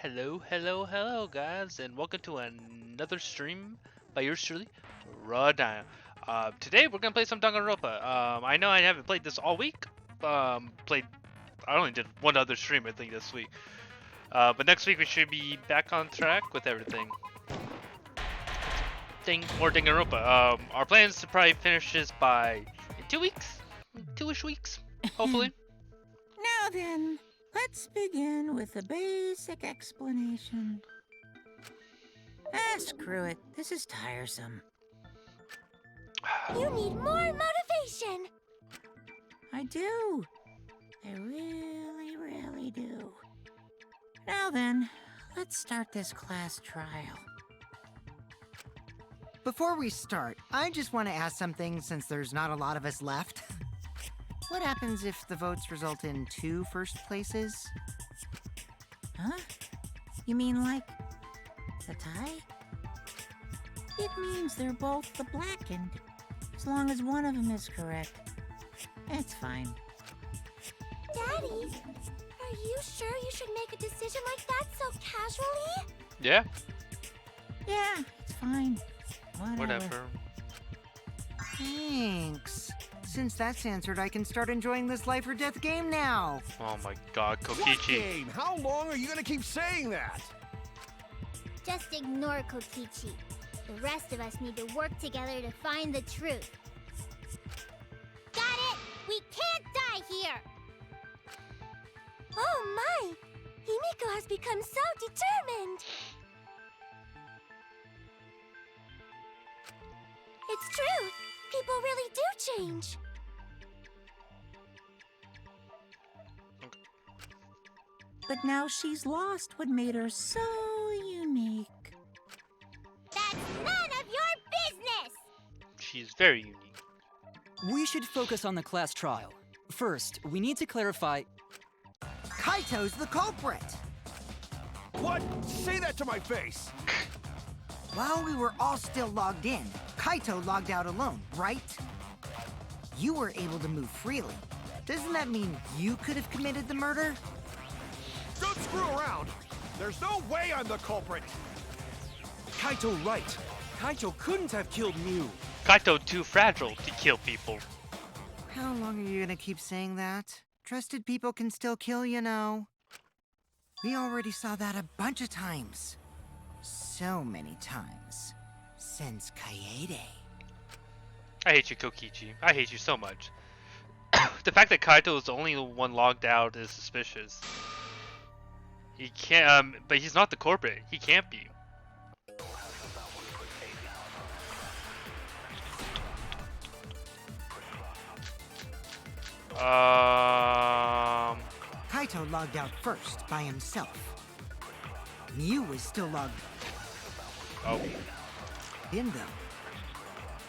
Hello, guys, and welcome to another stream by yours truly, Rollout Dino. Today we're gonna play some Danganronpa. I know I haven't played this all week. I only did one other stream, I think, this week. But next week we should be back on track with everything. More Danganronpa. Our plan is to probably finish this by 2 weeks, 2-ish weeks, hopefully. Now then, let's begin with a basic explanation. Screw it. This is tiresome. You need more motivation! I do. I really do. Now then, let's start this class trial. Before we start, I just want to ask something since there's not a lot of us left. What happens if the votes result in 2 first places? Huh? You mean like a tie? It means they're both the blackened. As long as one of them is correct. It's fine. Daddy, are you sure you should make a decision like that so casually? Yeah. Yeah, it's fine. Whatever. Thanks. Since that's answered, I can start enjoying this life or death game now. Oh my God, What Kokichi. game? How long are you gonna keep saying that? Just ignore Kokichi. The rest of us need to work together to find the truth. Got it! We can't die here! Oh my! Himiko has become so determined! It's true! People really do change! But now she's lost what made her so unique. That's none of your business! She's very unique. We should focus on the class trial. First, we need to clarify... Kaito's the culprit! What? Say that to my face! While we were all still logged in, Kaito logged out alone, right? You were able to move freely. Doesn't that mean you could have committed the murder? Don't screw around! There's no way I'm the culprit! Kaito right. Kaito couldn't have killed Mew. Kaito too fragile to kill people. How long are you gonna keep saying that? Trusted people can still kill, you know. We already saw that a bunch of times. So many times. Since Kaede. I hate you, Kokichi. I hate you so much. The fact that Kaito is the only one logged out is suspicious. He can't, but he's not the culprit. He can't be. Kaito logged out first by himself. Mew was still logged Oh. in though.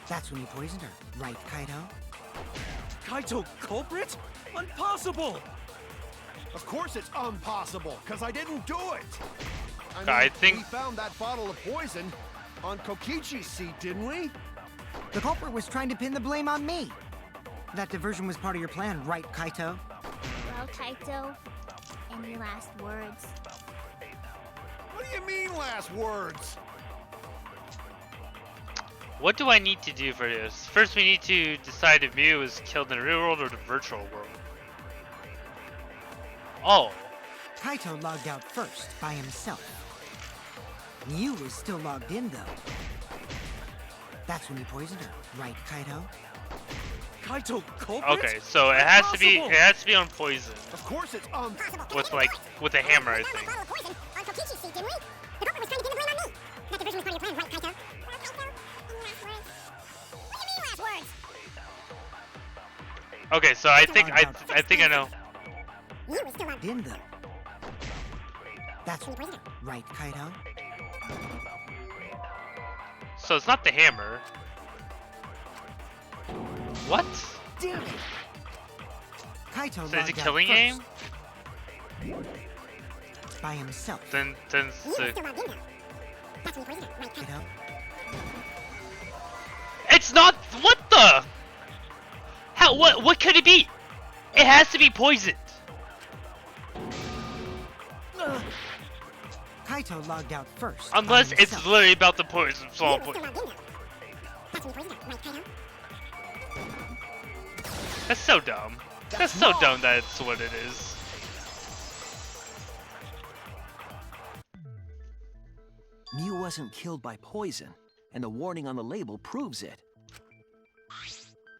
That's when he poisoned her, right, Kaito? Kaito culprit? Impossible! Of course it's impossible, because I didn't do it! I think- we found that bottle of poison on Kokichi's seat, didn't we? The culprit was trying to pin the blame on me. That diversion was part of your plan, right, Kaito? Well, Kaito, any last words? What do you mean, last words? What do I need to do for this? First, we need to decide if Mew was killed in the real world or the virtual world. Oh. Kaito logged out first by himself. Mew was still logged in though. That's when he poisoned her, right, Kaito? Kaito culprit? Okay, so it has to be on poison. Of course it's With a hammer, I think. Okay, so I think I know. In though. That's right, Kaito? So it's not the hammer. What? Damn it! Kaito So is logged it out killing first game? by himself. Then Kaito? it's not. What the? How? What could it be? It has to be poisoned. Kaito logged out first. Unless by it's himself. literally about the poison, small poison. That's so dumb. That's so dumb that it's what it is. Mew wasn't killed by poison, and the warning on the label proves it.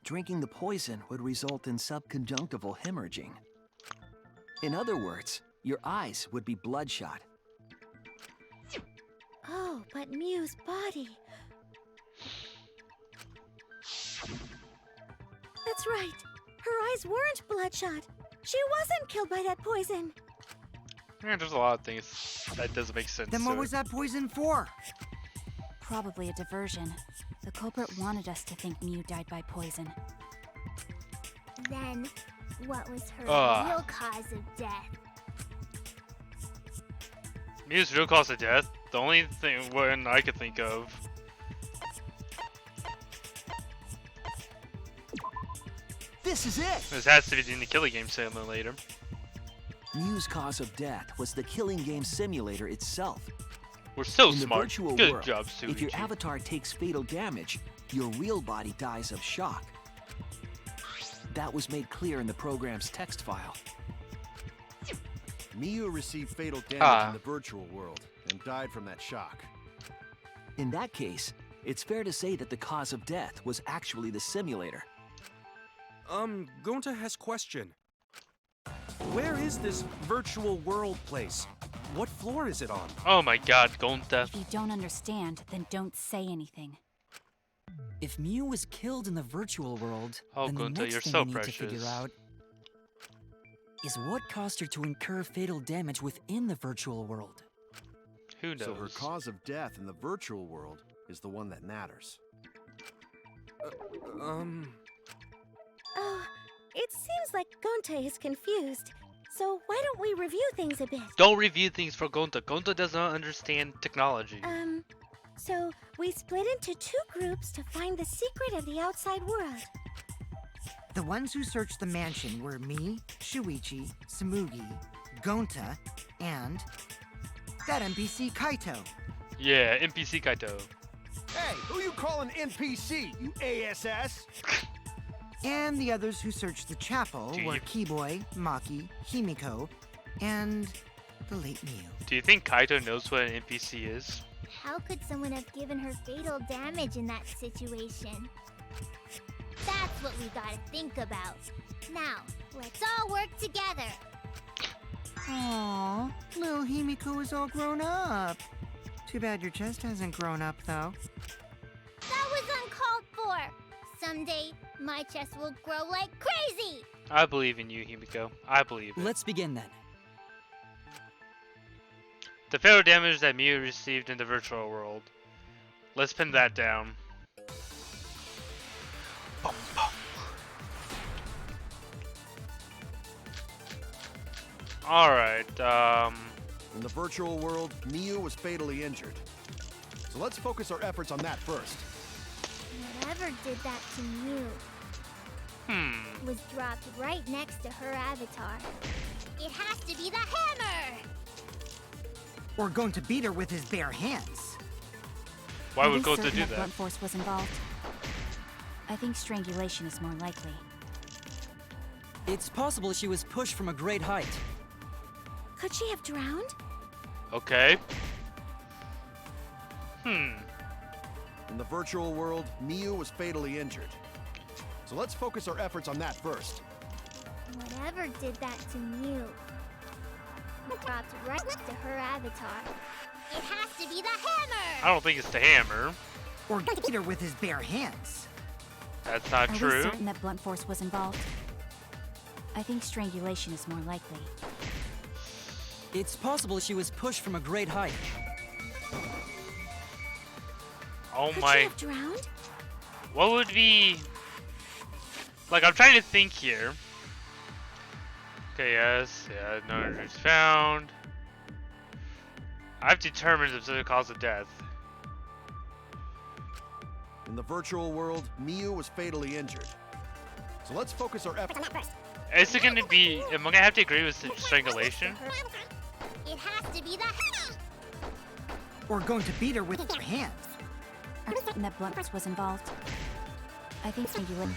Drinking the poison would result in subconjunctival hemorrhaging. In other words, your eyes would be bloodshot. Oh, but Mew's body. That's right. Her eyes weren't bloodshot. She wasn't killed by that poison. Yeah, there's a lot of things that doesn't make sense. Then to what it. was that poison for? Probably a diversion. The culprit wanted us to think Mew died by poison. Then, what was her Ugh. real cause of death? Mew's real cause of death? The only one I could think of. This is it! This has to be in the Killing Game Simulator. Mew's cause of death was the killing game simulator itself. We're so In the smart. virtual Good world, job, if your Shuichi. avatar takes fatal damage, your real body dies of shock. That was made clear in the program's text file. Miyu received fatal damage Ah. in the virtual world and died from that shock. In that case, it's fair to say that the cause of death was actually the simulator. Gonta has question. Where is this virtual world place? What floor is it on? Oh my god, Gonta. If you don't understand, then don't say anything. If Mew was killed in the virtual world, Oh, then the Gunta, next you're thing so we need to figure precious. out is what caused her to incur fatal damage within the virtual world. Who knows? So her cause of death in the virtual world is the one that matters. Oh, it seems like Gonta is confused. So why don't we review things a bit? Don't review things for Gonta. Gonta does not understand technology. So we split into two groups to find the secret of the outside world. The ones who searched the mansion were me, Shuichi, Samugi, Gonta, and that NPC Kaito. Yeah, NPC Kaito. Hey, who you calling NPC, you ASS? And the others who searched the chapel Do were you- Keyboy, Maki, Himiko, and the late Mew. Do you think Kaito knows what an NPC is? How could someone have given her fatal damage in that situation? That's what we gotta think about. Now, let's all work together. Aww, little Himiko is all grown up. Too bad your chest hasn't grown up, though. That was uncalled for. Someday, my chest will grow like crazy. I believe in you, Himiko. I believe it. Let's begin then. The fatal damage that Mew received in the virtual world. Let's pin that down. Boom, boom. Alright, In the virtual world, Miyu was fatally injured. So let's focus our efforts on that first. Whatever did that to Mew was dropped right next to her avatar. It has to be the hammer! Or going to beat her with his bare hands. why Are would we Gonta certain do that that? blunt force was involved? I think strangulation is more likely. It's possible she was pushed from a great height. Could she have drowned? Okay. In the virtual world, Miyu was fatally injured. So let's focus our efforts on that first. Whatever did that to Mew dropped right next to her avatar. It has to be the hammer! I don't think it's the hammer. Or beat her with his bare hands. That's not Are we true. certain that blunt force was involved? I think strangulation is more likely. It's possible she was pushed from a great height. Oh Could she my. have drowned? What would be... Like, I'm trying to think here. Okay, yes. Yeah, no injuries found. I've determined the specific cause of death. In the virtual world, Miyu was fatally injured. So let's focus our efforts on that first. Is it gonna be... Am I gonna have to agree with the strangulation? It has to be the hammer! Or going to beat her with her hands. That Blunt was involved. I think maybe would.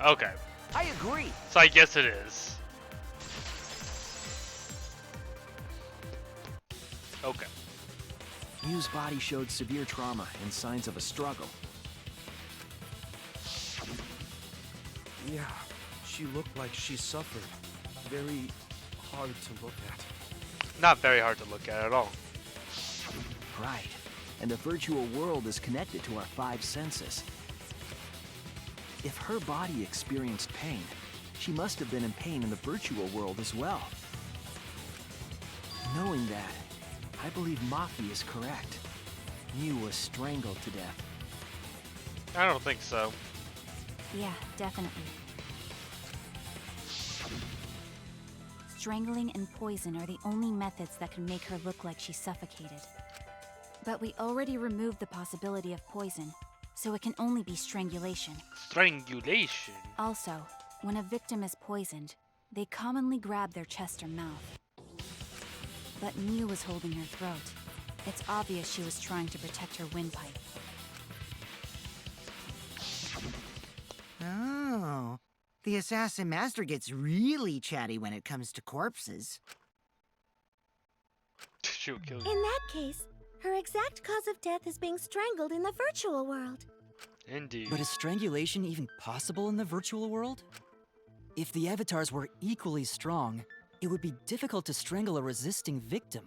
Okay, I agree. so I guess it is. Okay. Miu's body showed severe trauma and signs of a struggle. Yeah, she looked like she suffered. Very hard to look at. Not very hard to look at all. Right. And the virtual world is connected to our 5 senses. If her body experienced pain, she must have been in pain in the virtual world as well. Knowing that, I believe Maki is correct. Miu was strangled to death. I don't think so. Yeah, definitely. Strangling and poison are the only methods that can make her look like she's suffocated. But we already removed the possibility of poison, so it can only be strangulation. Strangulation? Also, when a victim is poisoned, they commonly grab their chest or mouth. But Miu was holding her throat. It's obvious she was trying to protect her windpipe. Oh. The Assassin Master gets really chatty when it comes to corpses. She'll kill you. In that case, her exact cause of death is being strangled in the virtual world. Indeed. But is strangulation even possible in the virtual world? If the avatars were equally strong, it would be difficult to strangle a resisting victim.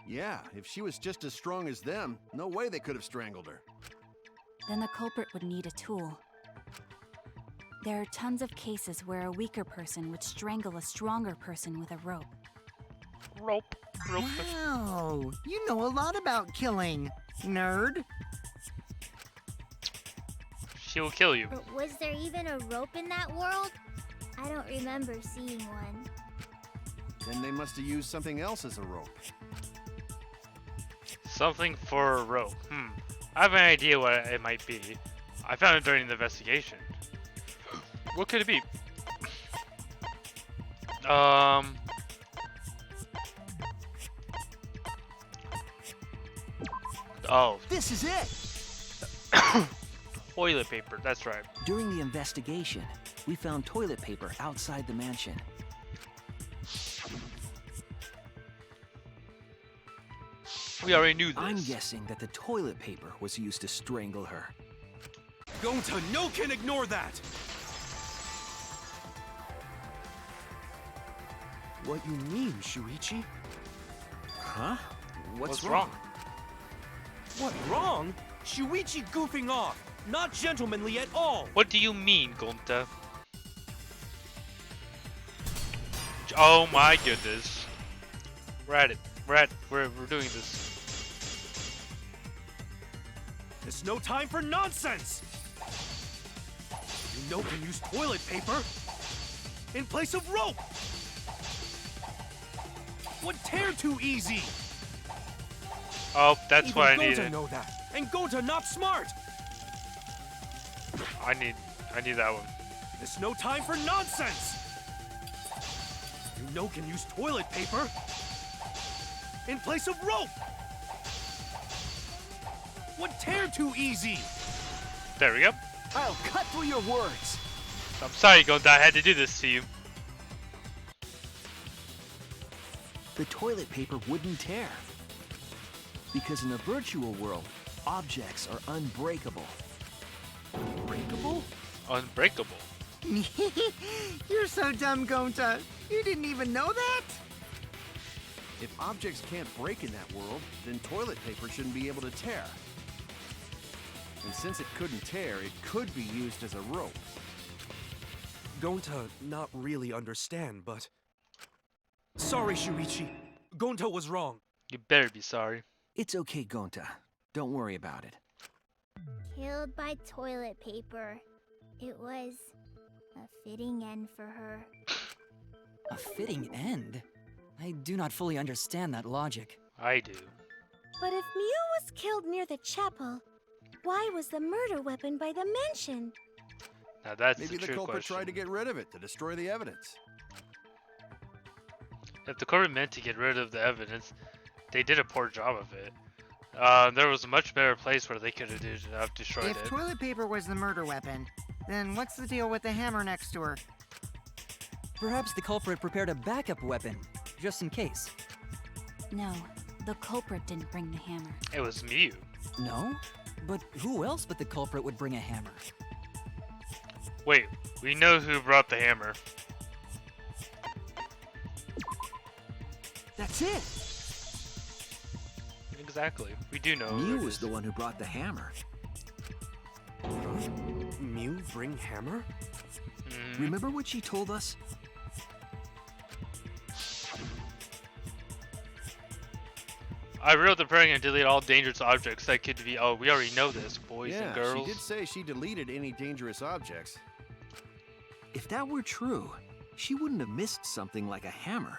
Yeah, if she was just as strong as them, no way they could have strangled her. Then the culprit would need a tool. There are tons of cases where a weaker person would strangle a stronger person with a rope. Rope. Wow, you know a lot about killing, nerd. She will kill you. But was there even a rope in that world? I don't remember seeing one. Then they must have used something else as a rope. Something for a rope. I have an idea what it might be. I found it during the investigation. What could it be? Oh, This is it! toilet paper. That's right. During the investigation, we found toilet paper outside the mansion. We already knew this. I'm guessing that the toilet paper was used to strangle her. Gonta, no can ignore that! What you mean, Shuichi? Huh? What's wrong? What, wrong? Shuichi goofing off! Not gentlemanly at all! What do you mean, Gonta? Oh my goodness. We're at it. We're doing this. It's no time for nonsense! You know can use toilet paper in place of rope! Would tear too easy! Oh, that's Even what I Gonta needed. know that, and Gonta not smart! I need that one. It's no time for nonsense! You know can use toilet paper in place of rope! Would tear too easy! There we go. I'll cut through your words! I'm sorry, Gonta. I had to do this to you. The toilet paper wouldn't tear. Because in the virtual world, objects are unbreakable. Unbreakable? Unbreakable. You're so dumb, Gonta. You didn't even know that? If objects can't break in that world, then toilet paper shouldn't be able to tear. And since it couldn't tear, it could be used as a rope. Gonta not really understand, but... Sorry, Shuichi. Gonta was wrong. You better be sorry. It's okay, Gonta. Don't worry about it. Killed by toilet paper. It was a fitting end for her. A fitting end? I do not fully understand that logic. I do. But if Miu was killed near the chapel, why was the murder weapon by the mansion? Now that's Maybe the the true culprit question. tried to get rid of it to destroy the evidence. If the court meant to get rid of the evidence, they did a poor job of it. There was a much better place where they could have destroyed If it. toilet paper was the murder weapon, then what's the deal with the hammer next to her? Perhaps the culprit prepared a backup weapon, just in case. No, the culprit didn't bring the hammer. It was Mew. No? But who else but the culprit would bring a hammer? Wait, we know who brought the hammer. That's it! Exactly. We do know. Mew who it was is. the one who brought the hammer. Mew bring hammer? Mhm. Remember what she told us? I wrote the program and delete all dangerous objects that could be. Oh, we already know this, boys Yeah, and girls. she did say she deleted any dangerous objects. If that were true, she wouldn't have missed something like a hammer.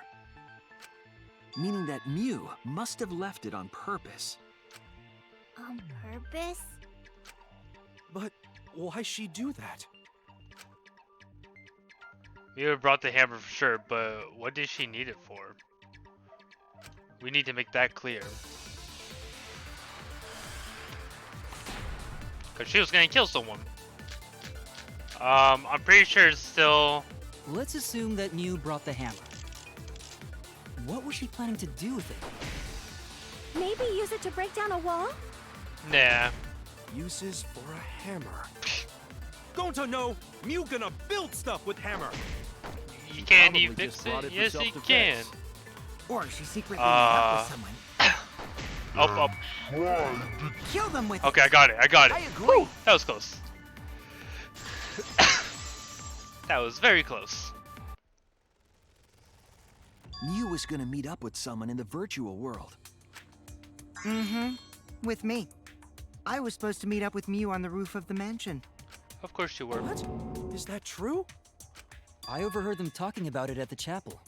Meaning that Mew must have left it on purpose. On purpose? But why'd she do that? Mew brought the hammer for sure, but what did she need it for? We need to make that clear. Cause she was gonna kill someone. I'm pretty sure it's still. Let's assume that Mew brought the hammer. What was she planning to do with it? Maybe use it to break down a wall? Nah. Uses for a hammer. Going to know, Mew gonna build stuff with hammer. You can't Probably even just fix brought it. it for Yes, you can. self-defense. Or she secretly met up with someone. Up. Kill them with Okay, I got it. I got it. I agree! That was close. That was very close. Mew was gonna meet up with someone in the virtual world. Mm-hmm. With me. I was supposed to meet up with Mew on the roof of the mansion. Of course you were. What? Is that true? I overheard them talking about it at the chapel.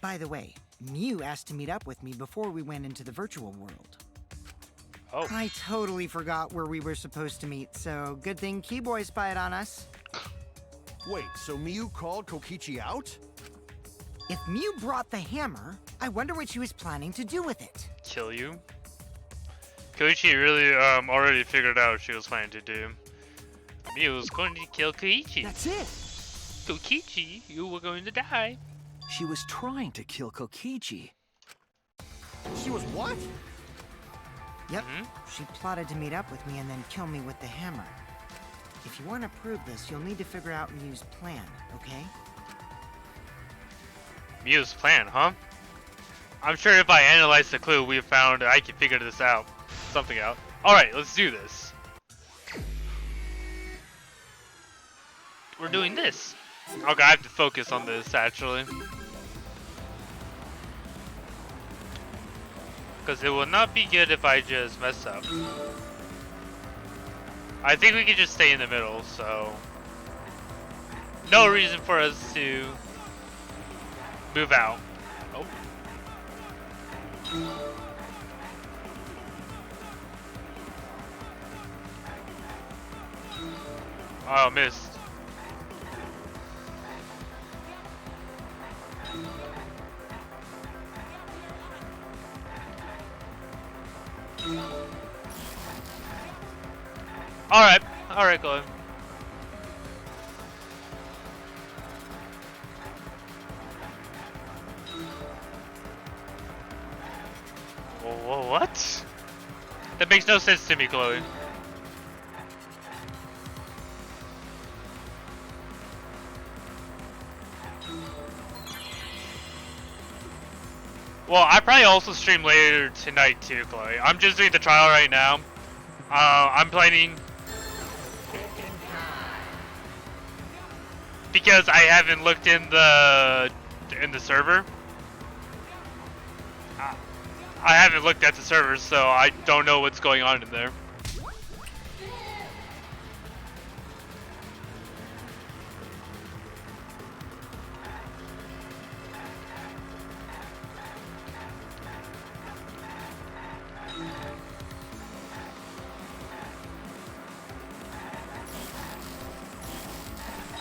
By the way, Mew asked to meet up with me before we went into the virtual world. Oh. I totally forgot where we were supposed to meet, so good thing Keyboy spied on us. Wait, so Mew called Kokichi out? If Mew brought the hammer, I wonder what she was planning to do with it. Kill you. Koichi really already figured out what she was planning to do. Mew was going to kill Koichi. That's it! Kokichi, you were going to die. She was trying to kill Kokichi. She was what? Yep, Mhm. she plotted to meet up with me and then kill me with the hammer. If you want to prove this, you'll need to figure out Mew's plan, okay? Mew's plan, huh? I'm sure if I analyze the clue we found, I can figure this out. Something out. Alright, let's do this. We're doing this. Okay, I have to focus on this, actually. Because it will not be good if I just mess up. I think we can just stay in the middle, so... No reason for us to move out. Oh. Oh, missed. Alright, go ahead. Whoa, what? That makes no sense to me, Chloe. Well, I probably also stream later tonight too, Chloe. I'm just doing the trial right now. I'm planning because I haven't looked in the server. I haven't looked at the server, so I don't know what's going on in there.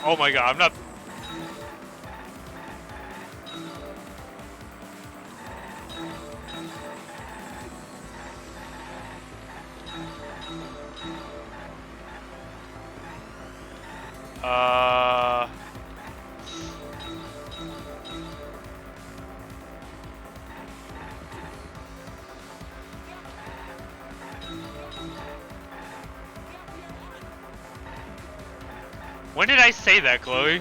Oh my god, I'm not... Uh. When did I say that, Chloe?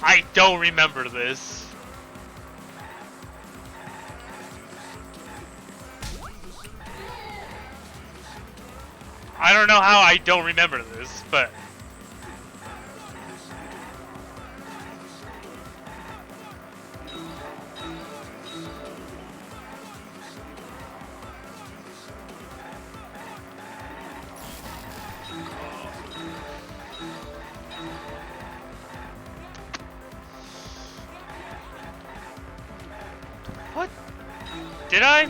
I don't remember this. I don't know how I don't remember this, but what? Did I?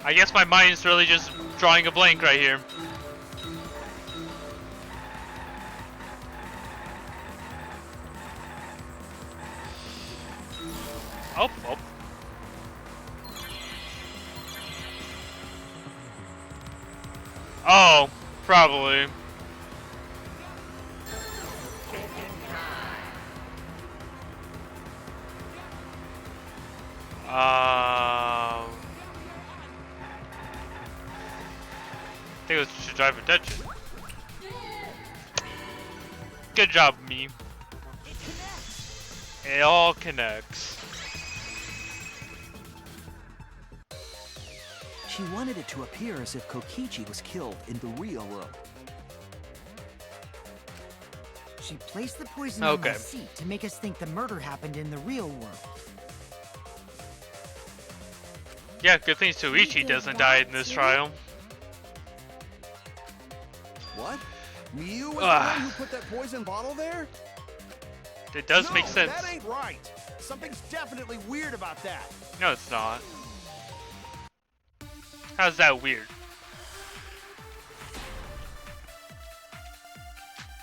I guess my mind's really just drawing a blank right here. Oh. Oh, probably. I think it should drive attention. Good job, me. It all connects. She wanted it to appear as if Kokichi was killed in the real world. She placed the poison on my seat to make us think the murder happened in the real world. Yeah, good thing Shuichi doesn't die in this trial. What? Miu was the one who put that poison bottle there? It does make sense. That ain't right. Something's definitely weird about that. No, it's not. How's that weird?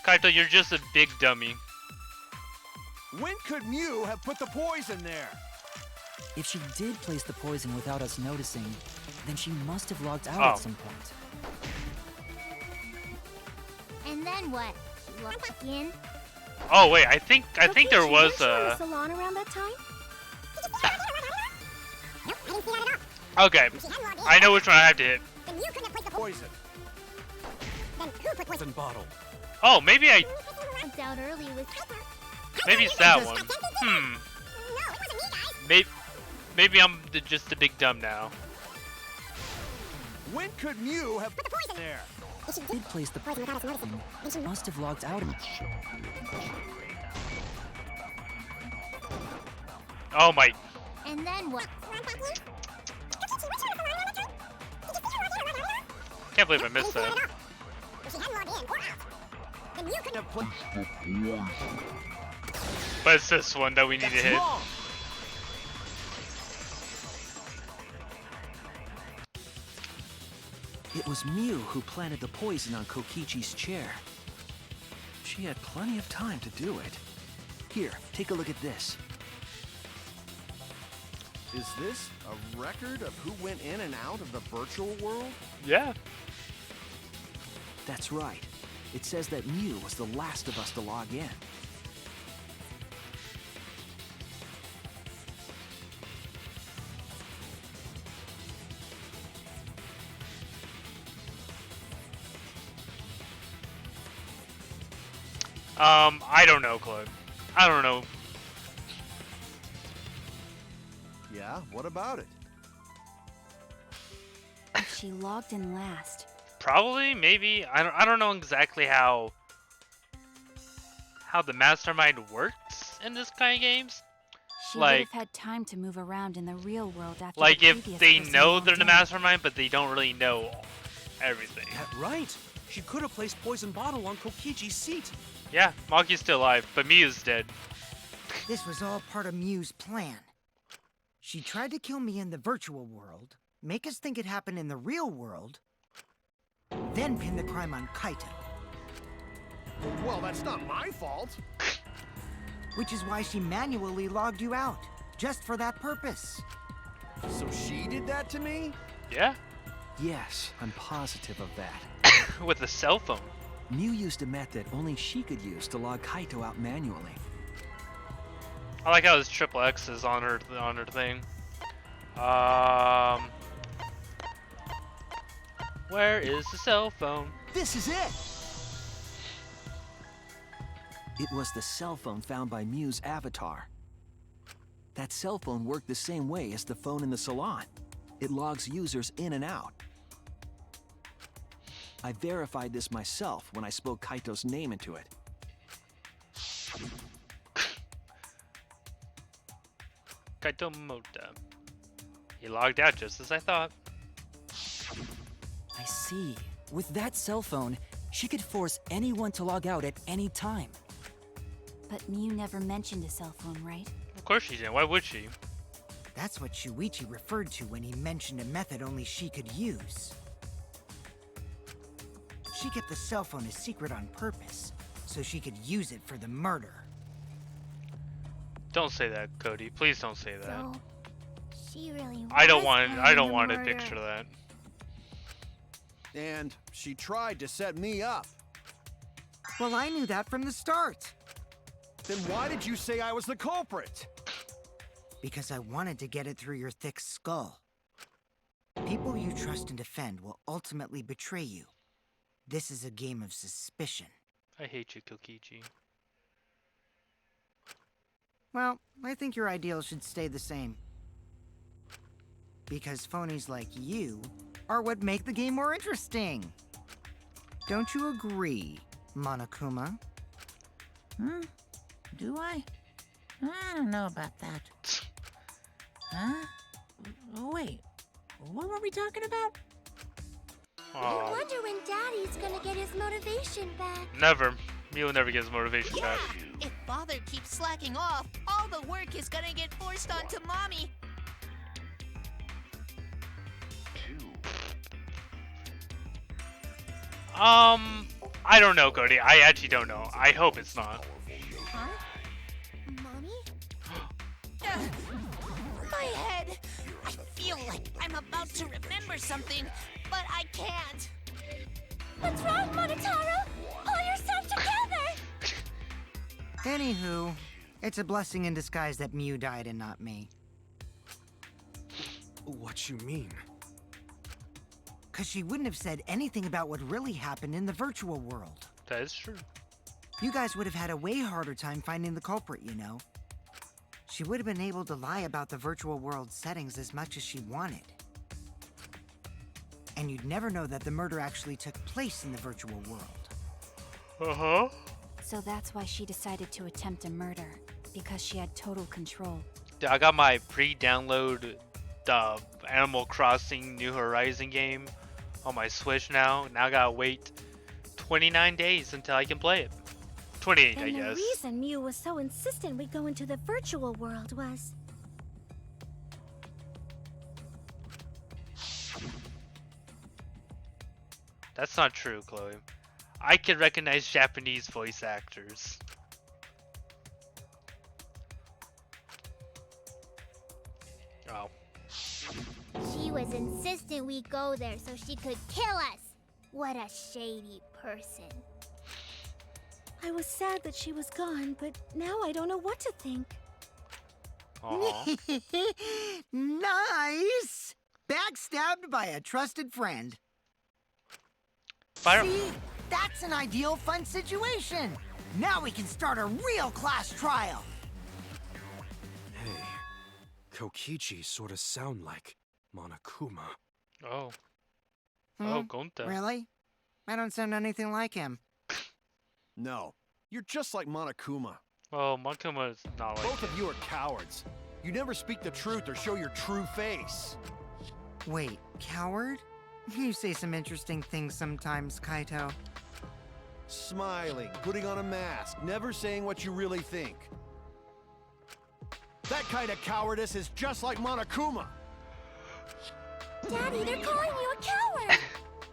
Kaito, you're just a big dummy. When could Miu have put the poison there? If she did place the poison without us noticing, then she must have logged out at some point. And then what? She logged in? Oh wait, I think there was a salon around that time. Okay, I know which one I have to hit. Then you couldn't have put the poison. Then who put poison bottle? Oh, maybe I. Out early with. Maybe it's that one. Maybe I'm just a big dumb now. When could Miu have put the poison there? If she did place the poison without us noticing, then she must have logged out. Oh my. And then what? Can't believe I missed that. But it's this one that we need to hit. It was Miu who planted the poison on Kokichi's chair. She had plenty of time to do it. Here, take a look at this. Is this a record of who went in and out of the virtual world? Yeah. That's right. It says that Miu was the last of us to log in. I don't know, Claude. I don't know. Yeah, what about it? She logged in last. Probably, maybe. I don't know exactly how the mastermind works in this kind of games. She would have had time to move around in the real world after like the if previous they person know logged they're the in. mastermind, but they don't really know everything. Right. She could have placed poison bottle on Kokichi's seat. Yeah, Maki's still alive, but Miyu's dead. This was all part of Mew's plan. She tried to kill me in the virtual world, make us think it happened in the real world, then pin the crime on Kaito. Well, that's not my fault. Which is why she manually logged you out, just for that purpose. So she did that to me? Yeah, Yes, I'm positive of that. with a cell phone. Mew used a method only she could use to log Kaito out manually. I like how his triple X is on her thing. Where is the cell phone? This is it! It was the cell phone found by Mew's avatar. That cell phone worked the same way as the phone in the salon. It logs users in and out. I verified this myself when I spoke Kaito's name into it. Kaito Mota. He logged out just as I thought. I see. With that cell phone, she could force anyone to log out at any time. But Mew never mentioned a cell phone, right? Of course she didn't. Why would she? That's what Shuichi referred to when he mentioned a method only she could use. She kept the cell phone a secret on purpose, so she could use it for the murder. Don't say that, Cody. Please don't say that. So, she really I don't was want. I planning don't the want to murder. picture that. And she tried to set me up. Well, I knew that from the start. Then why did you say I was the culprit? Because I wanted to get it through your thick skull. People you trust and defend will ultimately betray you. This is a game of suspicion. I hate you, Kokichi. Well, I think your ideals should stay the same. Because phonies like you are what make the game more interesting. Don't you agree, Monokuma? Do I? I don't know about that. Huh? Wait, what were we talking about? I Aw, wonder when Daddy's gonna get his motivation back. never. Mew never gets motivation Yeah! back. If Father keeps slacking off, all the work is gonna get forced onto Mommy. I don't know, Cody. I actually don't know. I hope it's not. Huh? Mommy? My head! I feel like I'm about to remember something, but I can't. What's wrong, Monotaro? Pull yourself together! Anywho, it's a blessing in disguise that Mew died and not me. What you mean? Cause she wouldn't have said anything about what really happened in the virtual world. That is true. You guys would have had a way harder time finding the culprit, you know. She would have been able to lie about the virtual world settings as much as she wanted. And you'd never know that the murder actually took place in the virtual world. Uh-huh. So that's why she decided to attempt a murder, because she had total control. I got my pre-download Animal Crossing New Horizon game on my Switch now. Now I gotta wait 29 days until I can play it. 28, I And the guess. reason Mew was so insistent we go into the virtual world was... That's not true, Chloe. I can recognize Japanese voice actors. Oh. She was insistent we go there so she could kill us. What a shady person. I was sad that she was gone, but now I don't know what to think. Aw. Nice! Backstabbed by a trusted friend. Fire. See? That's an ideal fun situation! Now we can start a real class trial! Hey, Kokichi sort of sound like Monokuma. Oh. Hmm? Oh, Gonta. Really? I don't sound anything like him. No, you're just like Monokuma. Oh, Monokuma is not like Both of you are cowards. You never speak the truth or show your true face. Wait, coward? You say some interesting things sometimes, Kaito. Smiling, putting on a mask, never saying what you really think. That kind of cowardice is just like Monokuma. Daddy, they're calling you a coward!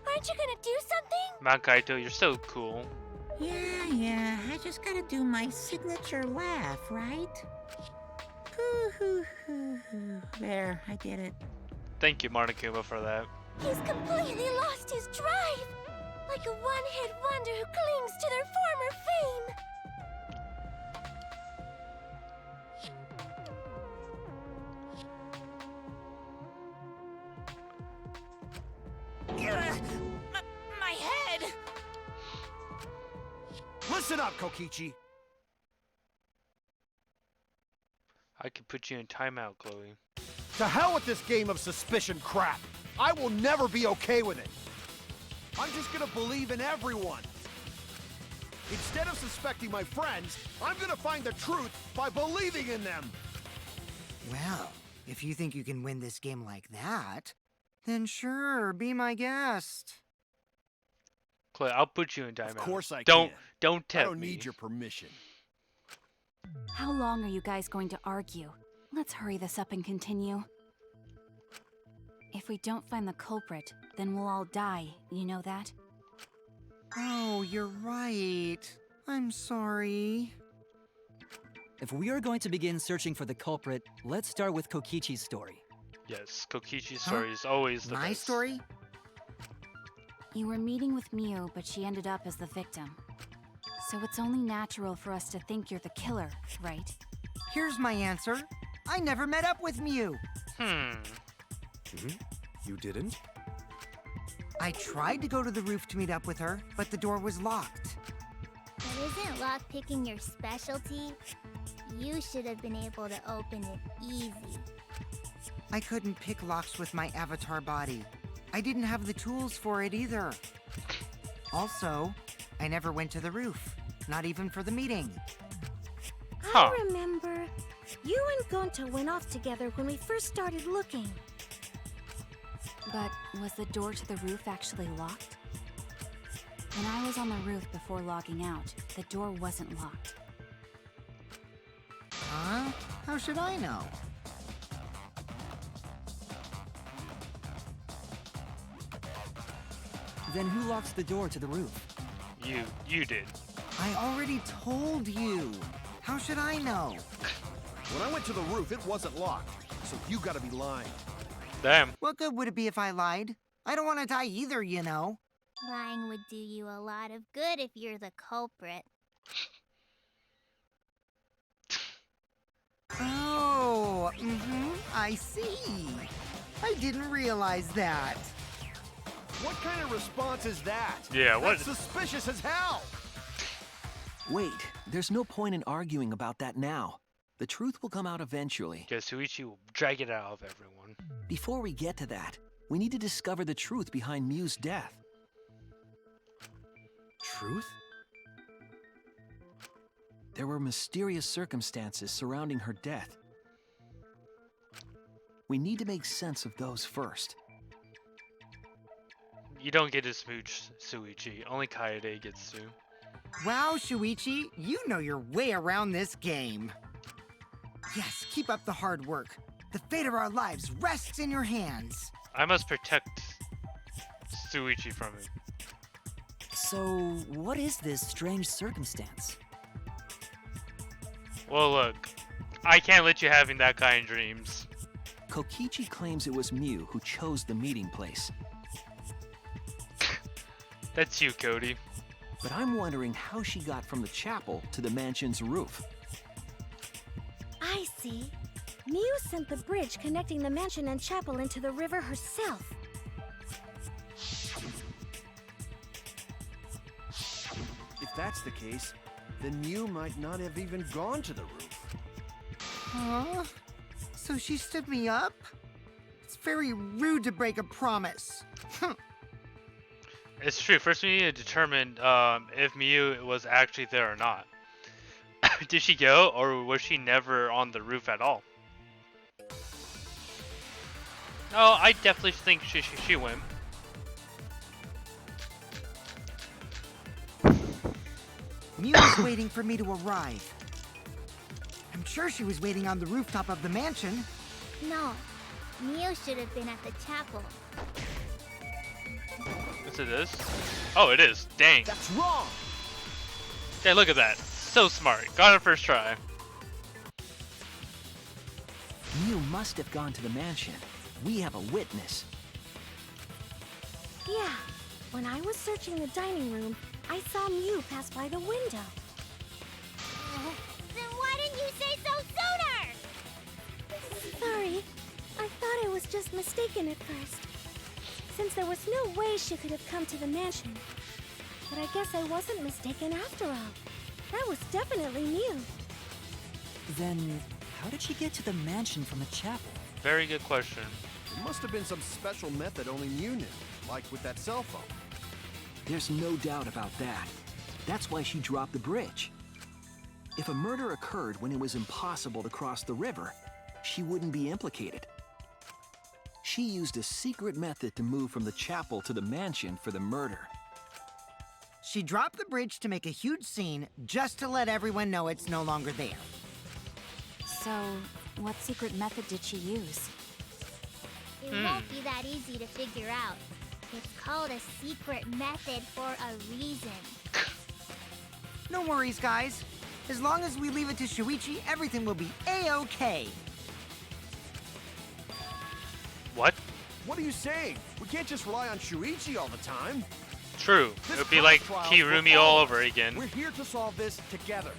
Aren't you gonna do something? Man, Kaito, you're so cool. Yeah, I just gotta do my signature laugh, right? Hoo. There, I did it. Thank you, Monokuma, for that. He's completely lost his drive! Like a one-hit wonder who clings to their former fame! My head! Listen up, Kokichi. I could put you in timeout, Chloe. To hell with this game of suspicion crap. I will never be okay with it. I'm just gonna believe in everyone. Instead of suspecting my friends, I'm gonna find the truth by believing in them. Well, if you think you can win this game like that, then sure, be my guest. Chloe, I'll put you in timeout. Of course I don't, can. Don't I tempt don't me. need your permission. How long are you guys going to argue? Let's hurry this up and continue. If we don't find the culprit, then we'll all die, you know that? Oh, you're right. I'm sorry. If we are going to begin searching for the culprit, let's start with Kokichi's story. Yes, Kokichi's story is always the My best. story? You were meeting with Miu, but she ended up as the victim. So it's only natural for us to think you're the killer, right? Here's my answer. I never met up with Miu. You didn't? I tried to go to the roof to meet up with her, but the door was locked. But isn't lockpicking your specialty? You should have been able to open it easy. I couldn't pick locks with my avatar body. I didn't have the tools for it either. Also, I never went to the roof, not even for the meeting. Huh. I remember. You and Gonta went off together when we first started looking. But was the door to the roof actually locked? When I was on the roof before logging out, the door wasn't locked. Huh? How should I know? Then who locks the door to the roof? You did. I already told you. How should I know? When I went to the roof, it wasn't locked. So you gotta be lying. Damn. What good would it be if I lied? I don't want to die either, you know. Lying would do you a lot of good if you're the culprit. Oh, I see. I didn't realize that. What kind of response is that? Yeah, what? That's suspicious as hell. Wait, there's no point in arguing about that now. The truth will come out eventually. Yeah, Shuichi will drag it out of everyone. Before we get to that, we need to discover the truth behind Miu's death. Truth? There were mysterious circumstances surrounding her death. We need to make sense of those first. You don't get to smooch Shuichi. Only Kaede gets to. Wow, Shuichi, you know your way around this game. Yes, keep up the hard work. The fate of our lives rests in your hands. I must protect Shuichi from him. So, what is this strange circumstance? Well, look. I can't let you having that kind of dreams. Kokichi claims it was Miu who chose the meeting place. That's you, Cody. But I'm wondering how she got from the chapel to the mansion's roof. I see. Miu sent the bridge connecting the mansion and chapel into the river herself. If that's the case, then Miu might not have even gone to the roof. Huh? So she stood me up? It's very rude to break a promise. It's true. First, we need to determine if Miu was actually there or not. Did she go, or was she never on the roof at all? Oh, I definitely think she went. Mew was waiting for me to arrive. I'm sure she was waiting on the rooftop of the mansion. No, Mew should have been at the chapel. Yes, it is. Oh, it is. Dang. That's wrong! Okay, look at that. So smart. Got it first try. Mew must have gone to the mansion. We have a witness. Yeah, when I was searching the dining room, I saw Mew pass by the window. Then why didn't you say so sooner? Sorry, I thought I was just mistaken at first, since there was no way she could have come to the mansion. But I guess I wasn't mistaken after all. That was definitely Mew. Then, how did she get to the mansion from a chapel? Very good question. It must have been some special method only Mew knew, like with that cell phone. There's no doubt about that. That's why she dropped the bridge. If a murder occurred when it was impossible to cross the river, she wouldn't be implicated. She used a secret method to move from the chapel to the mansion for the murder. She dropped the bridge to make a huge scene just to let everyone know it's no longer there. So, what secret method did she use? It won't be that easy to figure out. It's called a secret method for a reason. No worries, guys. As long as we leave it to Shuichi, everything will be A-okay. What? What are you saying? We can't just rely on Shuichi all the time. True. This It would be like cross trial Kirumi for all all. over again. We're here to solve this together.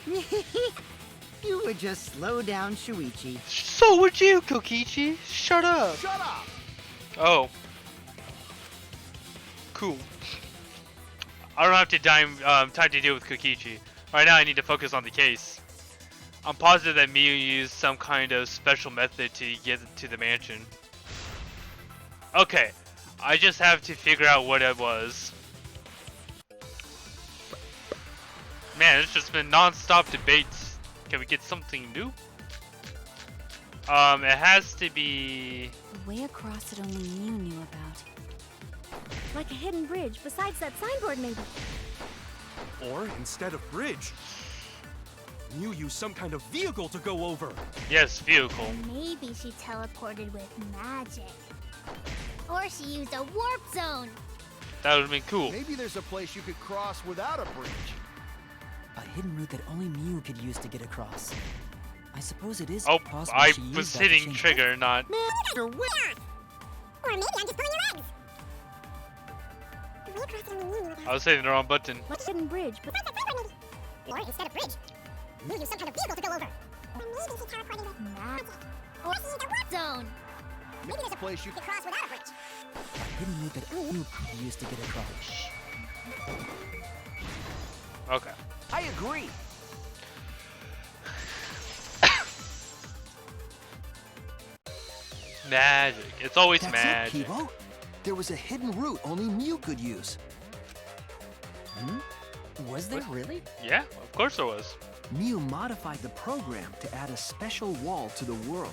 You would just slow down Shuichi. So would you, Kokichi. Shut up. Shut up! Oh. Cool. I don't have to time to deal with Kokichi. Right now I need to focus on the case. I'm positive that Miyu used some kind of special method to get to the mansion. Okay. I just have to figure out what it was. Man, it's just been non-stop debates. Can we get something new? It has to be... The way across it only Mew knew about. Like a hidden bridge besides that signboard, maybe. Or instead of bridge, Mew used some kind of vehicle to go over. Yes, vehicle. Maybe she teleported with magic. Or she used a warp zone. That would have been cool. Maybe there's a place you could cross without a bridge. A hidden route that only Mew could use to get across. I suppose it is Oh, possible I she used was that to hitting change- trigger, not... Or maybe I'm just pulling your legs. I was hitting the wrong button. Like a hidden bridge, but Or instead of bridge, Mew used some kind of vehicle to go over. Or maybe she teleported with magic. Or she used a warp zone. Maybe there's a Place you could cross without a bridge. A hidden route that only Mew could use to get across. Okay. I agree. Magic. It's always That's magic. it, Kibo. There was a hidden route only Mew could use. Was there really? Yeah, of course there was. Mew modified the program to add a special wall to the world.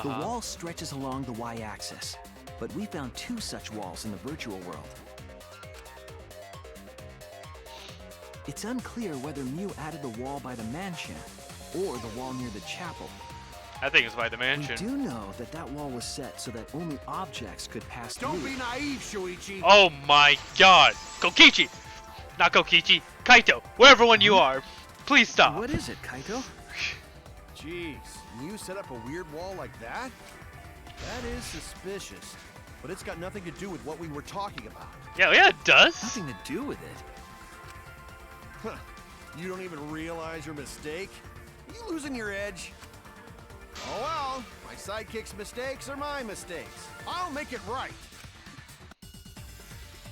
The wall stretches along the y-axis, but we found 2 such walls in the virtual world. It's unclear whether Mew added the wall by the mansion or the wall near the chapel. I think it's by the We mansion. do know that that wall was set so that only objects could pass Don't through. be naive, Shuichi. Oh my god. Kokichi! Not Kokichi. Kaito. Wherever one you are. Please stop. What is it, Kaito? Jeez, Mew set up a weird wall like that? That is suspicious. But it's got nothing to do with what we were talking about. Yeah, it does. Nothing to do with it. Huh. You don't even realize your mistake? Are you losing your edge? Oh well, my sidekick's mistakes are my mistakes. I'll make it right.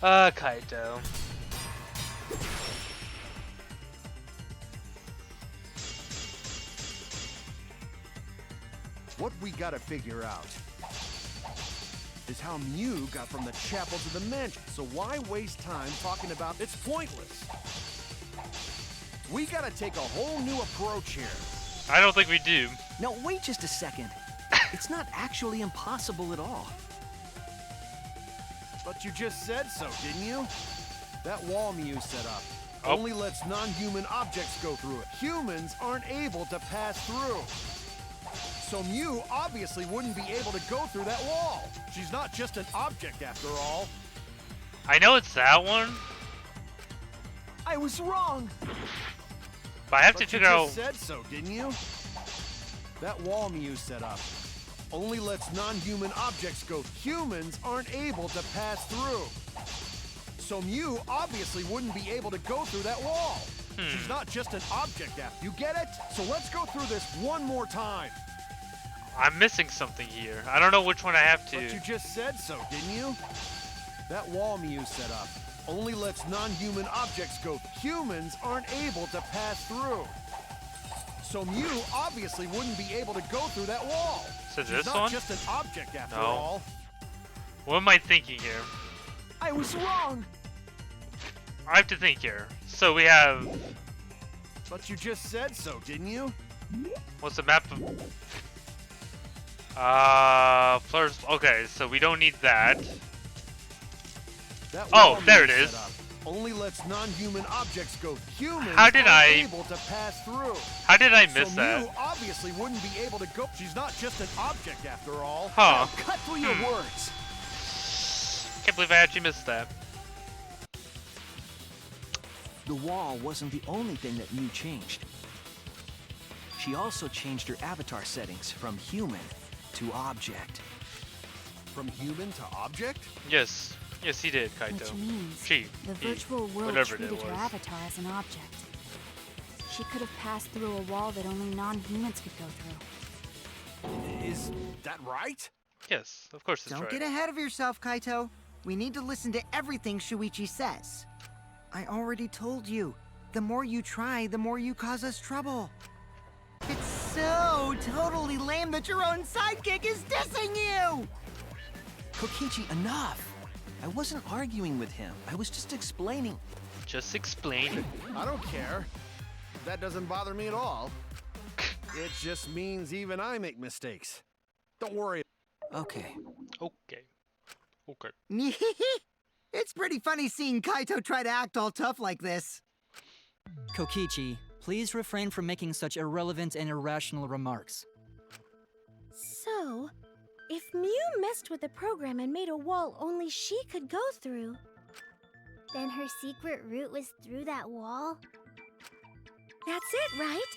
Kaito. What we gotta figure out is how Mew got from the chapel to the mansion. So why waste time talking about it's pointless? We gotta take a whole new approach here. I don't think we do. No, wait just a second. It's not actually impossible at all. But you just said so, didn't you? That wall Mew set up Oh. only lets non-human objects go through it. Humans aren't able to pass through. So Mew obviously wouldn't be able to go through that wall. She's not just an object after all. I know it's that one, I was wrong. but I have to But you figure out. just said so, didn't you? That wall Mew set up only lets non-human objects go. Humans aren't able to pass through. So Mew obviously wouldn't be able to go through that wall. She's not just an object after. You get it? So let's go through this one more time. I'm missing something here. I don't know which one I have to. But you just said so, didn't you? That wall Mew set up only lets non-human objects go. Humans aren't able to pass through. So Mew obviously wouldn't be able to go through that wall. So She's this not one? just an object after No. all. What am I thinking here? I was wrong. I have to think here. So we have. But you just said so, didn't you? What's the map of? First. Okay, so we don't need that. That Oh, wall there Mew it is. set up only lets non-human objects go. Humans How did aren't I- able to pass through. How did I miss so that? Mew obviously wouldn't be able to go. She's not just an object after all. Huh. Cut through your words. Can't believe I actually missed that. The wall wasn't the only thing that Mew changed. She also changed her avatar settings from human to object. From human to object? Yes. Yes, he did, Kaito. Which means She. the he, virtual world whatever it treated her was. avatar as an object. She could have passed through a wall that only non-humans could go through. Is that right? Yes, of course it's Don't right. get ahead of yourself, Kaito. We need to listen to everything Shuichi says. I already told you. The more you try, the more you cause us trouble. It's so totally lame that your own sidekick is dissing you! Kokichi, enough. I wasn't arguing with him. I was just explaining. Just explain. I don't care. That doesn't bother me at all. It just means even I make mistakes. Don't worry. Okay. Okay. Okay. It's pretty funny seeing Kaito try to act all tough like this. Kokichi, please refrain from making such irrelevant and irrational remarks. So, if Mew messed with the program and made a wall only she could go through, Then her secret route was through that wall? that's it, right?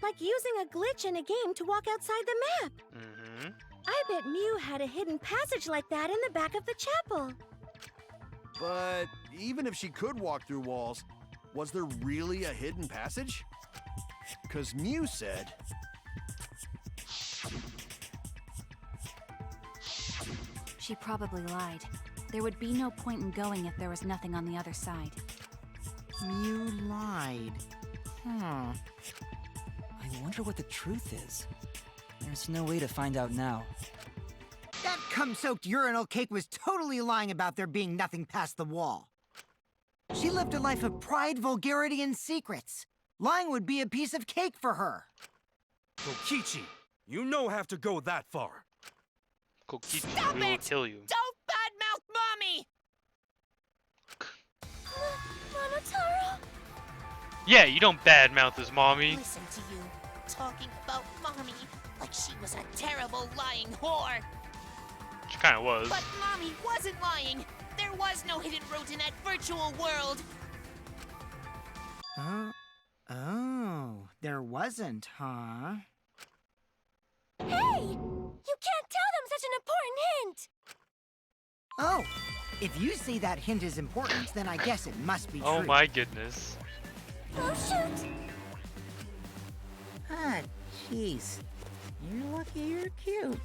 Like using a glitch in a game to walk outside the map. Mm-hmm. I bet Mew had a hidden passage like that in the back of the chapel. But even if she could walk through walls, was there really a hidden passage? Because Mew said... She probably lied. There would be no point in going if there was nothing on the other side. Mew lied. Huh. I wonder what the truth is. There's no way to find out now. That cum-soaked urinal cake was totally lying about there being nothing past the wall. She lived a life of pride, vulgarity, and secrets. Lying would be a piece of cake for her. Kokichi, you no have to go that far. Kokichi, Stop we will it! kill you. Don't badmouth Mommy! Monotaro? Yeah, you don't badmouth his mommy. Listen to you, talking about Mommy like she was a terrible lying whore. She kind of was. But Mommy wasn't lying. There was no hidden route in that virtual world. Oh, there wasn't, huh? Hey! You can't tell them such an important hint! Oh, if you say that hint is important, then I guess it must be true. Oh my goodness. Oh, shoot! Ah, jeez. You're lucky you're cute.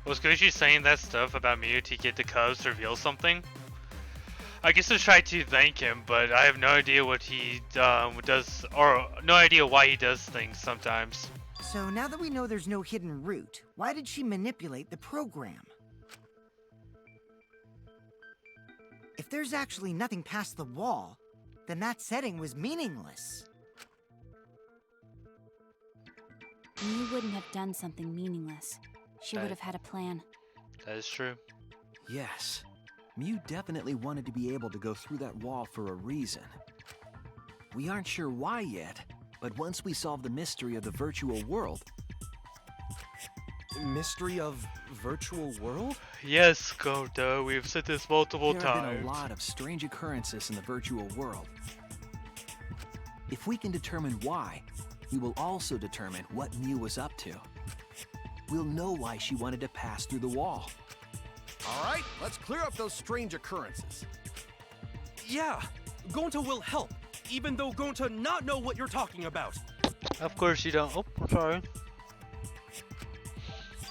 Was Koichi saying that stuff about Mew to get the Cubs to reveal something? I guess I tried to thank him, but I have no idea what he does, or no idea why he does things sometimes. So now that we know there's no hidden route, why did she manipulate the program? If there's actually nothing past the wall, then that setting was meaningless. Mew wouldn't have done something meaningless. She would have had a plan. That is true. Yes. Mew definitely wanted to be able to go through that wall for a reason. We aren't sure why yet, but once we solve the mystery of the virtual world... Mystery of virtual world? Yes, Kota, we've said this multiple There have times. been a lot of strange occurrences in the virtual world. If we can determine why, we will also determine what Mew was up to. We'll know why she wanted to pass through the wall. All right, let's clear up those strange occurrences. Yeah, Gonta will help, even though Gonta not know what you're talking about. Of course you don't. Oh, I'm sorry.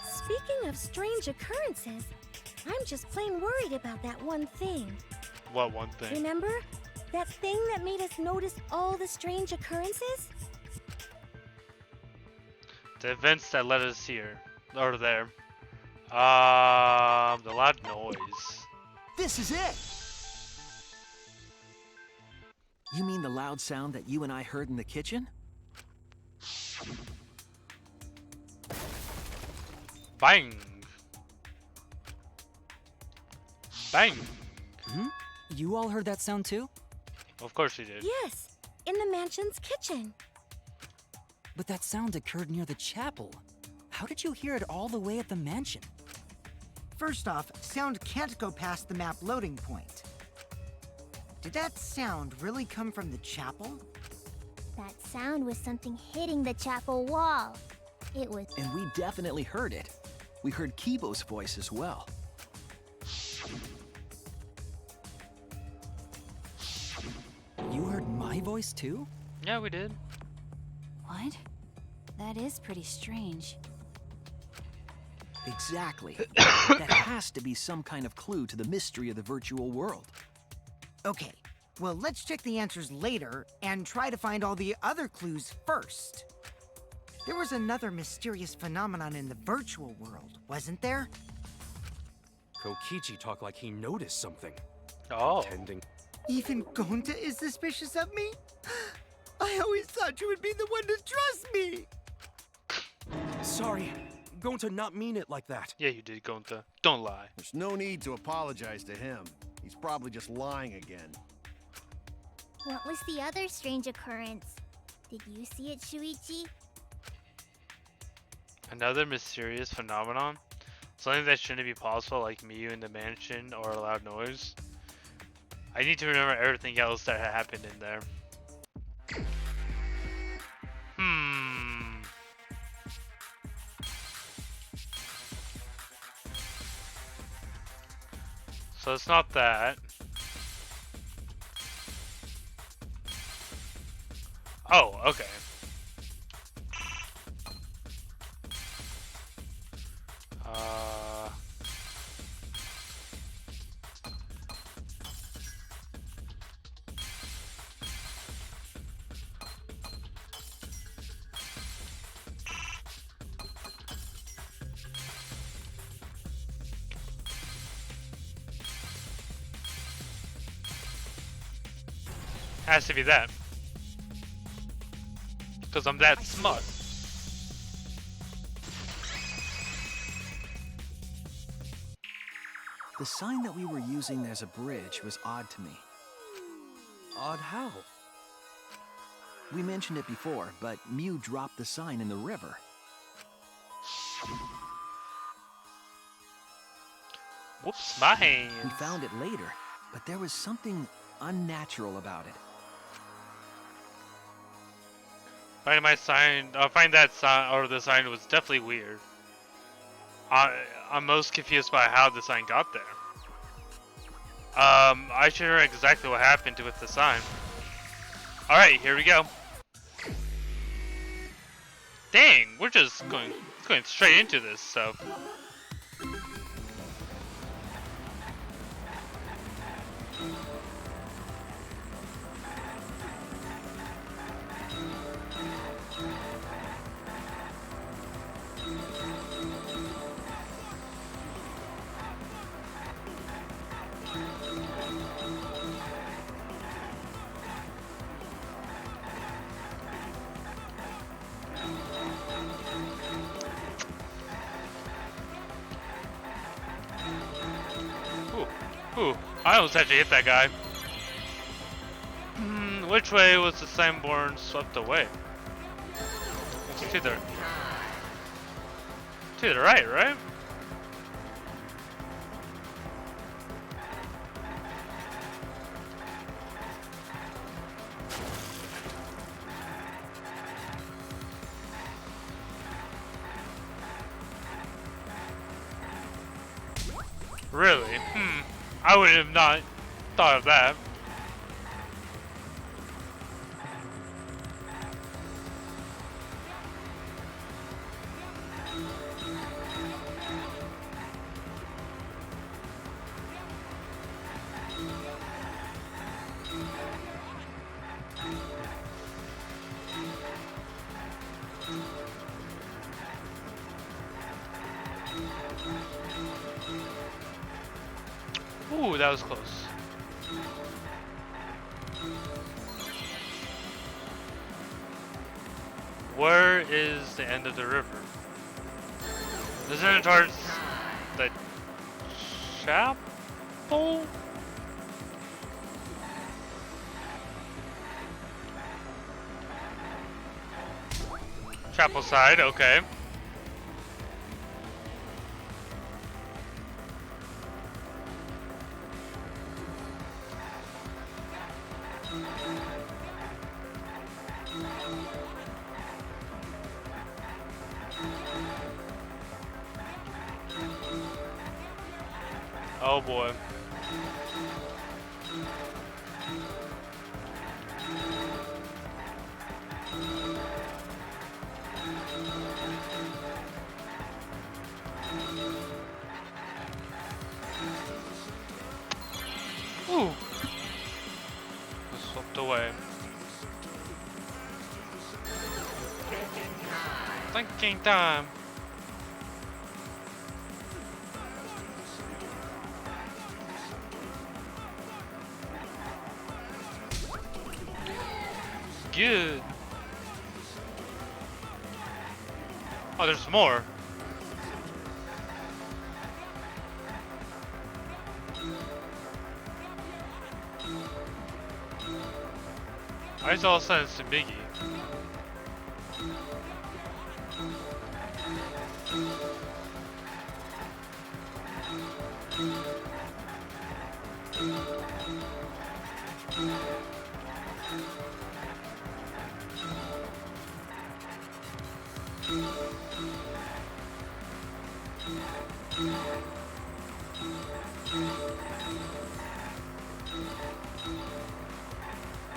Speaking of strange occurrences, I'm just plain worried about that one thing. What one thing? Remember? That thing that made us notice all the strange occurrences? The events that led us here. Or there. The loud noise. This is it! You mean the loud sound that you and I heard in the kitchen? Bang! Bang! Hmm? You all heard that sound too? Of course you did. Yes, in the mansion's kitchen. But that sound occurred near the chapel. How did you hear it all the way at the mansion? First off, sound can't go past the map loading point. Did that sound really come from the chapel? That sound was something hitting the chapel wall. It was. And we definitely heard it. We heard Kibo's voice as well. You heard my voice too? Yeah, we did. What? That is pretty strange. Exactly. That has to be some kind of clue to the mystery of the virtual world. Okay, well, let's check the answers later and try to find all the other clues first. There was another mysterious phenomenon in the virtual world, wasn't there? Kokichi talked like he noticed something. Oh. Pretending. Even Gonta is suspicious of me? I always thought you would be the one to trust me! Sorry, Gonta not mean it like that. Yeah, you did, Gonta. Don't lie. There's no need to apologize to him. He's probably just lying again. What was the other strange occurrence? Did you see it, Shuichi? Another mysterious phenomenon? Something that shouldn't be possible, like Miyu in the mansion or a loud noise? I need to remember everything else that had happened in there. So it's not that. Oh, okay. Has to be that. Because I'm that smart. The sign that we were using as a bridge was odd to me. Odd how? We mentioned it before, but Mew dropped the sign in the river. Whoops, my hands. We found it later, but there was something unnatural about it. Find my sign. Find that sign, or the sign was definitely weird. I'm most confused by how the sign got there. I should know exactly what happened with the sign. All right, here we go. Dang, we're just going straight into this stuff. Ooh, I almost actually hit that guy. Which way was the signboard swept away? It's to the right, right? Really? I would have not thought of that. Ooh, that was close. Where is the end of the river? Isn't it towards the chapel? Chapel side, okay. Oh boy. Ooh. Swept away. Thinking time. Good. Oh, there's more. I saw sense to Biggie.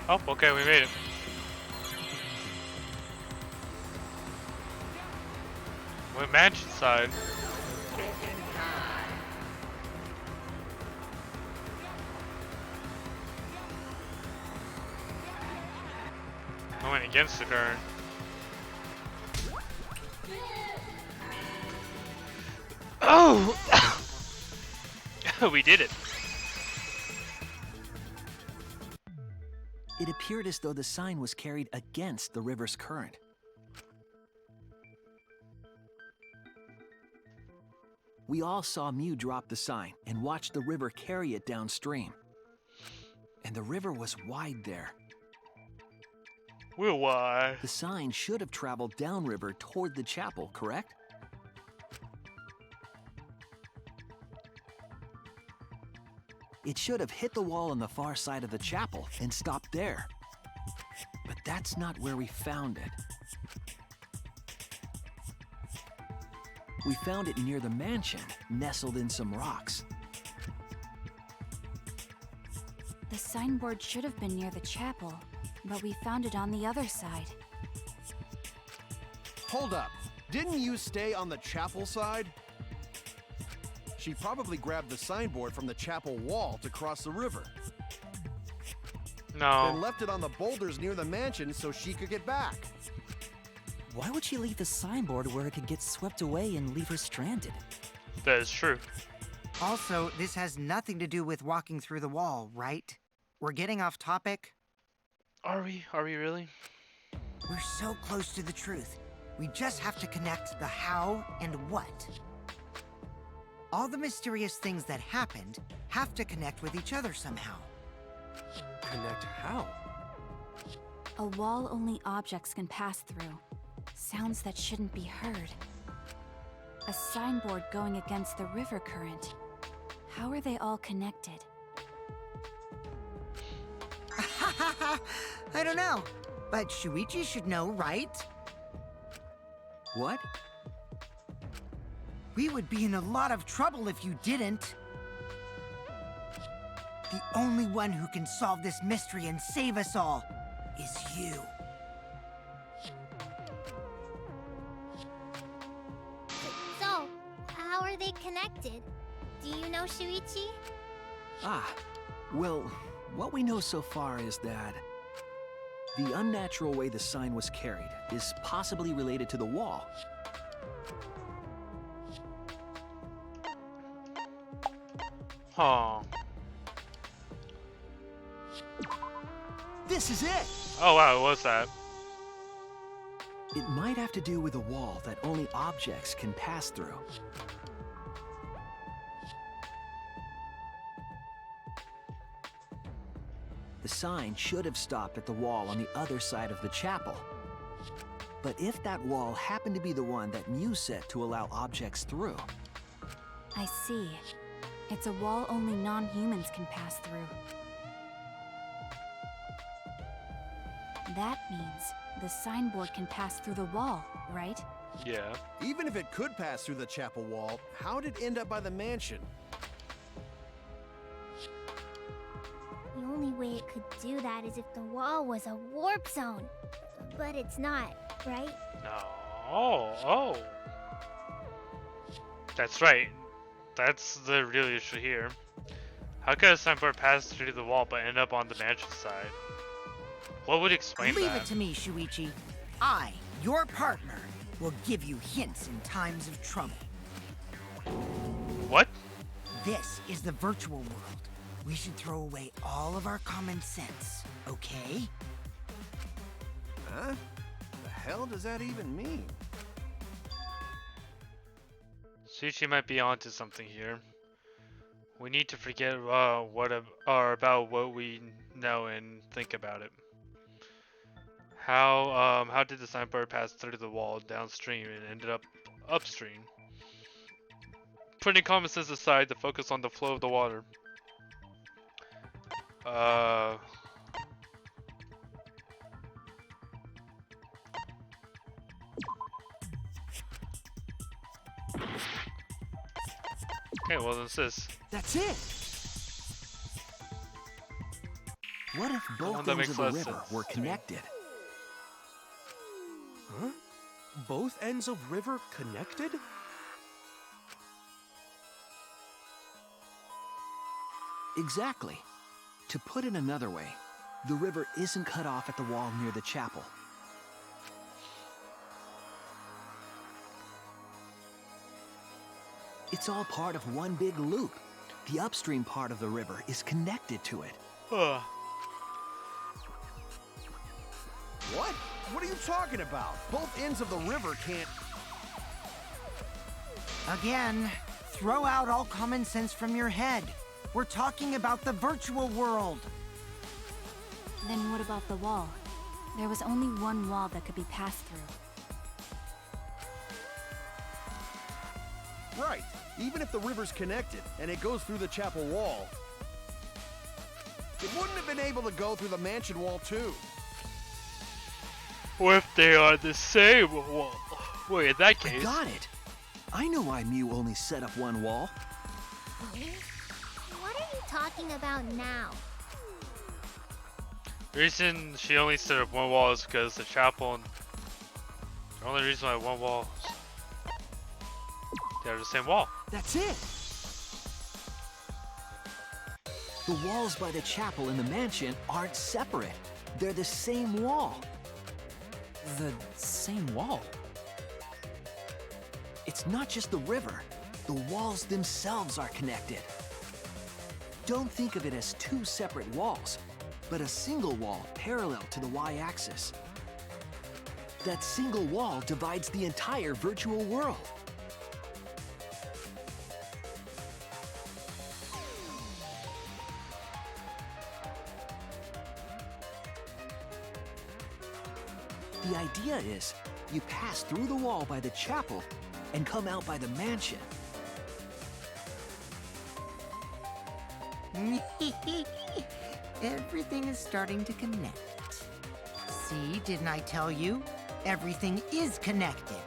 Oh, okay, we made it. We're mansion side. I went against the current. Oh! We did it. It appeared as though the sign was carried against the river's current. We all saw Mew drop the sign and watch the river carry it downstream. And the river was wide there. Well, why? The sign should have traveled downriver toward the chapel, correct? It should have hit the wall on the far side of the chapel and stopped there. But that's not where we found it. We found it near the mansion, nestled in some rocks. The signboard should have been near the chapel, but we found it on the other side. Hold up. Didn't you stay on the chapel side? She probably grabbed the signboard from the chapel wall to cross the river. No. Then left it on the boulders near the mansion so she could get back. Why would she leave the signboard where it could get swept away and leave her stranded? That is true. Also, this has nothing to do with walking through the wall, right? We're getting off topic. Are we? Are we really? We're so close to the truth. We just have to connect the how and what. All the mysterious things that happened have to connect with each other somehow. Connect how? A wall only objects can pass through. Sounds that shouldn't be heard. A signboard going against the river current. How are they all connected? I don't know, but Shuichi should know, right? What? We would be in a lot of trouble if you didn't. The only one who can solve this mystery and save us all is you. So, how are they connected? Do you know, Shuichi? Ah, well, what we know so far is that the unnatural way the sign was carried is possibly related to the wall. Huh. This is it! Oh wow, what was that? It might have to do with a wall that only objects can pass through. The sign should have stopped at the wall on the other side of the chapel. But if that wall happened to be the one that Mew set to allow objects through, I see. It's a wall only non-humans can pass through. That means the signboard can pass through the wall, right? Yeah. Even if it could pass through the chapel wall, how did it end up by the mansion? The only way it could do that is if the wall was a warp zone. But it's not, right? No. Oh. That's right. That's the real issue here. How could a signboard pass through the wall but end up on the mansion side? What would explain Leave that? it to me, Shuichi. I, your partner, will give you hints in times of trouble. What? This is the virtual world. We should throw away all of our common sense, okay? Huh? The hell does that even mean? Shuichi might be onto something here. We need to forget about what we know and think about it. How did the signboard pass through the wall downstream and ended up upstream? Putting common sense aside to focus on the flow of the water. Okay, well this is. that's it! What if both that ends makes of the less river sense were to me. connected? Huh? Both ends of river connected? Exactly. To put it another way, the river isn't cut off at the wall near the chapel. It's all part of one big loop. The upstream part of the river is connected to it. What? What are you talking about? Both ends of the river can't... Again, throw out all common sense from your head. We're talking about the virtual world. Then what about the wall? There was only one wall that could be passed through. Right. Even if the river's connected and it goes through the chapel wall, it wouldn't have been able to go through the mansion wall too. Or if they are the same wall. Wait, in that I case. got it! I know why Mew only set up one wall. What are you talking about now? The reason she only set up one wall is because the chapel. And the only reason why one wall. They're the same wall. That's it! The walls by the chapel and the mansion aren't separate. They're the same wall. The same wall? It's not just the river. The walls themselves are connected. Don't think of it as two separate walls, but a single wall parallel to the y-axis. That single wall divides the entire virtual world. The idea is, you pass through the wall by the chapel and come out by the mansion. Everything is starting to connect. See, didn't I tell you? Everything is connected.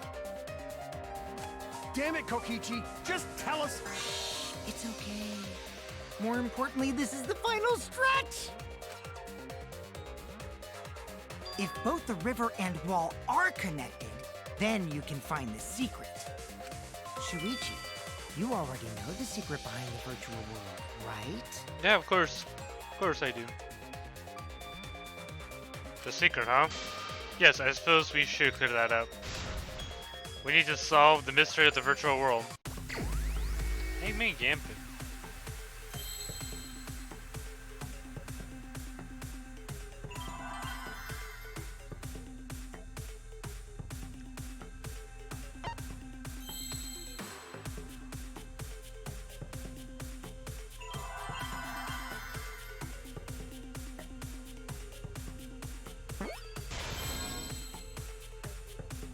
Damn it, Kokichi! Just tell us! It's okay. More importantly, this is the final stretch! If both the river and wall are connected, then you can find the secret. Shuichi, you already know the secret behind the virtual world, right? Yeah, of course. Of course I do. The secret, huh? Yes, I suppose we should clear that up. We need to solve the mystery of the virtual world. Amen, Gambit.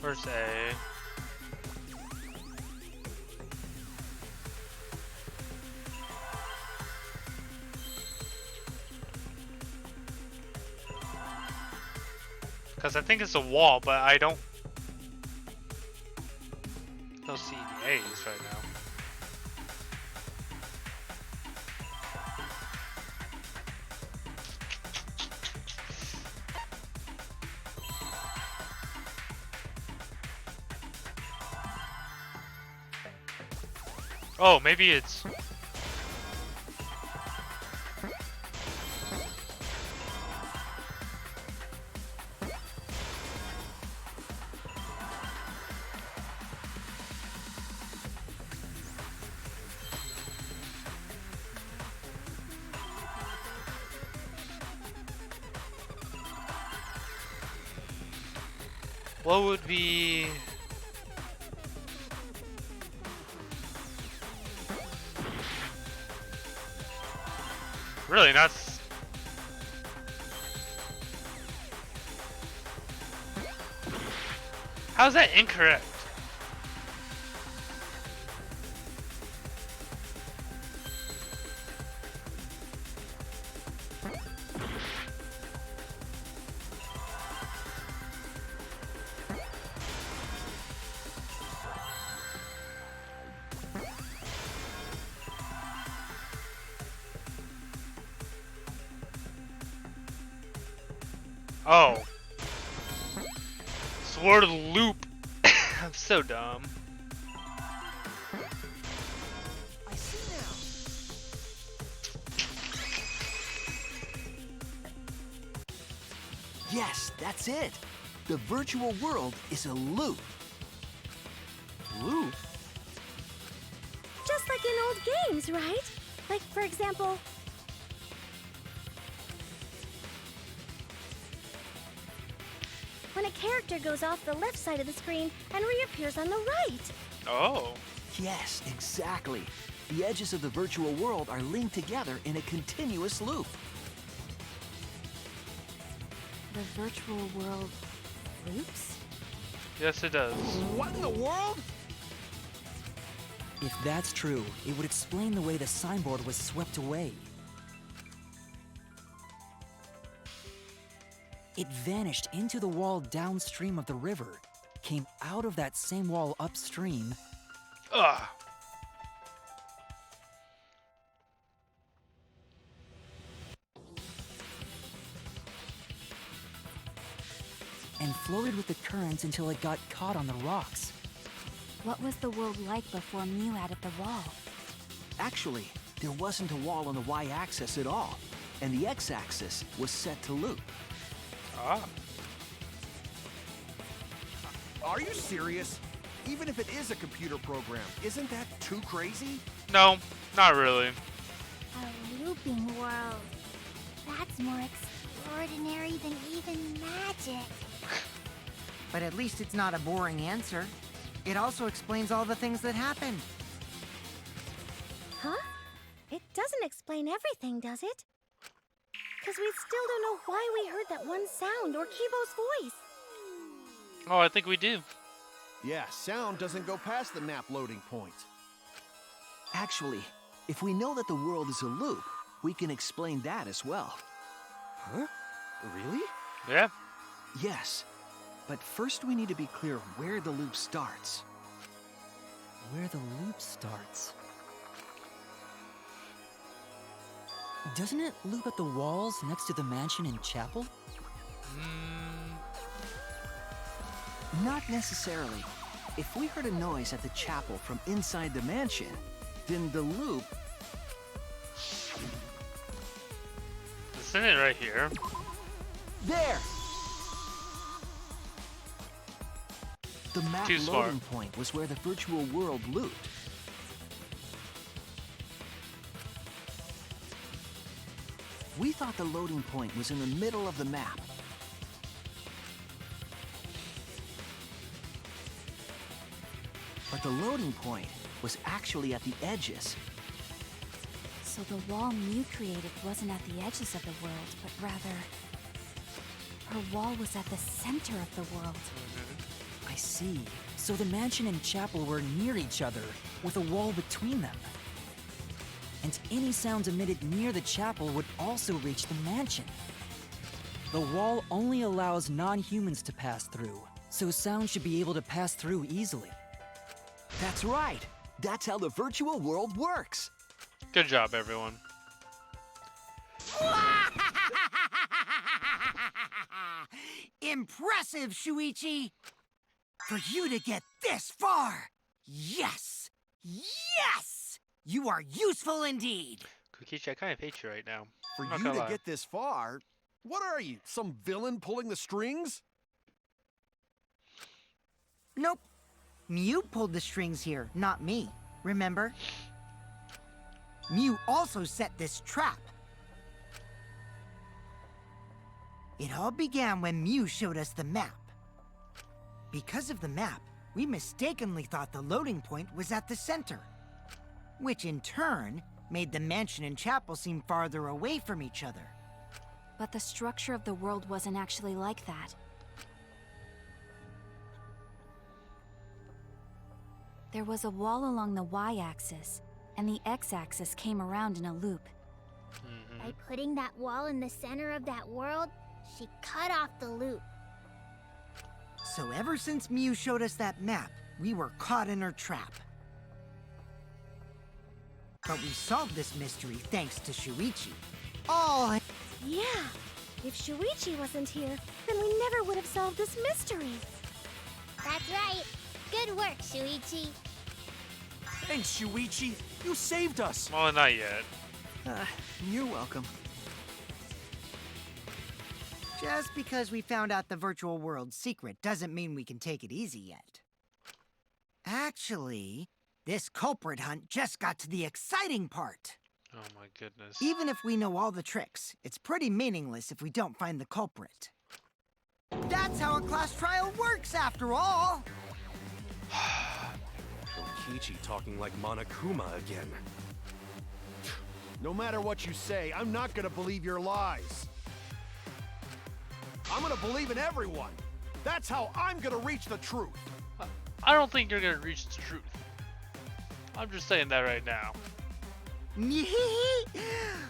Where's A? Because I think it's a wall, but I don't see the A's right now. Oh, maybe it's... What would be... Really, not... How's that incorrect? Oh. Sword loop. I'm so dumb. I see now. Yes, that's it. The virtual world is a loop. Loop? Just like in old games, right? Like, for example... when a character goes off the left side of the screen and reappears on the right. Oh. Yes, exactly. The edges of the virtual world are linked together in a continuous loop. The virtual world loops? Yes, it does. What in the world? If that's true, it would explain the way the signboard was swept away. It vanished into the wall downstream of the river, came out of that same wall upstream. Ugh. And floated with the current until it got caught on the rocks. What was the world like before Mew added the wall? Actually, there wasn't a wall on the y-axis at all, and the x-axis was set to loop. Ah. Are you serious? Even if it is a computer program, isn't that too crazy? No, not really. A looping world. That's more extraordinary than even magic. But at least it's not a boring answer. It also explains all the things that happened. Huh? It doesn't explain everything, does it? Because we still don't know why we heard that one sound or Kibo's voice. Oh, I think we do. Yeah, sound doesn't go past the map loading point. Actually, if we know that the world is a loop, we can explain that as well. Huh? Really? Yeah. Yes, but first we need to be clear where the loop starts. Where the loop starts. Doesn't it loop at the walls next to the mansion and chapel? Not necessarily. If we heard a noise at the chapel from inside the mansion, then the loop... Isn't it right here? There! The map Too smart. loading point was where the virtual world looped. We thought the loading point was in the middle of the map. But the loading point was actually at the edges. So the wall Mew created wasn't at the edges of the world, but rather... her wall was at the center of the world. I see. So the mansion and chapel were near each other, with a wall between them. And any sounds emitted near the chapel would also reach the mansion. The wall only allows non-humans to pass through, so sound should be able to pass through easily. That's right. That's how the virtual world works. Good job, everyone. Impressive, Shuichi! For you to get this far! Yes! Yes! You are useful indeed! Kokichi, I kind of hate you right now. For I'm not you gonna to lie. get this far, what are you, some villain pulling the strings? Nope. Mew pulled the strings here, not me. Remember? Mew also set this trap. It all began when Mew showed us the map. Because of the map, we mistakenly thought the loading point was at the center, which in turn made the mansion and chapel seem farther away from each other. But the structure of the world wasn't actually like that. There was a wall along the y-axis, and the x-axis came around in a loop. By putting that wall in the center of that world, she cut off the loop. So ever since Mew showed us that map, we were caught in her trap. But we solved this mystery thanks to Shuichi. All... Yeah, if Shuichi wasn't here, then we never would have solved this mystery. That's right. Good work, Shuichi. Thanks, Shuichi. You saved us. Well, not yet. You're welcome. Just because we found out the virtual world's secret doesn't mean we can take it easy yet. Actually, this culprit hunt just got to the exciting part. Oh my goodness. Even if we know all the tricks, it's pretty meaningless if we don't find the culprit. That's how a class trial works, after all! Kokichi talking like Monokuma again. No matter what you say, I'm not gonna believe your lies. I'm gonna believe in everyone. That's how I'm gonna reach the truth. I don't think you're gonna reach the truth. I'm just saying that right now.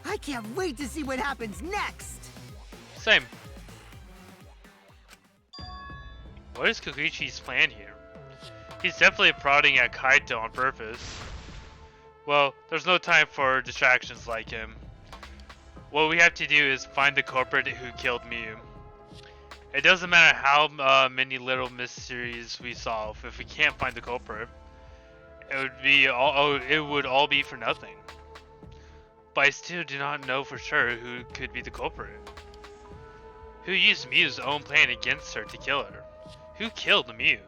I can't wait to see what happens next! Same. What is Kokichi's plan here? He's definitely prodding at Kaito on purpose. Well, there's no time for distractions like him. What we have to do is find the culprit who killed Mew. It doesn't matter how many little mysteries we solve. If we can't find the culprit, it would all be for nothing. But I still do not know for sure who could be the culprit. Who used Mew's own plan against her to kill her? Who killed Mew?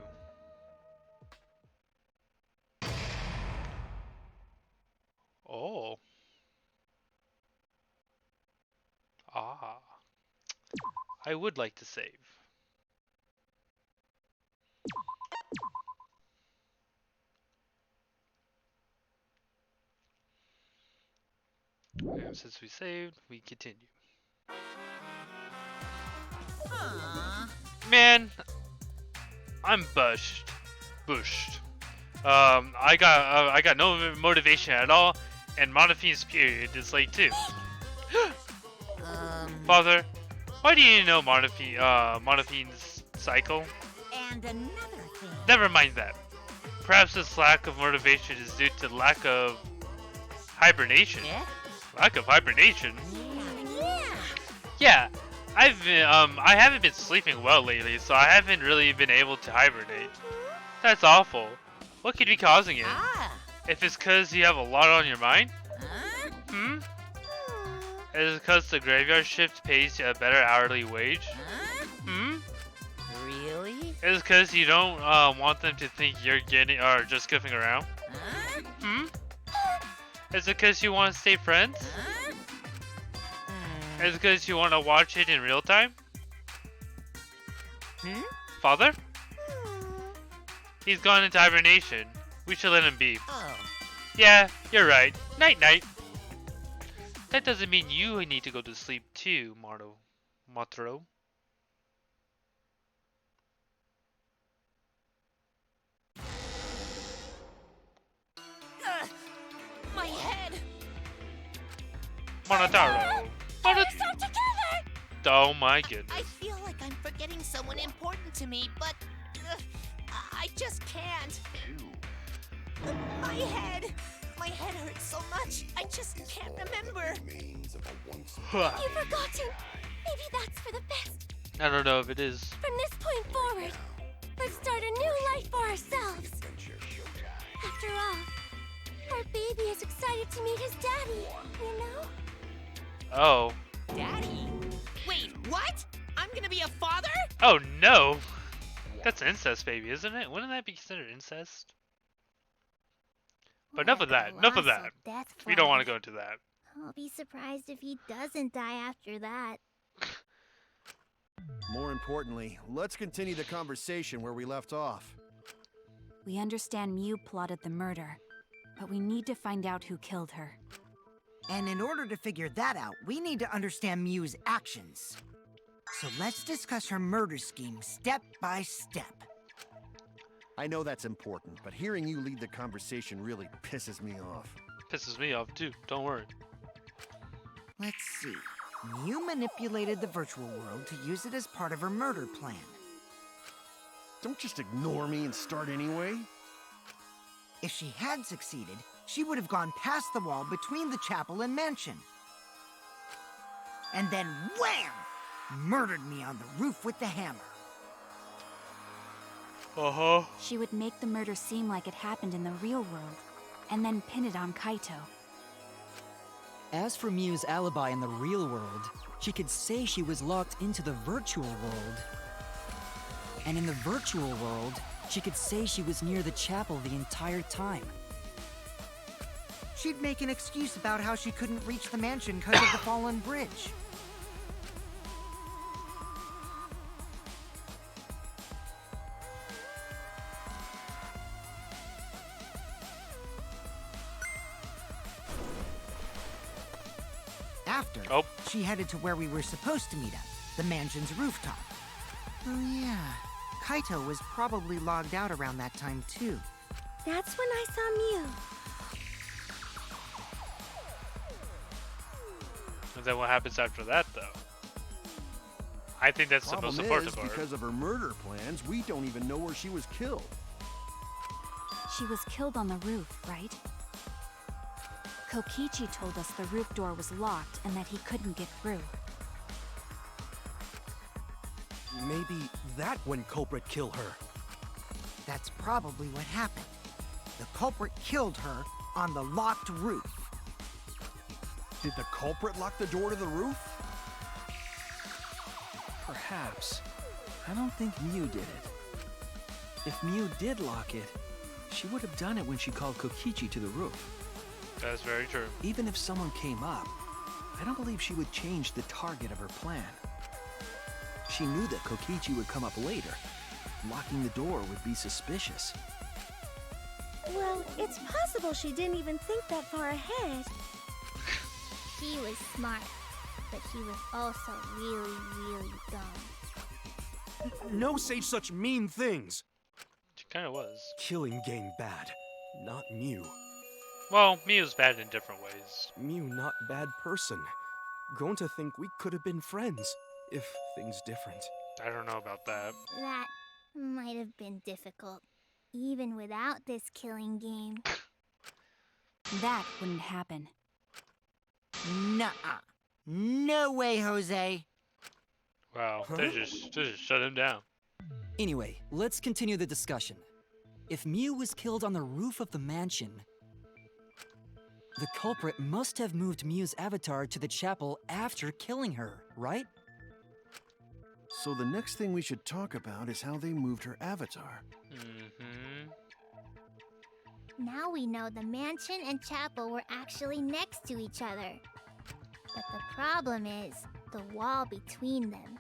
Oh. Ah. I would like to save. And since we saved, we continue. Aww. Man, I'm bushed. Bushed. I got no motivation at all, and Monophine's period is late too. Father, why do you know Monophine's cycle? And another thing. Never mind that. Perhaps this lack of motivation is due to lack of hibernation. Yeah? Lack of hibernation? Yeah. Yeah, I haven't been sleeping well lately, so I haven't really been able to hibernate. That's awful. What could be causing it? Ah. If it's cause you have a lot on your mind? Huh? Hmm? Is it cause the graveyard shift pays you a better hourly wage? Huh? Hmm? Really? Is it cause you don't want them to think you're getting or just goofing around? Huh? Hmm? Is it cause you want to stay friends? Huh? Is it cause you want to watch it in real time? Hmm? Father? He's gone into hibernation. We should let him be. Oh. Yeah, you're right. Night night. That doesn't mean you need to go to sleep too, Motro. My head. Monotaro. We're so together. Oh my goodness. I feel like I'm forgetting someone important to me, but I just can't. My head hurts so much. I just can't remember. You've forgotten. Maybe that's for the best. I don't know if it is. From this point forward, let's start a new life for ourselves. After all, our baby is excited to meet his daddy, you know? Oh. Daddy? Wait, what? I'm gonna be a father? Oh no. That's an incest baby, isn't it? Wouldn't that be considered incest? But enough of that. Enough of that. We don't want to go into that. I'll be surprised if he doesn't die after that. More importantly, let's continue the conversation where we left off. We understand Mew plotted the murder, but we need to find out who killed her. And in order to figure that out, we need to understand Mew's actions. So let's discuss her murder scheme step by step. I know that's important, but hearing you lead the conversation really pisses me off. Pisses me off too, don't worry. Let's see. Mew manipulated the virtual world to use it as part of her murder plan. Don't just ignore me and start anyway. If she had succeeded, she would have gone past the wall between the chapel and mansion. And then wham! Murdered me on the roof with the hammer. Uh-huh. She would make the murder seem like it happened in the real world, and then pin it on Kaito. As for Mew's alibi in the real world, she could say she was locked into the virtual world. And in the virtual world, she could say she was near the chapel the entire time. She'd make an excuse about how she couldn't reach the mansion because of the fallen bridge. After, she headed to where we were supposed to meet up, the mansion's rooftop. Oh yeah, Kaito was probably logged out around that time too. That's when I saw Mew. And then what happens after that, though? I think that's the most important part. Because of her murder plans, we don't even know where she was killed. She was killed on the roof, right? Kokichi told us the roof door was locked and that he couldn't get through. Maybe that when culprit killed her. That's probably what happened. The culprit killed her on the locked roof. Did the culprit lock the door to the roof? Perhaps. I don't think Mew did it. If Mew did lock it, she would have done it when she called Kokichi to the roof. That's very true. Even if someone came up, I don't believe she would change the target of her plan. She knew that Kokichi would come up later. Locking the door would be suspicious. Well, it's possible she didn't even think that far ahead. She was smart, but she was also really, really dumb. No say such mean things. Kind of was. Killing game bad, not Mew. Well, Mew's bad in different ways. Mew not bad person. Going to think we could have been friends if things different. I don't know about that. That might have been difficult, even without this killing game. That wouldn't happen. Nuh-uh. No way, Jose. Wow, they just shut him down. Anyway, let's continue the discussion. If Mew was killed on the roof of the mansion, the culprit must have moved Mew's avatar to the chapel after killing her, right? So the next thing we should talk about is how they moved her avatar. Mm-hmm. Now we know the mansion and chapel were actually next to each other. But the problem is the wall between them.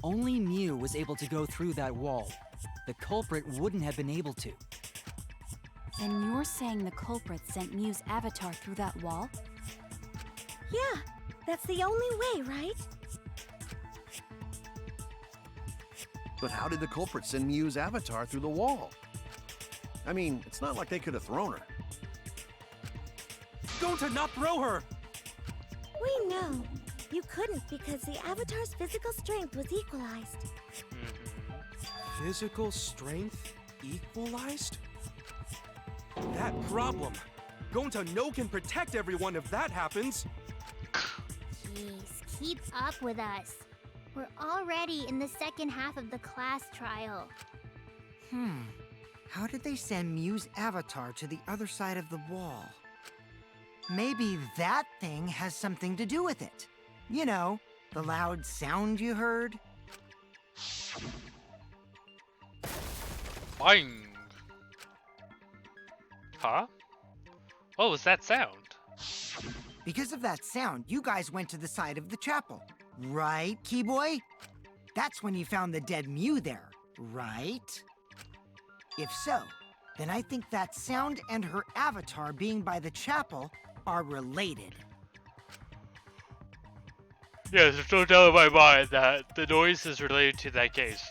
Only Mew was able to go through that wall. The culprit wouldn't have been able to. Then you're saying the culprit sent Mew's avatar through that wall? Yeah, that's the only way, right? But how did the culprit send Mew's avatar through the wall? I mean, it's not like they could have thrown her. Going to not throw her! We know. You couldn't because the avatar's physical strength was equalized. Physical strength equalized? That problem. Gonta no can protect everyone if that happens. Jeez, keep up with us. We're already in the second half of the class trial. How did they send Mew's avatar to the other side of the wall? Maybe that thing has something to do with it. You know, the loud sound you heard? Boing. Huh? What was that sound? Because of that sound, you guys went to the side of the chapel. Right, Keyboy? That's when you found the dead Mew there, right? If so, then I think that sound and her avatar being by the chapel are related. Yes, there's no doubt in my mind that the noise is related to that case.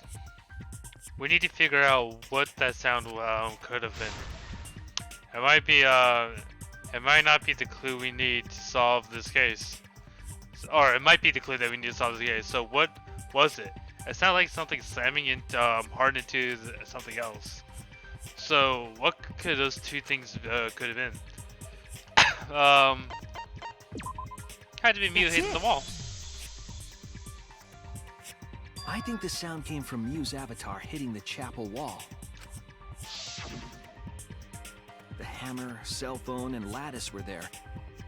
We need to figure out what that sound could have been. It might not be the clue we need to solve this case. Or it might be the clue that we need to solve this case. So what was it? It sounded like something slamming into, hard into something else. So what could those two things could have been? Had to be Mew hitting the wall. I think the sound came from Mew's avatar hitting the chapel wall. The hammer, cell phone, and lattice were there,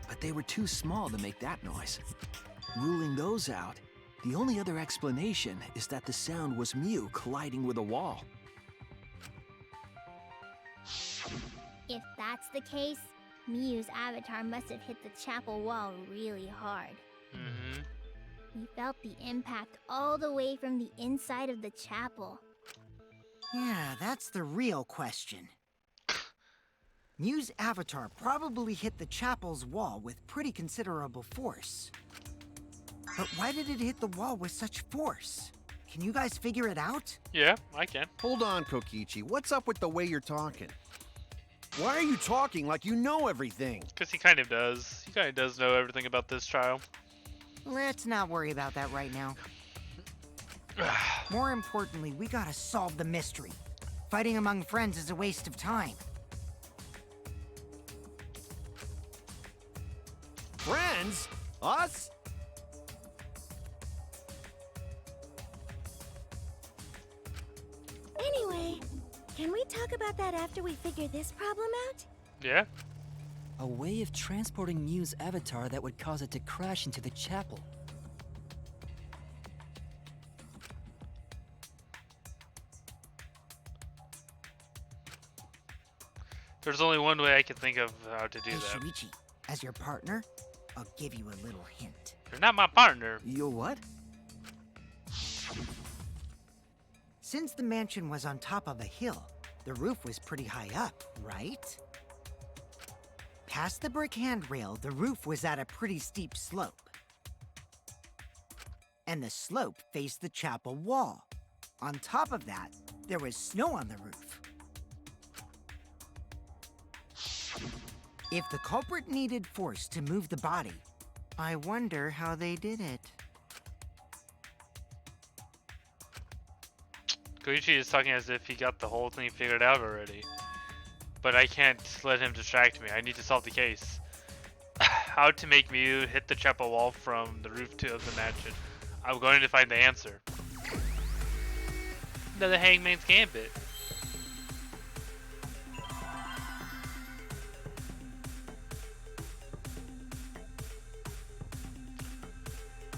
but they were too small to make that noise. Ruling those out, the only other explanation is that the sound was Mew colliding with a wall. If that's the case, Mew's avatar must have hit the chapel wall really hard. Mm-hmm. We felt the impact all the way from the inside of the chapel. Yeah, that's the real question. Mew's avatar probably hit the chapel's wall with pretty considerable force. But why did it hit the wall with such force? Can you guys figure it out? Yeah, I can. Hold on, Kokichi. What's up with the way you're talking? Why are you talking like you know everything? Because he kind of does. He kind of does know everything about this trial. Let's not worry about that right now. More importantly, we gotta solve the mystery. Fighting among friends is a waste of time. Friends? Us? Anyway, can we talk about that after we figure this problem out? Yeah? A way of transporting Mew's avatar that would cause it to crash into the chapel. There's only one way I can think of how to do Hey, that. Shuichi, as your partner, I'll give you a little hint. You're not my partner. You're what? Since the mansion was on top of a hill, the roof was pretty high up, right? Past the brick handrail, the roof was at a pretty steep slope. And the slope faced the chapel wall. On top of that, there was snow on the roof. If the culprit needed force to move the body, I wonder how they did it. Koichi is talking as if he got the whole thing figured out already. But I can't let him distract me. I need to solve the case. How to make Miyu hit the chapel wall from the roof of the mansion. I'm going to find the answer. Another Hangman's Gambit.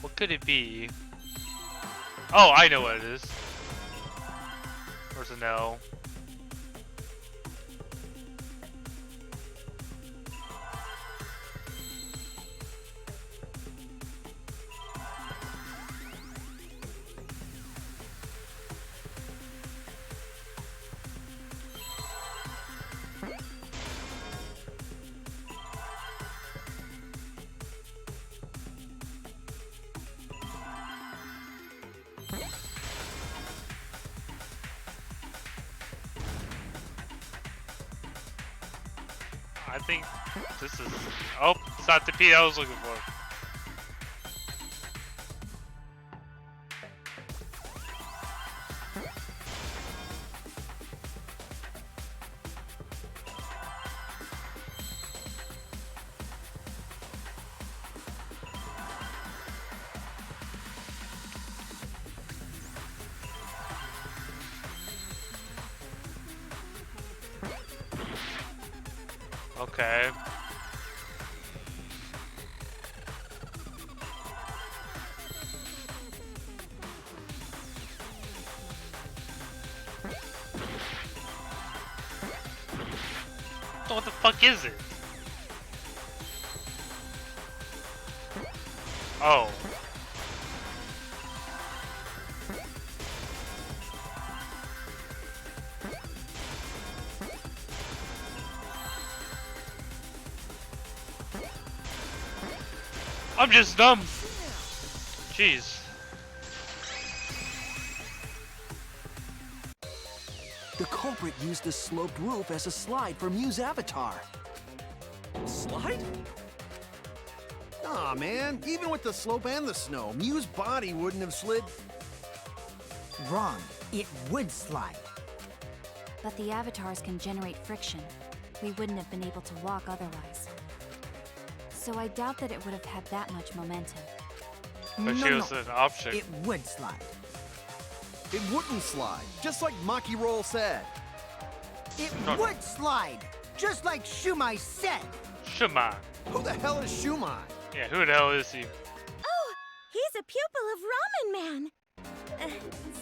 What could it be? Oh, I know what it is. Where's the no? I think this is... Oh, it's not the P I was looking for. Okay. So what the fuck is it? Oh. I'm just dumb. Jeez. The culprit used the sloped roof as a slide for Mew's avatar. Slide? Aw, man. Even with the slope and the snow, Mew's body wouldn't have slid. Wrong. It would slide. But the avatars can generate friction. We wouldn't have been able to walk otherwise. So I doubt that it would have had that much momentum. But she was an option. It would slide. It wouldn't slide, just like Maki Roll said. It would slide, just like Shumai said. Shumai. Who the hell is Shumai? Yeah, who the hell is he? Oh, he's a pupil of Ramen Man.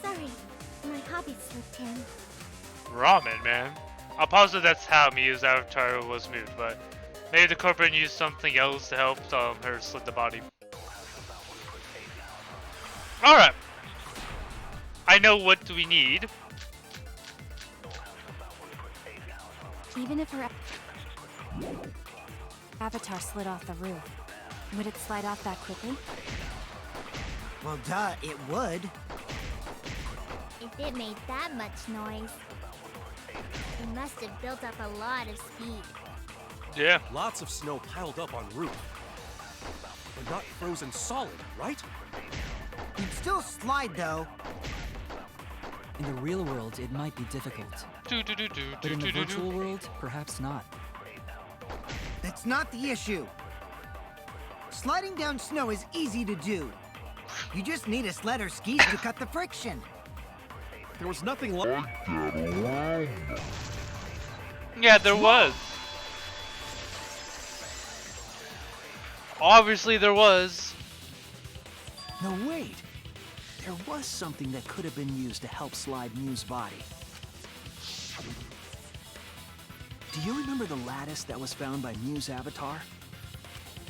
Sorry, my hobby slipped in. Ramen, man. I'll posit that's how Miyu's avatar was moved, but maybe the corporate used something else to help her slit the body. Alright. I know what we need. Even if her avatar slid off the roof, would it slide off that quickly? Well, duh, it would. If it made that much noise, it must have built up a lot of speed. Yeah. Lots of snow piled up on roof. But not frozen solid, right? You'd still slide, though. In the real world, it might be difficult. But in the virtual world, perhaps not. That's not the issue. Sliding down snow is easy to do. You just need a sled or skis to cut the friction. There was nothing like that. Yeah, there was. Obviously there was. No, wait. There was something that could have been used to help slide Mew's body. Do you remember the lattice that was found by Mew's avatar?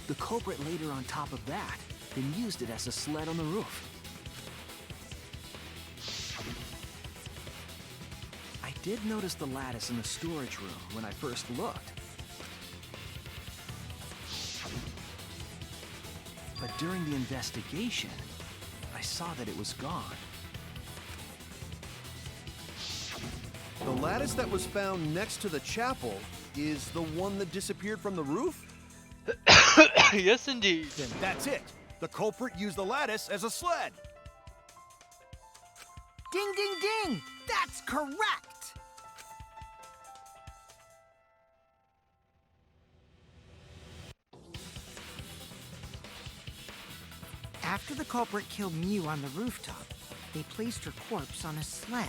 The culprit laid her on top of that, then used it as a sled on the roof. I did notice the lattice in the storage room when I first looked. But during the investigation, I saw that it was gone. lattice that was found next to the chapel is the one that disappeared from the roof? Yes, indeed. Then that's it. The culprit used the lattice as a sled. Ding, ding, ding! That's correct! After the culprit killed Mew on the rooftop, they placed her corpse on a sled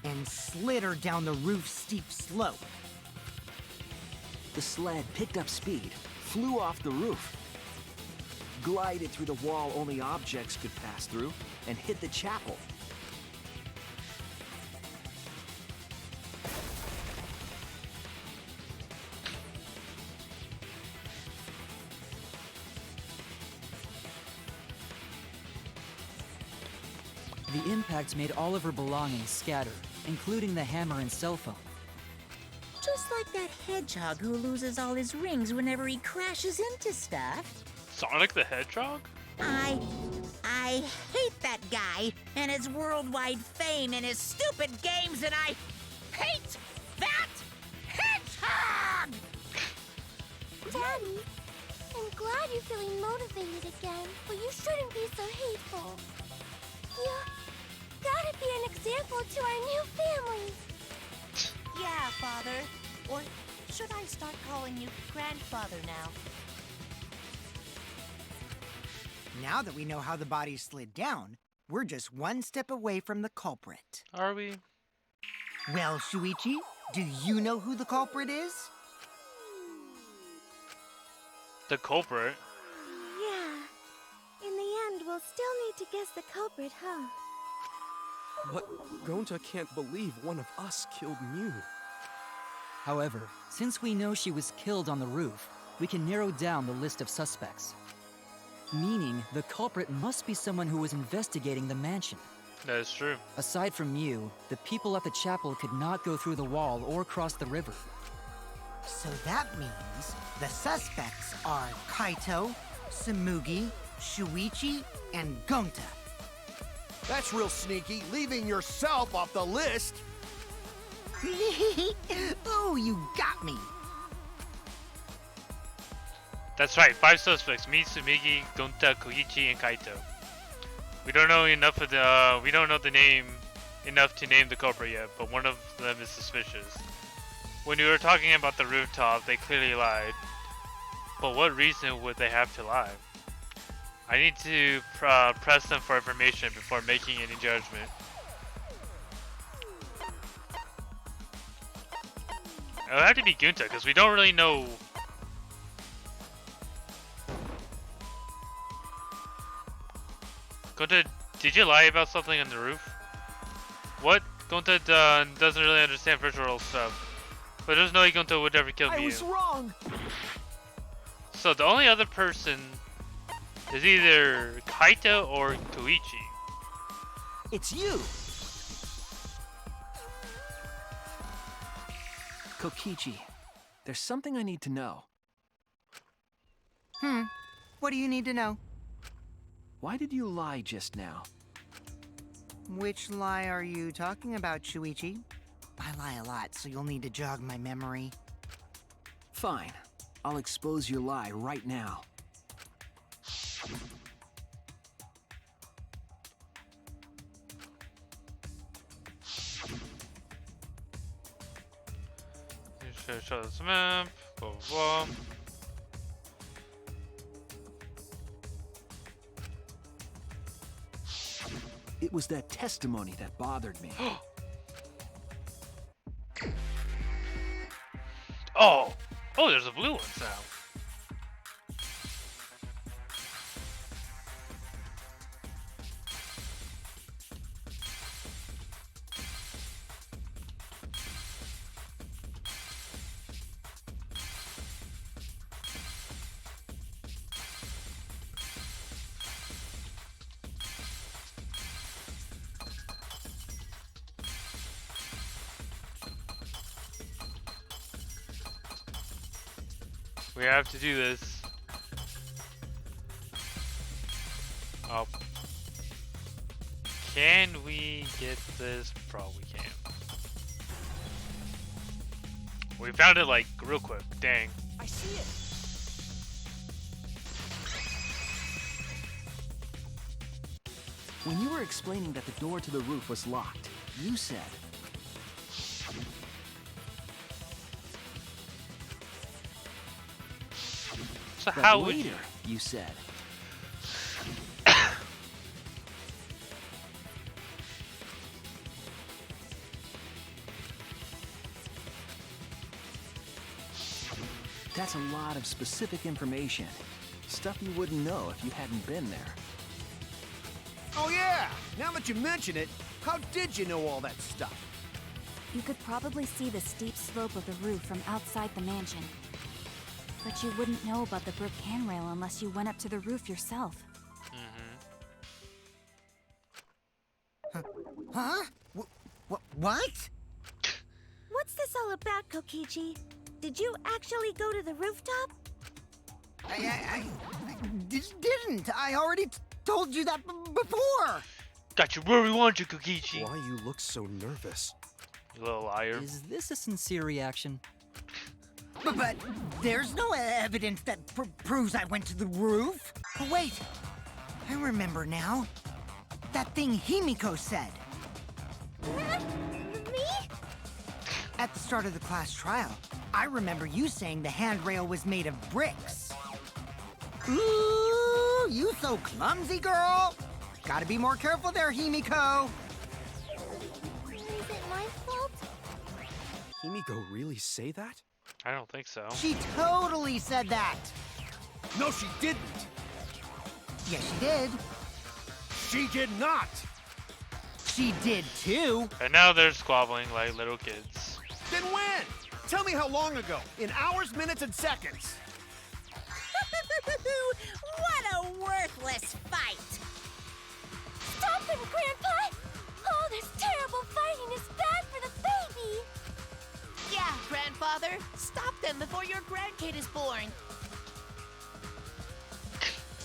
and slid her down the roof's steep slope. The sled picked up speed, flew off the roof, glided through the wall only objects could pass through, and hit the chapel. The impact made all of her belongings scatter, including the hammer and cell phone. Just like that hedgehog who loses all his rings whenever he crashes into stuff. Sonic the Hedgehog? I hate that guy and his worldwide fame and his stupid games, and I hate that hedgehog! Daddy, I'm glad you're feeling motivated again, but you shouldn't be so hateful. You gotta be an example to our new family. Yeah, Father. Or should I start calling you Grandfather now? Now that we know how the body slid down, we're just one step away from the culprit. Are we? Well, Shuichi, do you know who the culprit is? The culprit? Yeah. In the end, we'll still need to guess the culprit, huh? But Gonta can't believe one of us killed Mew. However, since we know she was killed on the roof, we can narrow down the list of suspects. Meaning, the culprit must be someone who was investigating the mansion. That is true. Aside from Mew, the people at the chapel could not go through the wall or cross the river. So that means the suspects are Kaito, Samugi, Shuichi, and Gonta. That's real sneaky, leaving yourself off the list. Ooh, you got me. That's right, 5 suspects: me, Sumigi, Gonta, Koichi, and Kaito. We don't know enough of the we don't know the name enough to name the culprit yet, but one of them is suspicious. When we were talking about the rooftop, they clearly lied. But what reason would they have to lie? I need to press them for information before making any judgment. It'll have to be Gunta, because we don't really know. Gunta, did you lie about something on the roof? What? Gunta doesn't really understand virtual world stuff. But there's no way Gunta would ever kill me. I was wrong! So the only other person is either Kaito or Koichi. It's you! Kokichi, there's something I need to know. What do you need to know? Why did you lie just now? Which lie are you talking about, Shuichi? I lie a lot, so you'll need to jog my memory. Fine. I'll expose your lie right now. Show this map. Blah blah blah. It was that testimony that bothered me. Oh! Oh, there's a blue one now. We have to do this. Oh. Can we get this? Probably can. We found it like real quick. Dang. I see it. When you were explaining that the door to the roof was locked, you said, So but how would later, you said, that's a lot of specific information. Stuff you wouldn't know if you hadn't been there. Oh yeah! Now that you mention it, how did you know all that stuff? You could probably see the steep slope of the roof from outside the mansion. But you wouldn't know about the brick handrail unless you went up to the roof yourself. Huh? What? What's this all about, Kokichi? Did you actually go to the rooftop? I didn't. I already told you that before. Got you where we want you, Kokichi. Why you look so nervous? You little liar. Is this a sincere reaction? But there's no evidence that proves I went to the roof. Wait, I remember now. That thing Himiko said. Me? At the start of the class trial, I remember you saying the handrail was made of bricks. Ooh, you so clumsy, girl. Gotta be more careful there, Himiko. Is it my fault? Himiko really say that? I don't think so. She totally said that. No, she didn't! Yes, she did. She did not! She did too. And now they're squabbling like little kids. Then when? Tell me how long ago. In hours, minutes, and seconds. What a worthless fight! Stop him, Grandpa! All this terrible fighting is bad for the baby! Yeah, grandfather. Stop them before your grandkid is born.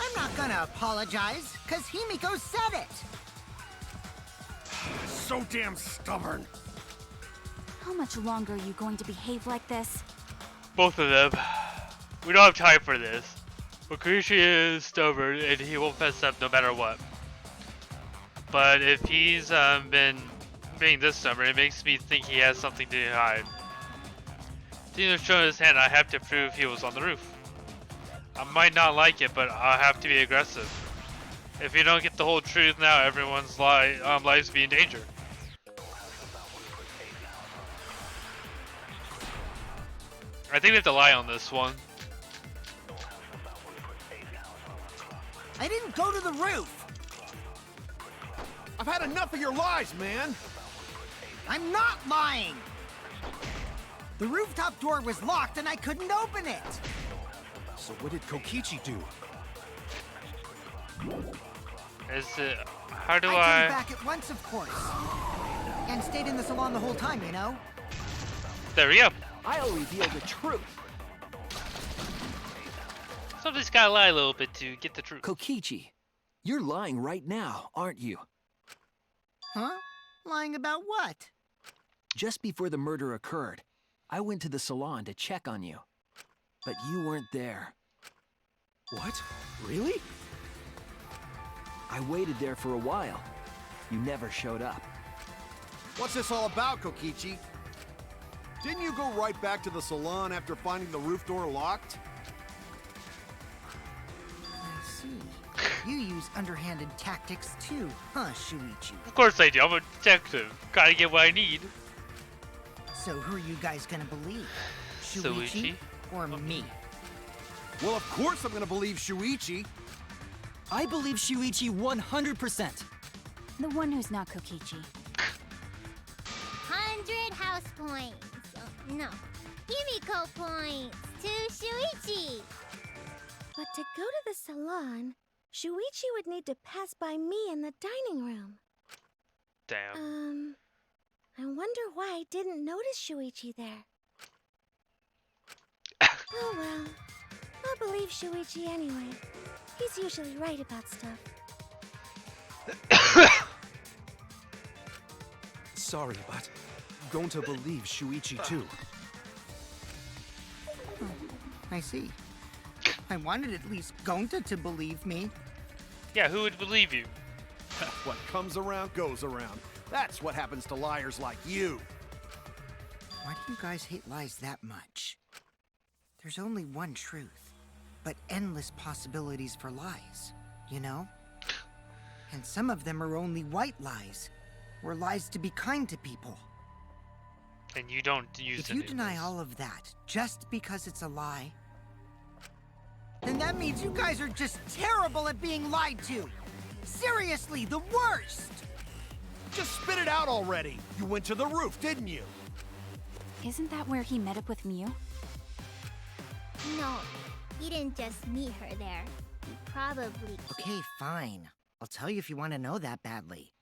I'm not gonna apologize, cause Himiko said it. So damn stubborn. How much longer are you going to behave like this? Both of them. We don't have time for this. Kokichi is stubborn and he won't mess up no matter what. But if he's been being this stubborn, it makes me think he has something to hide. Dino's showing his hand. I have to prove he was on the roof. I might not like it, but I have to be aggressive. If you don't get the whole truth now, everyone's lives be in danger. I think we have to lie on this one. I didn't go to the roof. I've had enough of your lies, man. I'm not lying. The rooftop door was locked and I couldn't open it. So what did Kokichi do? Is it? How do I I? came back at once, of course. And stayed in the salon the whole time, you know? There we go. I'll reveal the truth. Somebody's gotta lie a little bit to get the truth. Kokichi, you're lying right now, aren't you? Huh? Lying about what? Just before the murder occurred, I went to the salon to check on you. But you weren't there. What? Really? I waited there for a while. You never showed up. What's this all about, Kokichi? Didn't you go right back to the salon after finding the roof door locked? I see. You use underhanded tactics too, huh, Shuichi? Of course I do. I'm a detective. Gotta get what I need. So who are you guys gonna believe? Shuichi Shuichi? or me? Well, of course I'm gonna believe Shuichi. I believe Shuichi 100%. The one who's not Kokichi. 100 house points. No, Himiko points to Shuichi. But to go to the salon, Shuichi would need to pass by me in the dining room. Damn. I wonder why I didn't notice Shuichi there. Oh well, I'll believe Shuichi anyway. He's usually right about stuff. Sorry, but going to believe Shuichi too. I see. I wanted at least Gonta to believe me. Yeah, who would believe you? What comes around goes around. That's what happens to liars like you. Why do you guys hate lies that much? There's only one truth, but endless possibilities for lies, you know? And some of them are only white lies, or lies to be kind to people. And you don't use If you deny all of that just because it's a lie, then that means you guys are just terrible at being lied to. Seriously, the worst! Just spit it out already. You went to the roof, didn't you? Isn't that where he met up with Mew? No, he didn't just meet her there. He probably... Okay, fine. I'll tell you if you want to know that badly.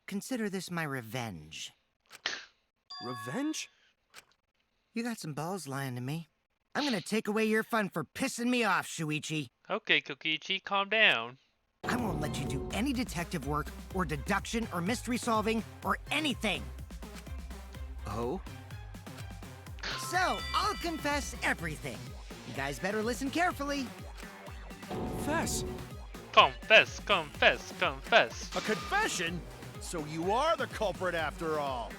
Consider this my revenge. Revenge? You got some balls lying to me. I'm gonna take away your fun for pissing me off, Shuichi. Okay, Kokichi, calm down. I won't let you do any detective work, or deduction, or mystery solving, or anything. Oh? So, I'll confess everything. You guys better listen carefully. Fess. Confess, confess, confess. A confession? So you are the culprit after all.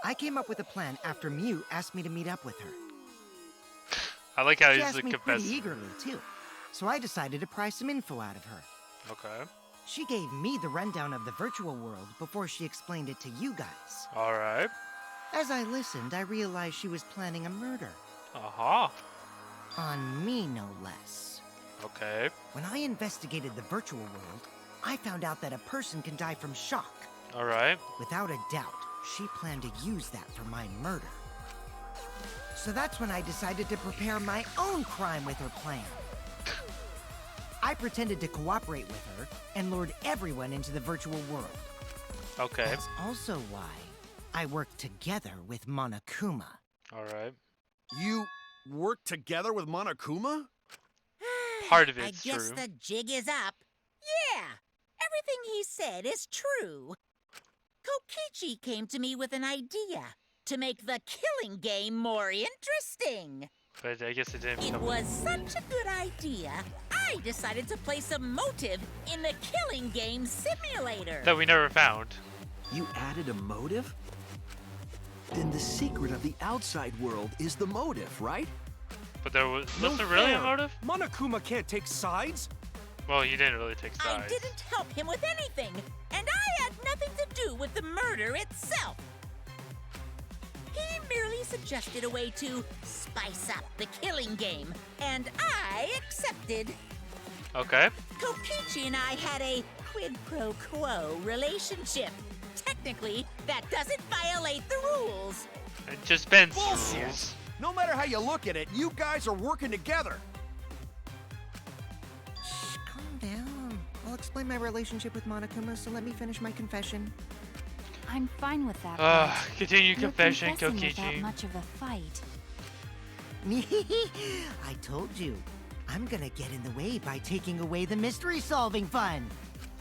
I came up with a plan after Mew asked me to meet up with her. I like how She he's asked the me confess. pretty eagerly, too. So I decided to pry some info out of her. Okay. She gave me the rundown of the virtual world before she explained it to you guys. Alright. As I listened, I realized she was planning a murder. Aha. On me, no less. Okay. When I investigated the virtual world, I found out that a person can die from shock. Alright. Without a doubt, she planned to use that for my murder. So that's when I decided to prepare my own crime with her plan. I pretended to cooperate with her and lured everyone into the virtual world. Okay. That's also why I worked together with Monokuma. Alright. You worked together with Monokuma? Part of I it's guess true. the jig is up. Yeah, everything he said is true. Kokichi came to me with an idea to make the killing game more interesting. But I guess it didn't It become... was such a good idea, I decided to place a motive in the killing game simulator. that we never found. You added a motive? Then the secret of the outside world is the motive, right? But there was... No Was there really a fair. motive? Monokuma can't take sides. Well, you didn't really take sides. I didn't help him with anything, and I had nothing to do with the murder itself. He merely suggested a way to spice up the killing game, and I accepted. Okay. Kokichi and I had a quid pro quo relationship. Technically, that doesn't violate the rules. It just bends Bullshit. rules. No matter how you look at it, you guys are working together. Shh, calm down. I'll explain my relationship with Monokuma, so let me finish my confession. I'm fine with that. Continue You're confession, confessing without Kokichi. much of a fight. I told you. I'm gonna get in the way by taking away the mystery-solving fun.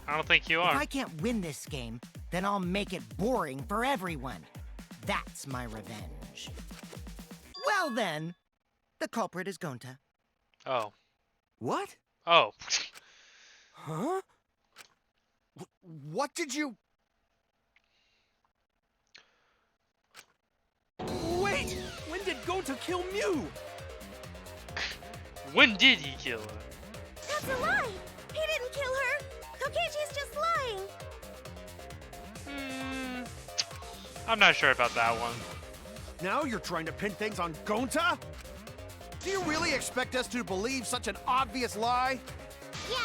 I don't think you If are. I can't win this game, then I'll make it boring for everyone. That's my revenge. Well then, the culprit is Gonta. Oh. What? Oh. Huh? What did you... Wait! When did Gonta kill Mew? When did he kill her? That's a lie! He didn't kill her! Kokichi's just lying! I'm not sure about that one. Now you're trying to pin things on Gonta? Do you really expect us to believe such an obvious lie? Yeah,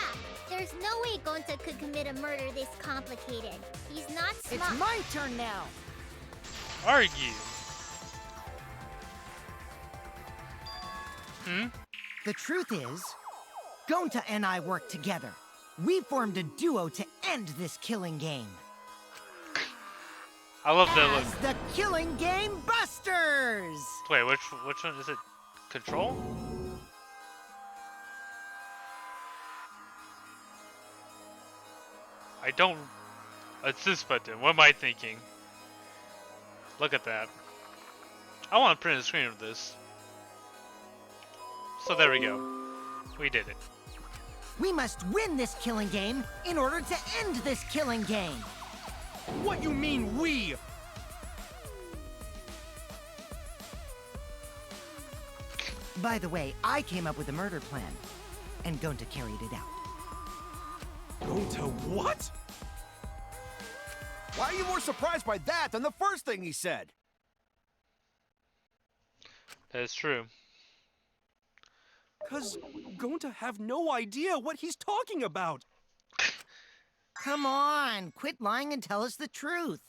there's no way Gonta could commit a murder this complicated. He's not smart. It's my turn now. Argue. The truth is, Gonta and I worked together. We formed a duo to end this killing game. I love the As the Killing Game Busters! Wait, which one is it? Control? I don't... It's this button. What am I thinking? Look at that. I want to print a screen of this. So there we go. We did it. We must win this killing game in order to end this killing game. What you mean, we? By the way, I came up with a murder plan, and Gonta carried it out. Gonta what? Why are you more surprised by that than the first thing he said? That is true. Cause Gonta have no idea what he's talking about. Come on, quit lying and tell us the truth.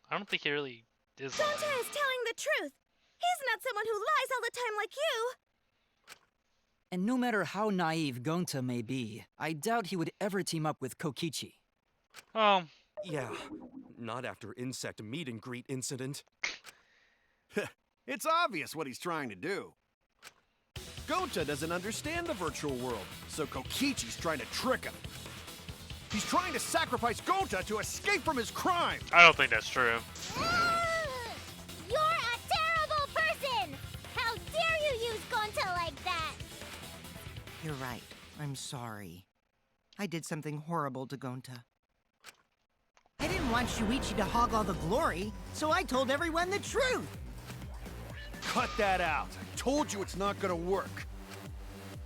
I don't think he really is. Gonta is telling the truth. He's not someone who lies all the time like you. And no matter how naive Gonta may be, I doubt he would ever team up with Kokichi. Oh, Yeah, not after insect meet and greet incident. It's obvious what he's trying to do. Gonta doesn't understand the virtual world, so Kokichi's trying to trick him. He's trying to sacrifice Gonta to escape from his crime. I don't think that's true. You're a terrible person! How dare you use Gonta like that? You're right. I'm sorry. I did something horrible to Gonta. I didn't want Shuichi to hog all the glory, so I told everyone the truth. Cut that out. I told you it's not gonna work.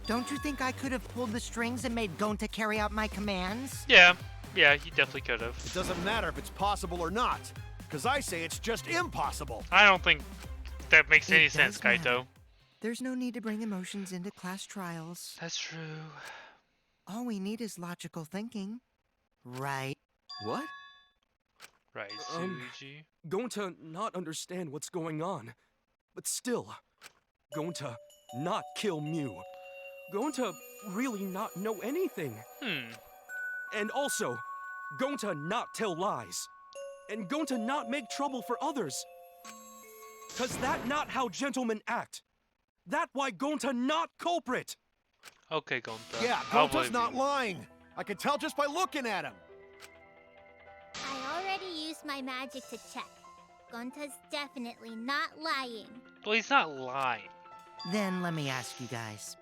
Don't you think I could have pulled the strings and made Gonta carry out my commands? Yeah, you definitely could have. It doesn't matter if it's possible or not, because I say it's just impossible. I don't think that makes any It sense, does matter. Kaito. There's no need to bring emotions into class trials. That's true. All we need is logical thinking. Right? What? Right, Um, Shuichi. Gonta not understand what's going on. But still, Gonta not kill Mew. Gonta really not know anything. And also, Gonta not tell lies. And Gonta not make trouble for others. Cause that not how gentlemen act. That why Gonta not culprit. Okay, Gonta. Yeah, I'll Gonta's believe not you. lying. I can tell just by looking at him. I already used my magic to check. Gonta's definitely not lying. Well, he's not lying. Then let me ask you guys.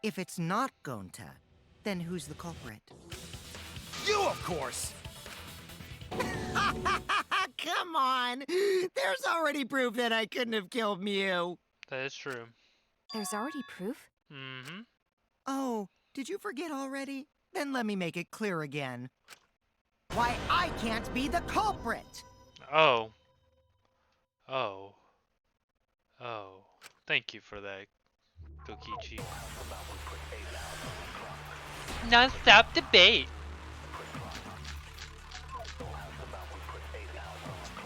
If it's not Gonta, then who's the culprit? You, of course. Come on! There's already proof that I couldn't have killed Mew. That is true. There's already proof? Mm-hmm. Oh, did you forget already? Then let me make it clear again. Why I can't be the culprit! Oh. Oh. Oh. Thank you for that, Kokichi. Non-stop debate.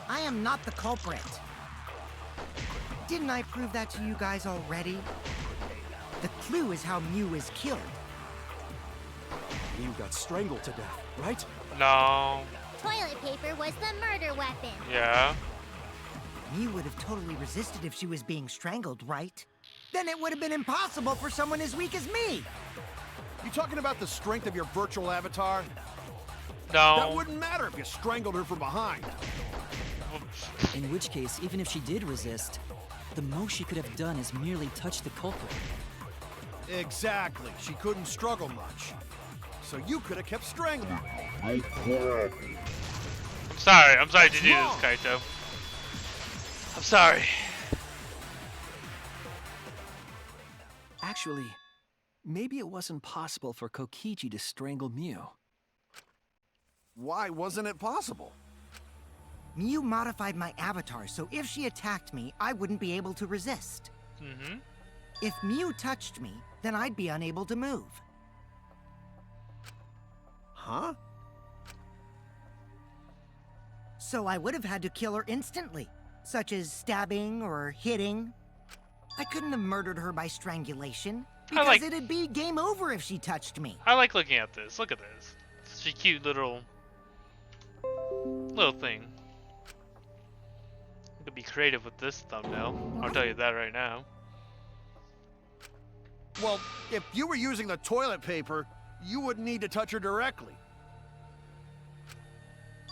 I am not the culprit. Didn't I prove that to you guys already? The clue is how Mew is killed. Mew got strangled to death, right? No. Toilet paper was the murder weapon. Yeah. Mew would have totally resisted if she was being strangled, right? Then it would have been impossible for someone as weak as me. You talking about the strength of your virtual avatar? No. That wouldn't matter if you strangled her from behind. In which case, even if she did resist, the most she could have done is merely touch the culprit. Exactly. She couldn't struggle much. So you could have kept strangling her. I'm sorry. I'm sorry to do this, wrong? Kaito. I'm sorry. Actually, maybe it wasn't possible for Kokichi to strangle Mew. Why wasn't it possible? Mew modified my avatar, so if she attacked me, I wouldn't be able to resist. Mm-hmm. If Mew touched me, then I'd be unable to move. Huh? So I would have had to kill her instantly, such as stabbing or hitting. I couldn't have murdered her by strangulation, because it'd be game over if she touched me. I like looking at this. Look at this. Such a cute little thing. You could be creative with this thumbnail. I'll tell you that right now. Well, if you were using the toilet paper, you wouldn't need to touch her directly.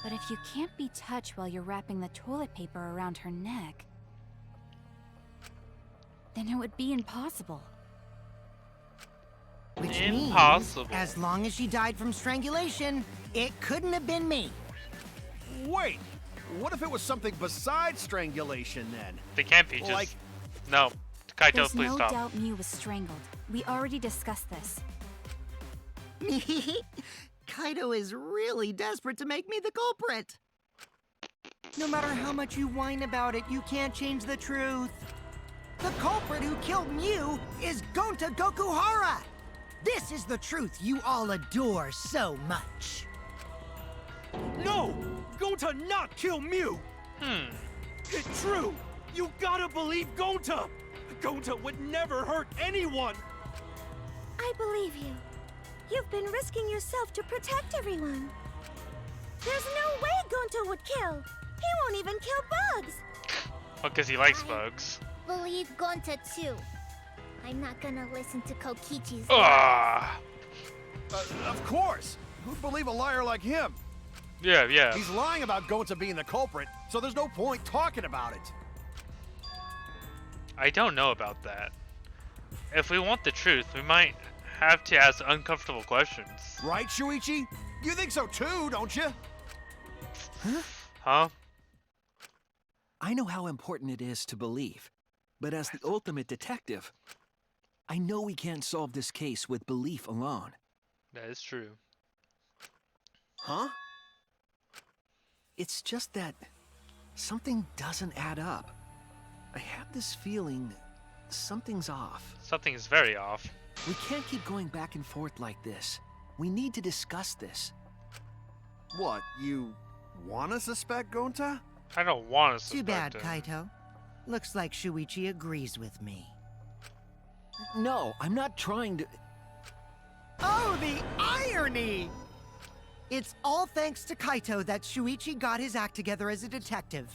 But if you can't be touched while you're wrapping the toilet paper around her neck, then it would be impossible. Impossible. means, as long as she died from strangulation, it couldn't have been me. Wait, what if it was something besides strangulation then? They can't be just. Like, No. Kaito, There's please no stop. doubt Mew was strangled. We already discussed this. Kaito is really desperate to make me the culprit. No matter how much you whine about it, you can't change the truth. The culprit who killed Mew is Gonta Gokuhara! This is the truth you all adore so much. No! Gonta not kill Mew! Hmm. It's true! You gotta believe Gonta! Gonta would never hurt anyone! I believe you. You've been risking yourself to protect everyone. There's no way Gonto would kill. He won't even kill bugs. Well, because he likes bugs. Believe Gonta too. I'm not gonna listen to Kokichi's Ah. Of course! Who'd believe a liar like him? Yeah. He's lying about Gonta being the culprit, so there's no point talking about it. I don't know about that. If we want the truth, we might have to ask uncomfortable questions. Right, Shuichi? You think so too, don't you? Huh? I know how important it is to believe, but as the ultimate detective, I know we can't solve this case with belief alone. That is true. Huh? It's just that something doesn't add up. I have this feeling something's off. Something is very off. We can't keep going back and forth like this. We need to discuss this. What, you wanna suspect Gonta? I don't want to Too bad, suspect him. Kaito. Looks like Shuichi agrees with me. No, I'm not trying to... Oh, the irony! It's all thanks to Kaito that Shuichi got his act together as a detective.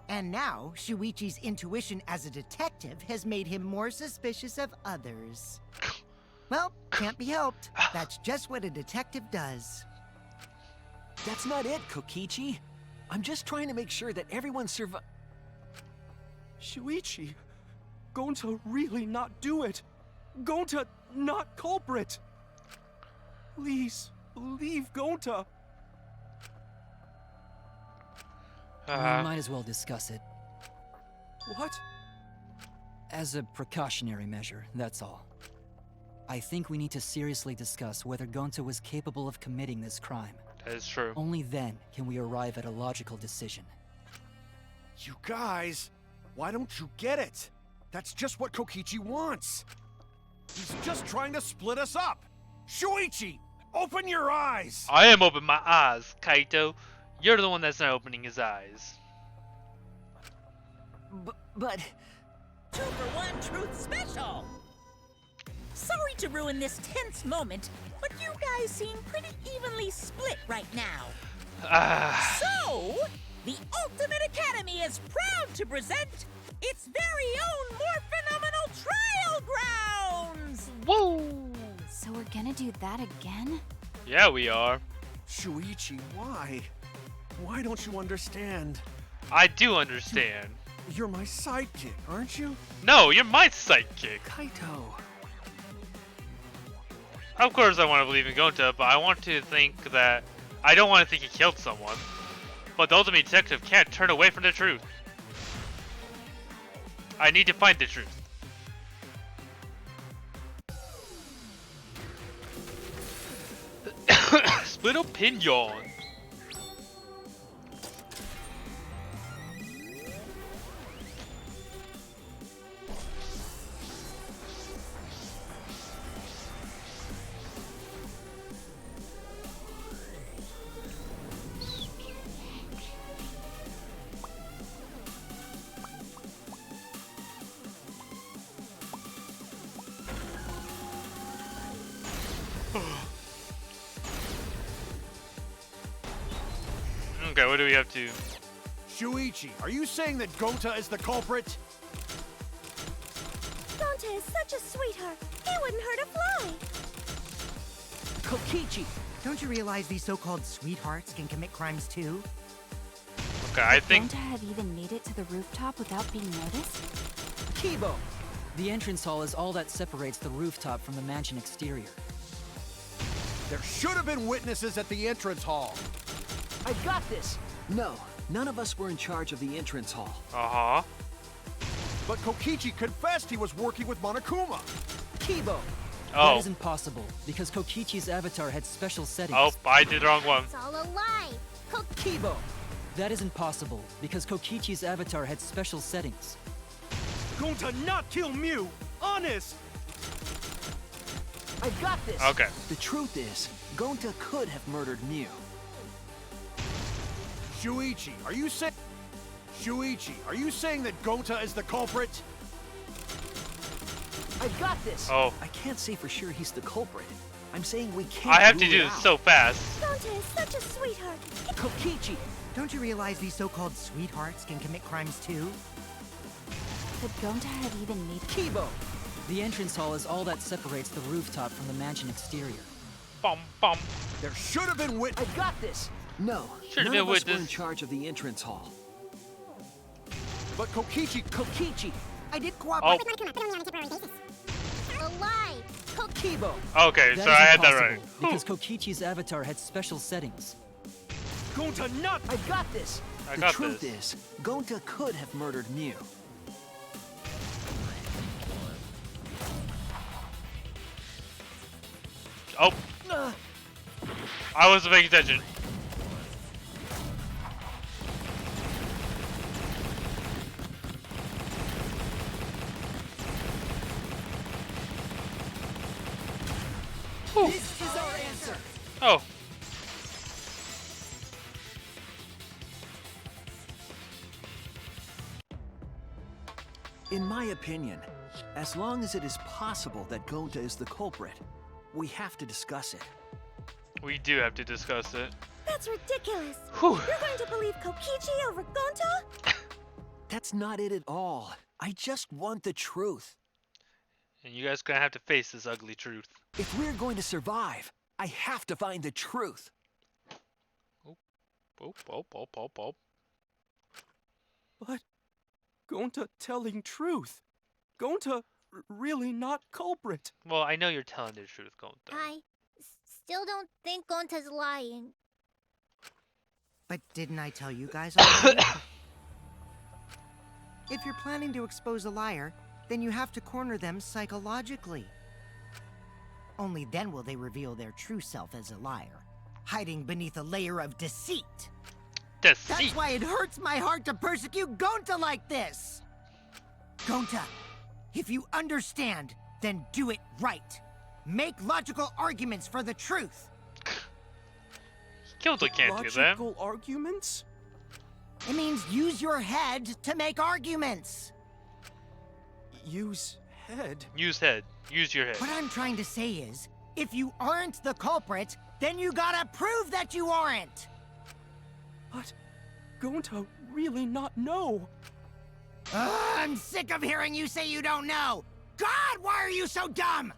And now, Shuichi's intuition as a detective has made him more suspicious of others. Well, can't be helped. That's just what a detective does. That's not it, Kokichi. I'm just trying to make sure that everyone Shuichi, Gonta really not do it. Gonta not culprit. Please, believe Gonta. We might as well discuss it. What? As a precautionary measure, that's all. I think we need to seriously discuss whether Gonta was capable of committing this crime. That is true. Only then can we arrive at a logical decision. You guys, why don't you get it? That's just what Kokichi wants. He's just trying to split us up. Shuichi, open your eyes. I am opening my eyes, Kaito. You're the one that's not opening his eyes. But... 2-for-1 Truth Special! Sorry to ruin this tense moment, but you guys seem pretty evenly split right now. So, the Ultimate Academy is proud to present its very own more phenomenal trial grounds! Woo! So we're gonna do that again? Yeah, we are. Shuichi, why? Why don't you understand? I do understand. You're my sidekick, aren't you? No, you're my sidekick. Kaito... Of course I want to believe in Gonta, but I want to think that... I don't want to think he killed someone. But the ultimate detective can't turn away from the truth. I need to find the truth. Split opinion. Okay, what do we have to... Shuichi, are you saying that Gonta is the culprit? Gonta is such a sweetheart. He wouldn't hurt a fly. Kokichi, don't you realize these so-called sweethearts can commit crimes too? Okay, I think... Gonta have even made it to the rooftop without being noticed? Kibo, The entrance hall is all that separates the rooftop from the mansion exterior. There should have been witnesses at the entrance hall. I got this! No, none of us were in charge of the entrance hall. Uh-huh. But Kokichi confessed he was working with Monokuma. Kibo! That Oh. isn't possible, because Kokichi's avatar had special settings. Oh, I did the wrong one. It's all a lie. Kibo! That isn't possible, because Kokichi's avatar had special settings. Going to not kill Mew! Honest! I got this! Okay. The truth is, Gonta could have murdered Mew. Shuichi, are you saying... Shuichi, are you saying that Gonta is the culprit? I got this! Oh. I can't say for sure he's the culprit. I'm saying we can't I have to rule do it this out. so fast. Gonta is such a sweetheart. Kokichi! Don't you realize these so-called sweethearts can commit crimes too? Could Gonta have even made Kibo! The entrance hall is all that separates the rooftop from the mansion exterior. Bum, bum. There should have been I got this! No, Should've none been of us were in witness. charge of the entrance hall. But Kokichi... Kokichi! I did cooperate. A lie. Kibo! Okay, That so I is had that impossible, right. because Kokichi's avatar had special settings. Going to not... I got this! I the got truth this. is, Gonta could have murdered Mew. Oh, I wasn't paying attention. This is our answer! Oh, In my opinion, as long as it is possible that Gonta is the culprit, we have to discuss it. we do have to discuss it. That's ridiculous. Whew. You're going to believe Kokichi over Gonta? That's not it at all. I just want the truth. And you guys gonna have to face this ugly truth. If we're going to survive, I have to find the truth. Oh, oh, oh, oh, oh. But... Gonta telling truth. Gonta really not culprit. Well, I know you're telling the truth, Gonta. I still don't think Gonta's lying. But didn't I tell you guys already? If you're planning to expose a liar, then you have to corner them psychologically. Only then will they reveal their true self as a liar, hiding beneath a layer of deceit. Deceit. That's why it hurts my heart to persecute Gonta like this! Gonta, if you understand, then do it right. Make logical arguments for the truth. Gonta can't do that. Logical arguments? It means use your head to make arguments. Use head? Use head. Use your head. What I'm trying to say is, if you aren't the culprit, then you gotta prove that you aren't. But... Gonta really not know. I'm sick of hearing you say you don't know. God, why are you so dumb?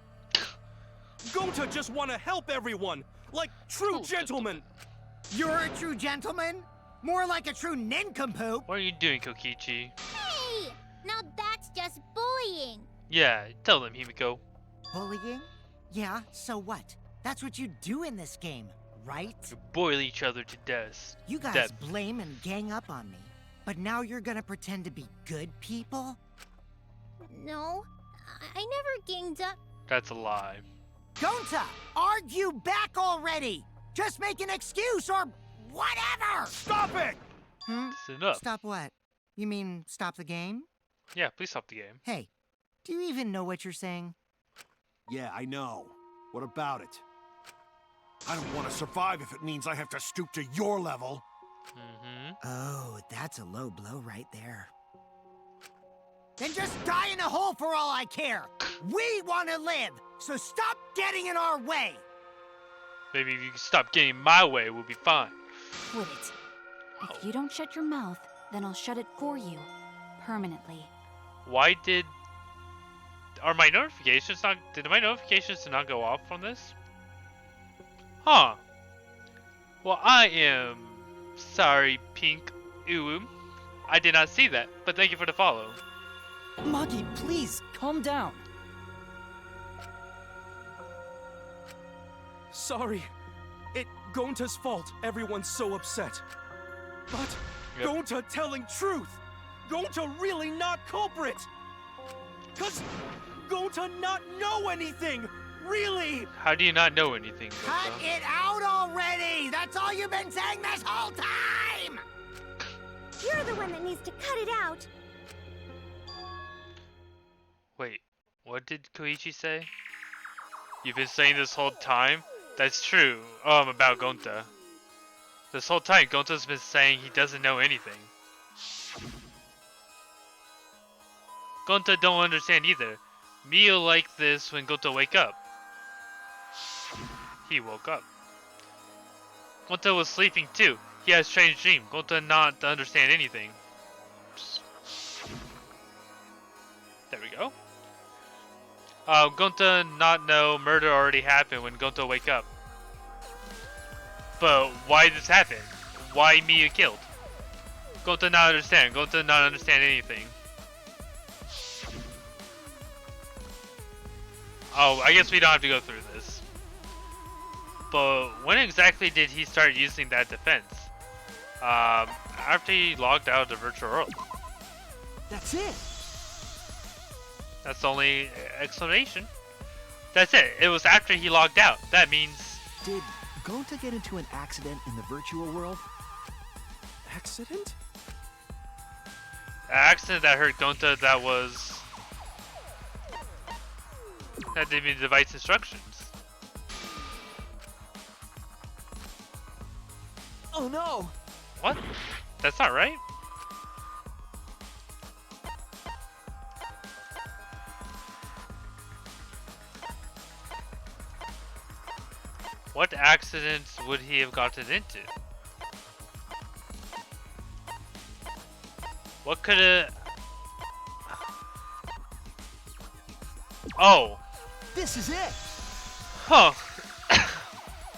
Gonta just want to help everyone, like true gentlemen. You're a true gentleman? More like a true nincompoop. What are you doing, Kokichi? Hey! Now that's just bullying. Yeah, tell them, Himiko. Bullying? Yeah, so what? That's what you do in this game, right? You boil each other to death. You guys Death. blame and gang up on me. But now you're gonna pretend to be good people? No, I never ganged up. That's a lie. Gonta, argue back already! Just make an excuse or whatever! Stop it! It's enough. Stop what? You mean stop the game? Yeah, please stop the game. Hey, do you even know what you're saying? Yeah, I know. What about it? I don't want to survive if it means I have to stoop to your level. Mm-hmm. Oh, that's a low blow right there. Then just die in a hole for all I care! We want to live, so stop getting in our way! Maybe if you can stop getting in my way, we'll be fine. Quit it. If you don't shut your mouth, then I'll shut it for you. Permanently. Why did... Are my notifications not... Did my notifications not go off on this? Huh. Well, I am... Sorry, Pink Uwu. I did not see that, but thank you for the follow. Maki, please, calm down. Sorry. It Gonta's fault everyone's so upset. But Gonta telling truth. Gonta really not culprit. 'Cause Gonta not know anything. Really. How do you not know anything? Cut Gonta? it out already! That's all you've been saying this whole time! You're the one that needs to cut it out. Wait, what did Koichi say? You've been saying this whole time? That's true. About Gonta. This whole time, Gonta's been saying he doesn't know anything. Gonta don't understand either. Mio like this when Gonta wake up. He woke up. Gonta was sleeping too. He had a strange dream. Gonta not to understand anything. There we go. Gonta not know murder already happened when Gonta wake up. But why this happen? Why Mia killed? Gonta not understand. Gonta not understand anything. Oh, I guess we don't have to go through this. But when exactly did he start using that defense? After he logged out of the virtual world. That's it. That's the only explanation. That's it. It was after he logged out. That means... Did Gonta get into an accident in the virtual world? Accident? An accident that hurt Gonta that was... that didn't even device instructions. Oh no! What? That's not right. What accidents would he have gotten into? What could have... Oh! This is it! Huh!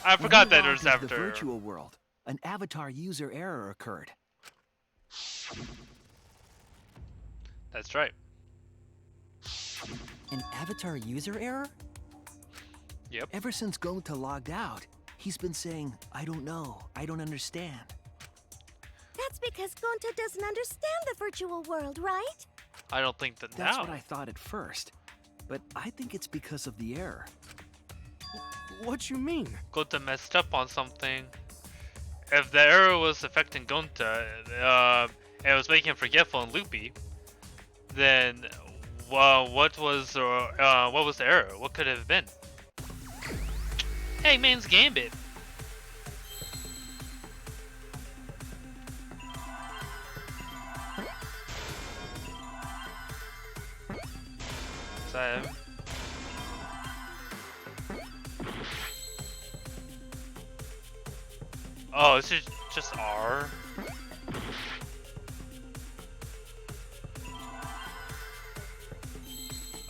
I forgot When that you it was logged into after... the virtual world, an avatar user error occurred. That's right. An avatar user error? Yep. Ever since Gonta logged out, he's been saying, I don't know, I don't understand. That's because Gonta doesn't understand the virtual world, right? I don't think that That's now. what I thought at first, but I think it's because of the error. What you mean? Gonta messed up on something. If the error was affecting Gonta, and it was making him forgetful and loopy, then what was the error? What could it have been? Hangman's Gambit. So, oh, this is just R.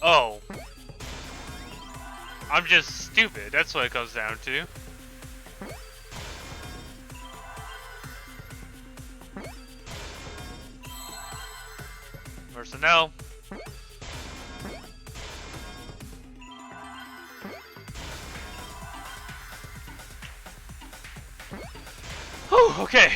Oh. I'm just stupid, that's what it comes down to. Personnel. Whew, okay.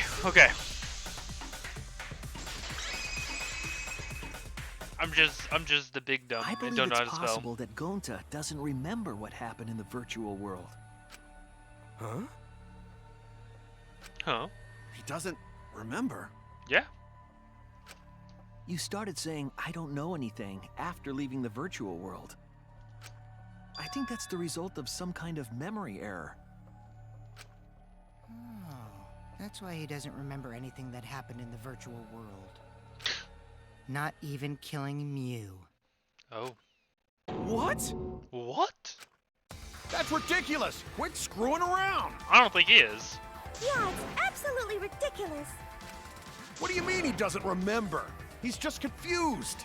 I'm just the big dumb I and believe don't know it's how to spell. possible that Gonta doesn't remember what happened in the virtual world. Huh? Huh? He doesn't remember. Yeah. You started saying, I don't know anything, after leaving the virtual world. I think that's the result of some kind of memory error. Oh, that's why he doesn't remember anything that happened in the virtual world. Not even killing Mew. Oh. What? What? That's ridiculous! Quit screwing around! I don't think he is. Yeah, it's absolutely ridiculous. What do you mean he doesn't remember? He's just confused.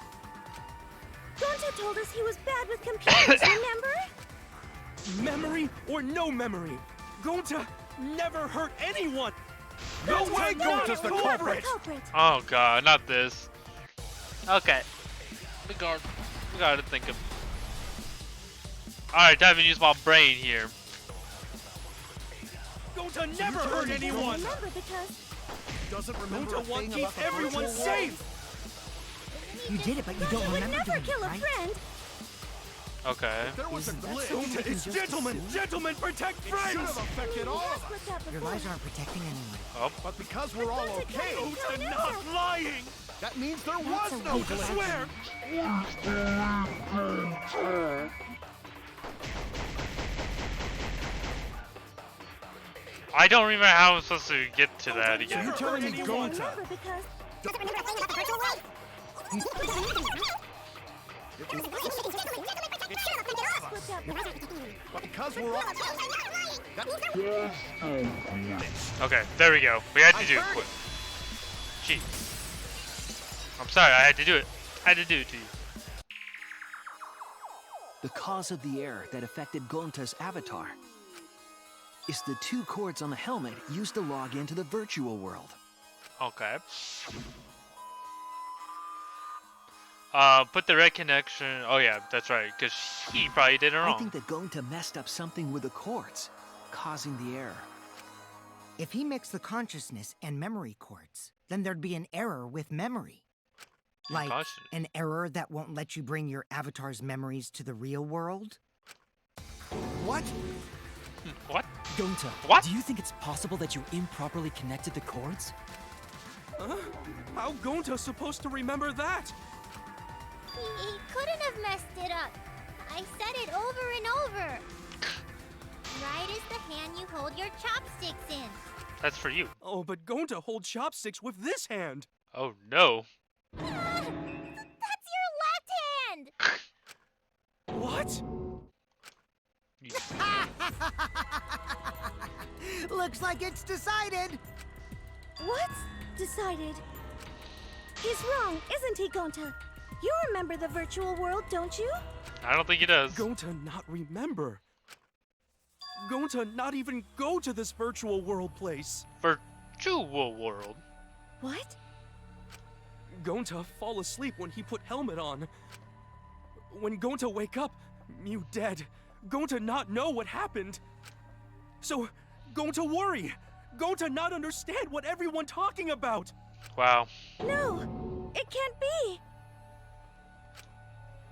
Gonta told us he was bad with computers, remember? Memory or no memory, Gonta never hurt anyone. No way Gonta's Gonta's the never culprit! culprit. Oh god, not this. Okay. We gotta think of. Alright, time to use my brain here. Gonta never hurt anyone! Remember because Doesn't remember Gonta a wants thing to keep about the everyone virtual safe! You did it, but you don't would remember never doing kill it, a right? friend. Okay. There was a Isn't that glitch. something we Gonta can is just gentlemen! assume? Gentlemen, protect It should have friends! affected all Yes, of us. what's up Your before? lies aren't protecting anyone. Oh. But because we're all okay, Gonta not lying! that means there was no I glitch. swear! I don't remember how I'm supposed to get to that So again. you're telling me Gonta Remember because Doesn't remember a thing about the virtual world. what's up But because we're all that, Okay, there we go. We had to I do it heard quick. Gee. I'm sorry, I had to do it. I had to do it to you. The cause of the error that affected Gonta's avatar is the 2 cords on the helmet used to log into the virtual world. Okay. Put the red connection. Oh yeah, that's right, because he probably did it I wrong. think that Gonta messed up something with the cords, causing the error. If he mixed the consciousness and memory cords, then there'd be an error with memory. Like Conscious. an error that won't let you bring your avatar's memories to the real world? what? What? Gonta, What? do you think it's possible that you improperly connected the cords? Huh? How Gonta supposed to remember that? He couldn't have messed it up. I said it over and over. Right is the hand you hold your chopsticks in. That's for you. Oh, but Gonta holds chopsticks with this hand. Oh no. That's your left hand! What? Looks like it's decided. What? Decided. He's wrong, isn't he, Gonta? You remember the virtual world, don't you? I don't think he does. Gonta not remember. Gonta not even go to this virtual world place. Virtual world. What? Gonta fall asleep when he put helmet on. When Gonta wake up, Mew dead. Gonta not know what happened. So, Gonta worry. Gonta not understand what everyone talking about. Wow. No, it can't be.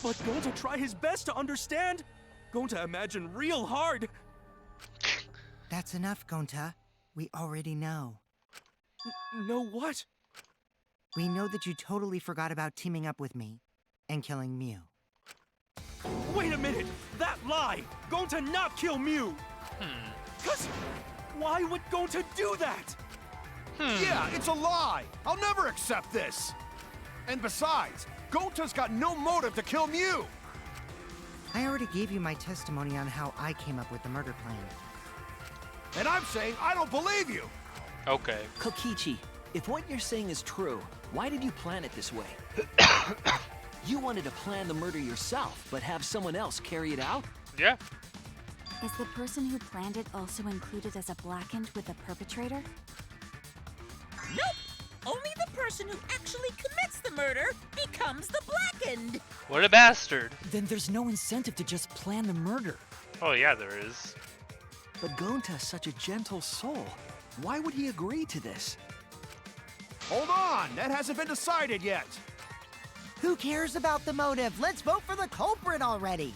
But Gonta try his best to understand. Gonta imagine real hard. That's enough, Gonta. We already know. Know what? We know that you totally forgot about teaming up with me and killing Mew. Wait a minute! That lie! Gonta not kill Mew! Cause why would Gonta do that? Yeah, it's a lie. I'll never accept this. And besides, Gonta's got no motive to kill Mew. I already gave you my testimony on how I came up with the murder plan. And I'm saying I don't believe you. Okay. Kokichi, if what you're saying is true, why did you plan it this way? You wanted to plan the murder yourself, but have someone else carry it out? Yeah. Is the person who planned it also included as a blackened with the perpetrator? Nope! Only the person who actually commits the murder becomes the blackened! What a bastard. Then there's no incentive to just plan the murder. Oh yeah, there is. But Gonta's such a gentle soul. Why would he agree to this? Hold on, that hasn't been decided yet. Who cares about the motive? Let's vote for the culprit already.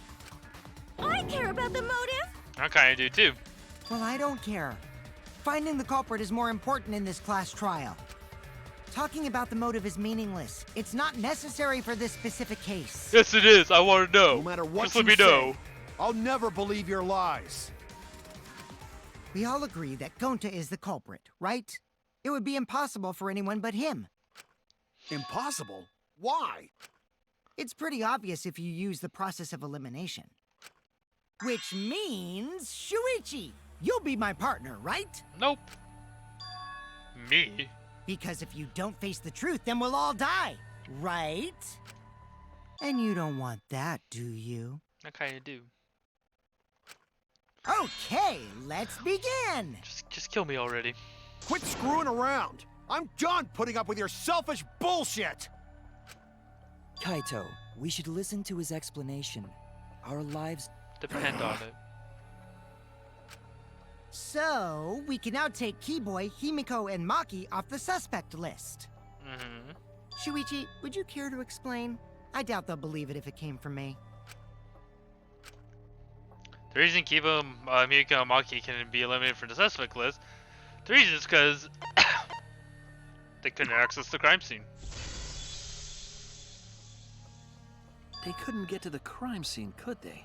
I care about the motive. I kind of do too. Well, I don't care. Finding the culprit is more important in this class trial. Talking about the motive is meaningless. It's not necessary for this specific case. Yes, it is. I want to know. No matter what Just you let me say, know. I'll never believe your lies. We all agree that Gonta is the culprit, right? It would be impossible for anyone but him. Impossible? Why? It's pretty obvious if you use the process of elimination. Which means, Shuichi, you'll be my partner, right? Nope. Me? Because if you don't face the truth, then we'll all die, right? And you don't want that, do you? I kind of do. Okay, let's begin! Just kill me already. Quit screwing around. I'm done putting up with your selfish bullshit. Kaito, We should listen to his explanation. Our lives Depend on it. So, we can now take Keyboy, Himiko, and Maki off the suspect list. Mm-hmm. Shuichi, would you care to explain? I doubt they'll believe it if it came from me. The reason Kiba, Miyuko, and Maki can be eliminated from the suspect list, the reason is because they couldn't access the crime scene. They couldn't get to the crime scene, could they?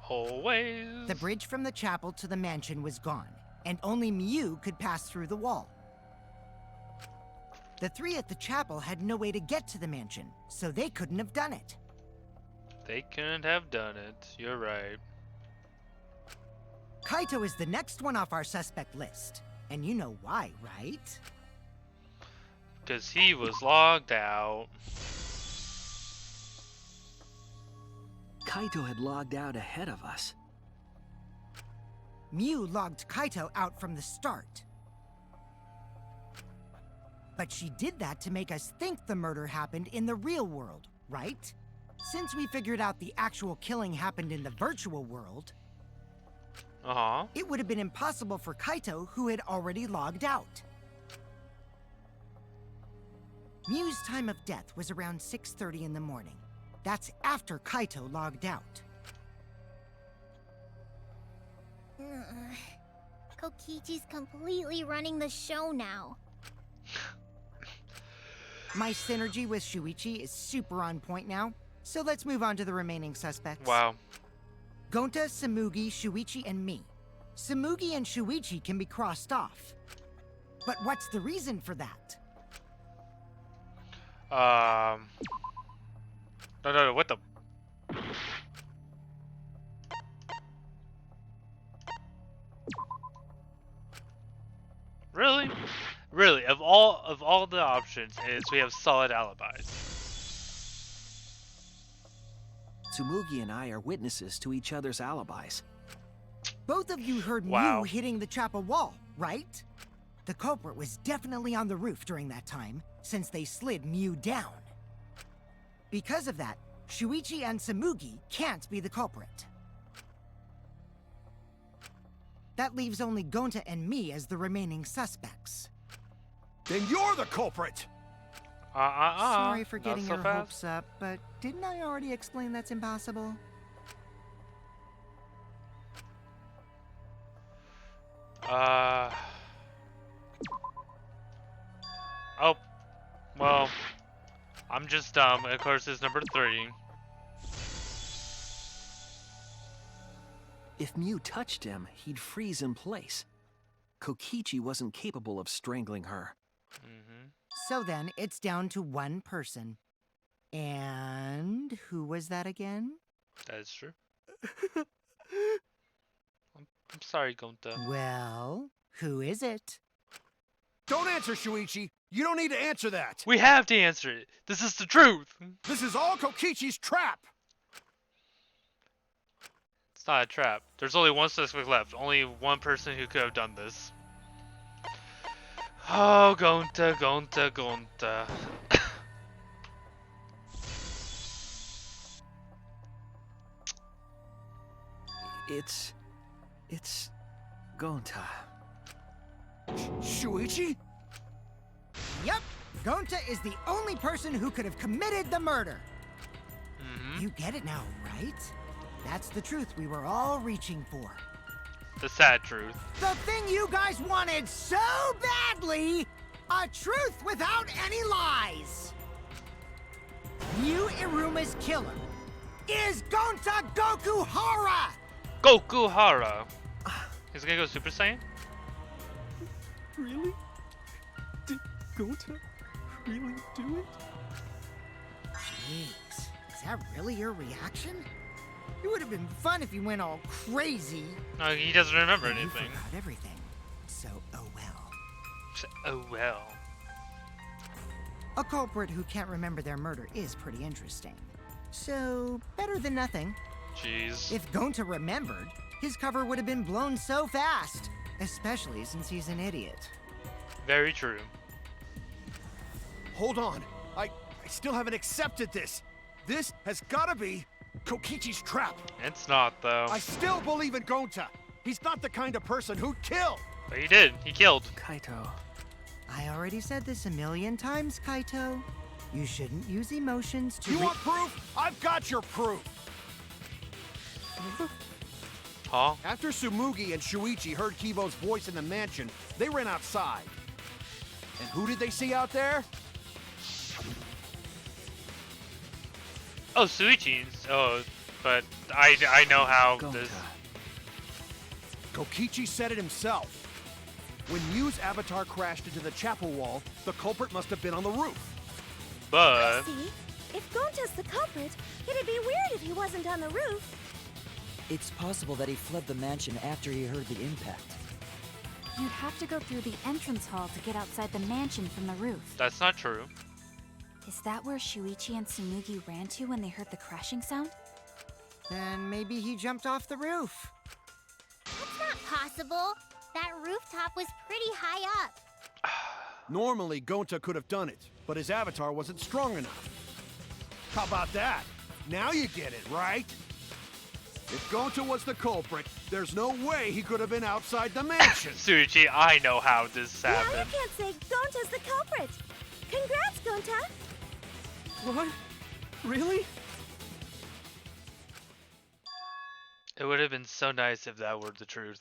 Always. The bridge from the chapel to the mansion was gone, and only Mew could pass through the wall. The three at the chapel had no way to get to the mansion, so they couldn't have done it. They couldn't have done it. You're right. Kaito is the next one off our suspect list. And you know why, right? Because he was logged out. Kaito had logged out ahead of us. Mew logged Kaito out from the start. But she did that to make us think the murder happened in the real world, right? Since we figured out the actual killing happened in the virtual world, it would have been impossible for Kaito, who had already logged out. Mew's time of death was around 6:30 in the morning. That's after Kaito logged out. Kokichi's completely running the show now. My synergy with Shuichi is super on point now, so let's move on to the remaining suspects. Wow. Gonta, Samugi, Shuichi, and me. Samugi and Shuichi can be crossed off. But what's the reason for that? No, what the? Really? Really, of all the options is we have solid alibis. Tsumugi and I are witnesses to each other's alibis. Both of you heard Wow. Mew hitting the chapel wall, right? The culprit was definitely on the roof during that time, since they slid Mew down. Because of that, Shuichi and Samugi can't be the culprit. That leaves only Gonta and me as the remaining suspects. Then you're the culprit! Sorry for Not getting so your fast. hopes up, but didn't I already explain that's impossible? Oh. Well. I'm just dumb. Of course, it's number 3. If Mew touched him, he'd freeze in place. Kokichi wasn't capable of strangling her. So then, it's down to one person. And who was that again? That is true. I'm sorry, Gonta. Well, who is it? Don't answer, Shuichi! You don't need to answer that! We have to answer it. This is the truth. This is all Kokichi's trap! It's not a trap. There's only one suspect left. Only one person who could have done this. Oh, Gonta, Gonta, Gonta. It's Gonta. Shuichi? Yep, Gonta is the only person who could have committed the murder. You get it now, right? That's the truth we were all reaching for. The sad truth. The thing you guys wanted so badly! A truth without any lies! Mew Iruma's killer is Gonta Gokuhara! Gokuhara. He's gonna go Super Saiyan? Really? Did Gonta really do it? Jeez, is that really your reaction? It would have been fun if you went all crazy. No, he doesn't remember But you anything. forgot everything. So, oh well. Oh well. A culprit who can't remember their murder is pretty interesting. So, better than nothing. Jeez. If Gonta remembered, his cover would have been blown so fast. Especially since he's an idiot. Very true. Hold on. I still haven't accepted this. This has gotta be Kokichi's trap. It's not, though. I still believe in Gonta. He's not the kind of person who'd kill. But he did. He killed. Kaito. I already said this a million times, Kaito. You shouldn't use emotions to— You want proof? I've got your proof. Huh? After Tsumugi and Shuichi heard Kibo's voice in the mansion, they ran outside. And who did they see out there? Oh, Shuichi's. Oh, but I know how this. Kokichi said it himself. When Yu's avatar crashed into the chapel wall, the culprit must have been on the roof. But See? If Gonta's the culprit, it'd be weird if he wasn't on the roof. It's possible that he fled the mansion after he heard the impact. You'd have to go through the entrance hall to get outside the mansion from the roof. that's not true. Is that where Shuichi and Tsumugi ran to when they heard the crashing sound? Then maybe he jumped off the roof. That's not possible. That rooftop was pretty high up. Normally, Gonta could have done it, but his avatar wasn't strong enough. How about that? Now you get it, right? If Gonta was the culprit, there's no way he could have been outside the mansion. Shuichi, I know how this Now you happened. can't say Gonta's the culprit. Congrats, Gonta. What? Really? It would have been so nice if that were the truth.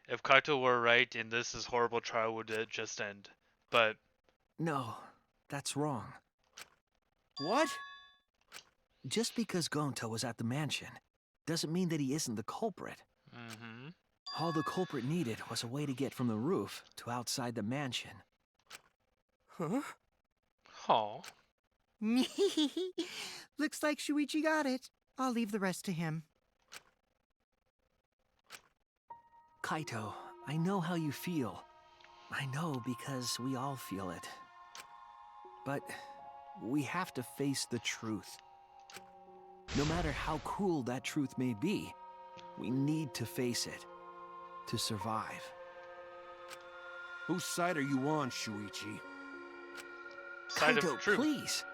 If Kaito were right and this horrible trial would just end. But No, that's wrong. What? Just because Gonta was at the mansion doesn't mean that he isn't the culprit. All the culprit needed was a way to get from the roof to outside the mansion. Huh? oh, Looks like Shuichi got it. I'll leave the rest to him. Kaito, I know how you feel. I know because we all feel it. But we have to face the truth. No matter how cruel that truth may be, we need to face it to survive. Whose side are you on, Shuichi? side of Kaito, truth. please.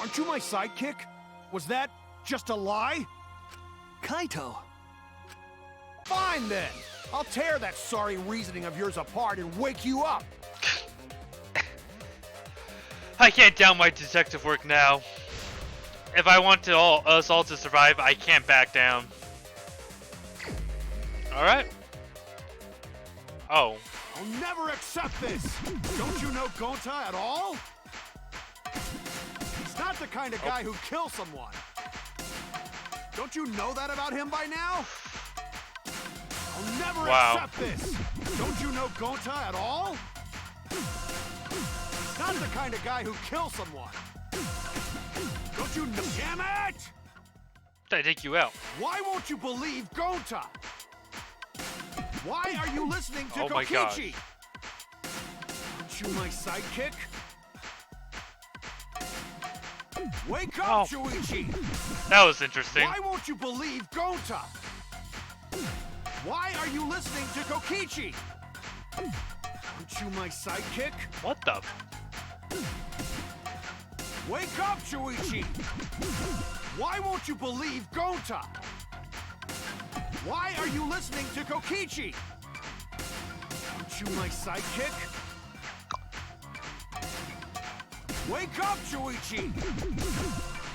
Aren't you my sidekick? Was that just a lie? Kaito! Fine then. I'll tear that sorry reasoning of yours apart and wake you up. I can't down my detective work now. If I want us all to survive, I can't back down. Alright. Oh. I'll never accept this. Don't you know Gonta at all? He's not the kind of guy who kills someone. Don't you know that about him by now? I'll never accept this. Don't you know Gonta at all? He's not the kind of guy who kills someone. Don't you know? Damn it! Did I take you out? Why won't you believe Gonta? Why are you listening to Oh my God. Kokichi? Aren't you my sidekick? Wake up, Shuichi! That was interesting. Why won't you believe Gonta? Why are you listening to Kokichi? Aren't you my sidekick? What the? Wake up, Shuichi! Why won't you believe Gonta? Why are you listening to Kokichi? Aren't you my sidekick? Wake up, Shuichi!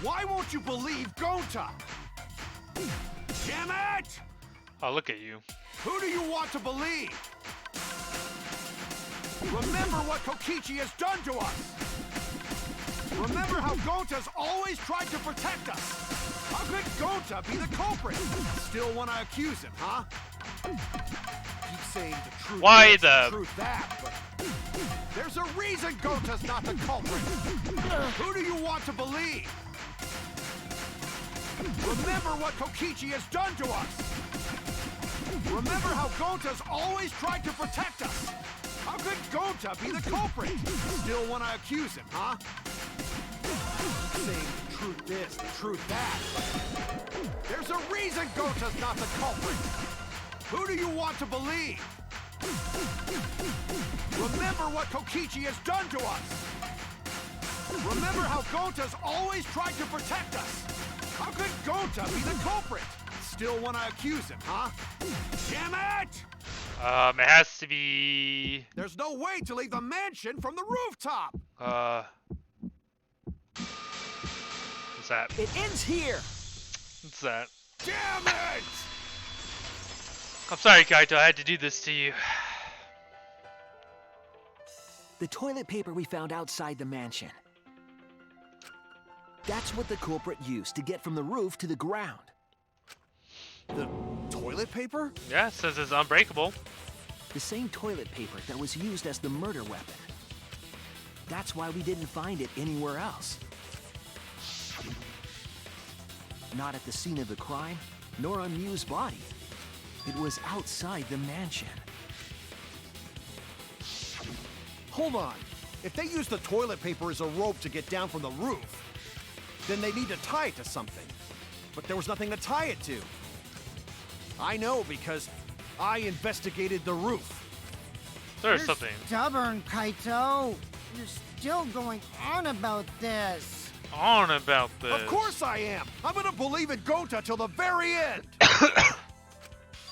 Why won't you believe Gonta? Damn it! Oh, look at you. Who do you want to believe? Remember what Kokichi has done to us! Remember how Gonta's always tried to protect us! How could Gonta be the culprit? Still want to accuse him, huh? Keep saying the truth Why this, the truth that, but there's a reason Gonta's not the culprit! Who do you want to believe? Remember what Kokichi has done to us! Remember how Gonta's always tried to protect us! How could Gonta be the culprit? Still want to accuse him, huh? Saying the truth this, the truth that. There's a reason Gonta's not the culprit! Who do you want to believe? Remember what Kokichi has done to us! Remember how Gonta's always tried to protect us? How could Gonta be the culprit? Still want to accuse him, huh? Damn it! It has to be. There's no way to leave the mansion from the rooftop! What's that? It ends here! What's that? Damn it! I'm sorry, Kaito, I had to do this to you. The toilet paper we found outside the mansion. That's what the culprit used to get from the roof to the ground. The toilet paper? Yeah, it says it's unbreakable. The same toilet paper that was used as the murder weapon. That's why we didn't find it anywhere else. Not at the scene of the crime, nor on Miu's body. It was outside the mansion. Hold on. If they use the toilet paper as a rope to get down from the roof, then they need to tie it to something. But there was nothing to tie it to. I know because I investigated the roof. There's something. Stubborn, Kaito. You're still going on about this. On about this. Of course I am. I'm gonna believe in Gonta till the very end.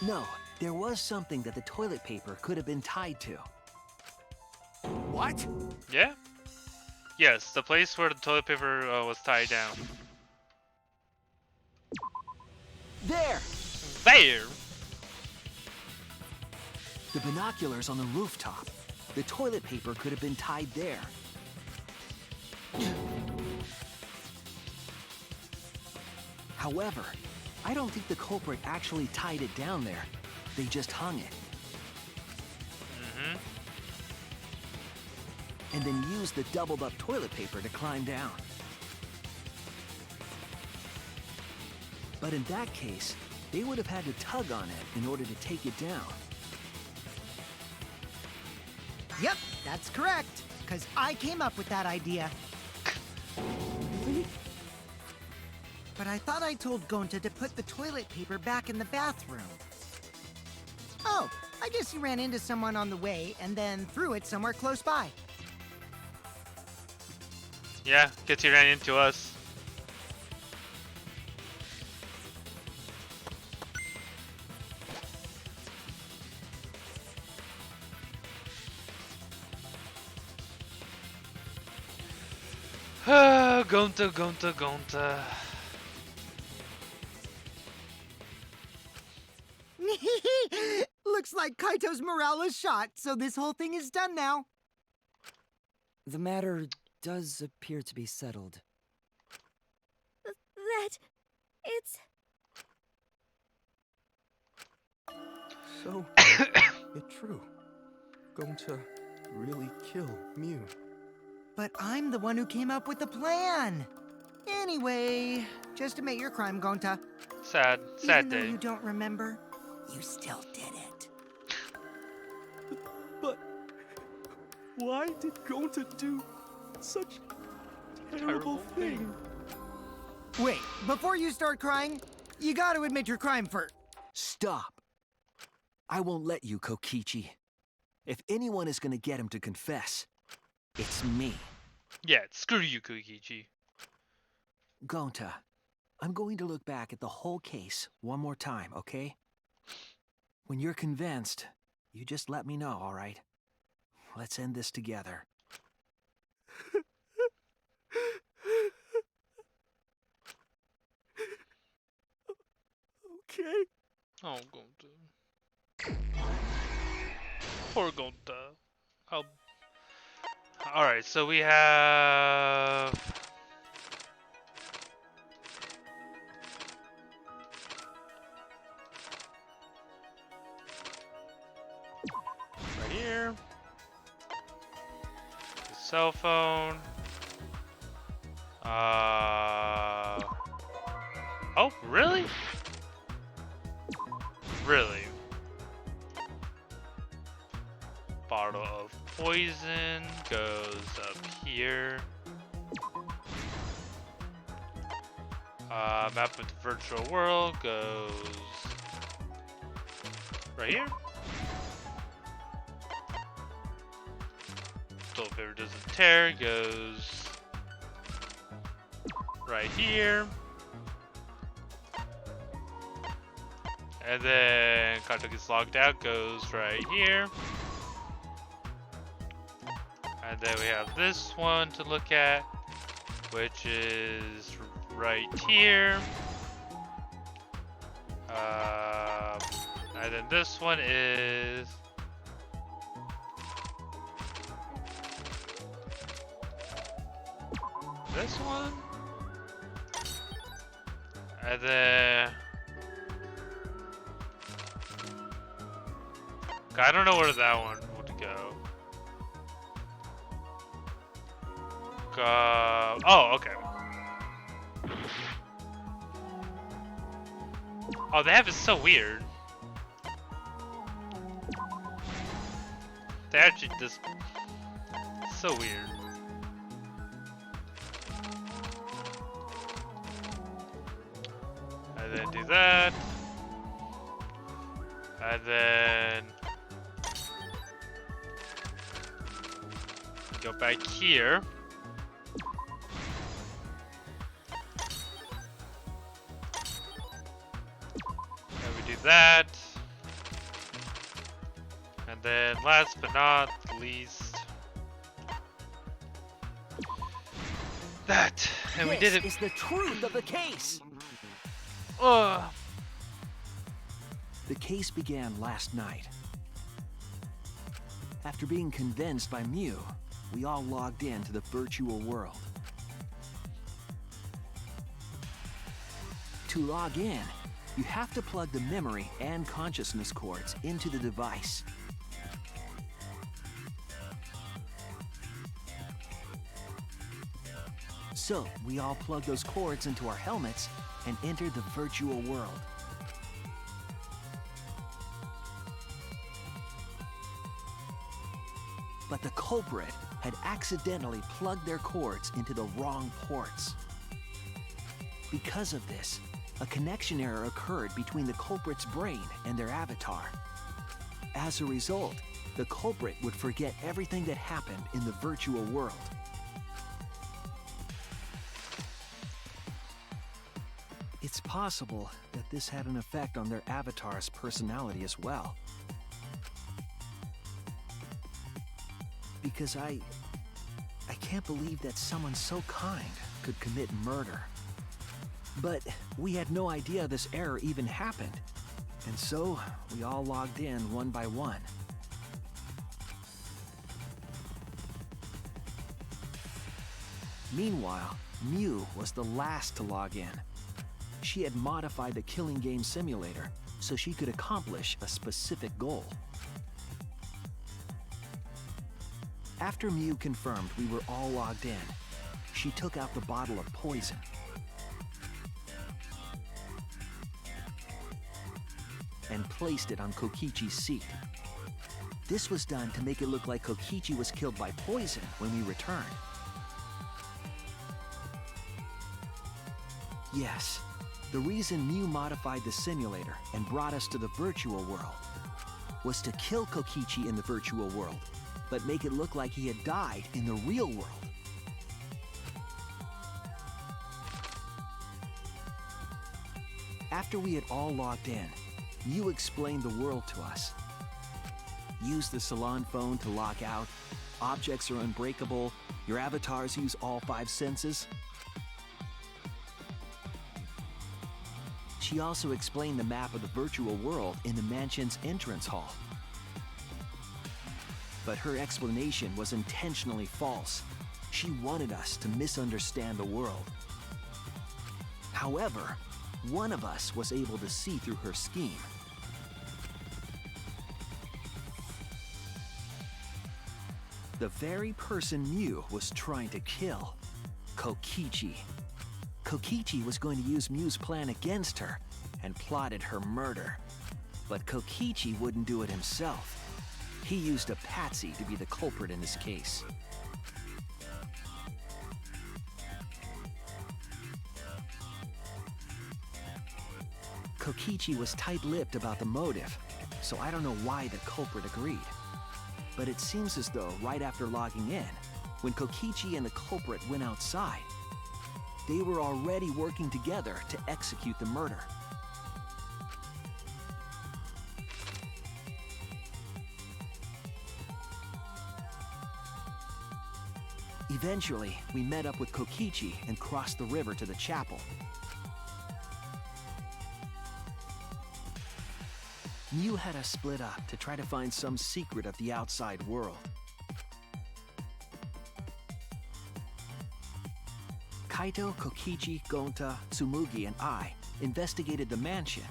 No, there was something that the toilet paper could have been tied to. What? Yeah? Yes, the place where the toilet paper was tied down. There! There! The binoculars on the rooftop. The toilet paper could have been tied there. However, I don't think the culprit actually tied it down there. They just hung it. Mm-hmm. And then used the doubled up toilet paper to climb down. But in that case, they would have had to tug on it in order to take it down. Yep, that's correct. Because I came up with that idea. But I thought I told Gonta to put the toilet paper back in the bathroom. Oh, I guess he ran into someone on the way and then threw it somewhere close by. Yeah, guess he ran into us. Gonta, Gonta, Gonta. Looks like Kaito's morale is shot, so this whole thing is done now. The matter does appear to be settled. That... it's... So, it's true. Going to really kill Miu. But I'm the one who came up with the plan. Anyway, just admit your crime, Gonta. Sad Even though day. you don't remember, you still did it. But why did Gonta do such a terrible thing? Wait, before you start crying, you gotta admit your crime first. Stop. I won't let you, Kokichi. If anyone is gonna get him to confess, it's me. Yeah, screw you, Kokichi. Gonta, I'm going to look back at the whole case one more time, okay? When you're convinced, you just let me know, all right? Let's end this together. Okay. Oh, Gonta. Poor Gonta. How... Alright, so we have... right here. The cell phone. Oh, really? Really? Bottle of poison goes up here. Map of the virtual world goes right here. Still, if it doesn't tear, goes right here. And then Kato gets logged out, goes right here. And then we have this one to look at, which is right here. And then this one is this one. And then I don't know where that one would go. Oh, okay. Oh, they have it so weird. They actually just so weird. And then do that. And then go back here. And we do that. And then last but not least, that. And we did it. This is the truth of the case. Ugh. The case began last night. After being convinced by Mew, we all logged in to the virtual world. To log in, you have to plug the memory and consciousness cords into the device. So, we all plugged those cords into our helmets and entered the virtual world. But the culprit had accidentally plugged their cords into the wrong ports. Because of this, a connection error occurred between the culprit's brain and their avatar. As a result, the culprit would forget everything that happened in the virtual world. It's possible that this had an effect on their avatar's personality as well. Because I can't believe that someone so kind could commit murder. But we had no idea this error even happened, and so we all logged in one by one. Meanwhile, Mew was the last to log in. She had modified the killing game simulator so she could accomplish a specific goal. After Mew confirmed we were all logged in, she took out the bottle of poison. And placed it on Kokichi's seat. This was done to make it look like Kokichi was killed by poison when we returned. Yes, the reason Mew modified the simulator and brought us to the virtual world was to kill Kokichi in the virtual world, but make it look like he had died in the real world. After we had all logged in, Mew explained the world to us. Use the salon phone to log out, objects are unbreakable, your avatars use all 5 senses. She also explained the map of the virtual world in the mansion's entrance hall. But her explanation was intentionally false. She wanted us to misunderstand the world. However, one of us was able to see through her scheme. The very person Mew was trying to kill, Kokichi. Kokichi was going to use Mew's plan against her and plotted her murder. But Kokichi wouldn't do it himself. He used a patsy to be the culprit in this case. Kokichi was tight-lipped about the motive, so I don't know why the culprit agreed. But it seems as though right after logging in, when Kokichi and the culprit went outside, they were already working together to execute the murder. Eventually, we met up with Kokichi and crossed the river to the chapel. Mew had us split up to try to find some secret of the outside world. Kaito, Kokichi, Gonta, Tsumugi, and I investigated the mansion,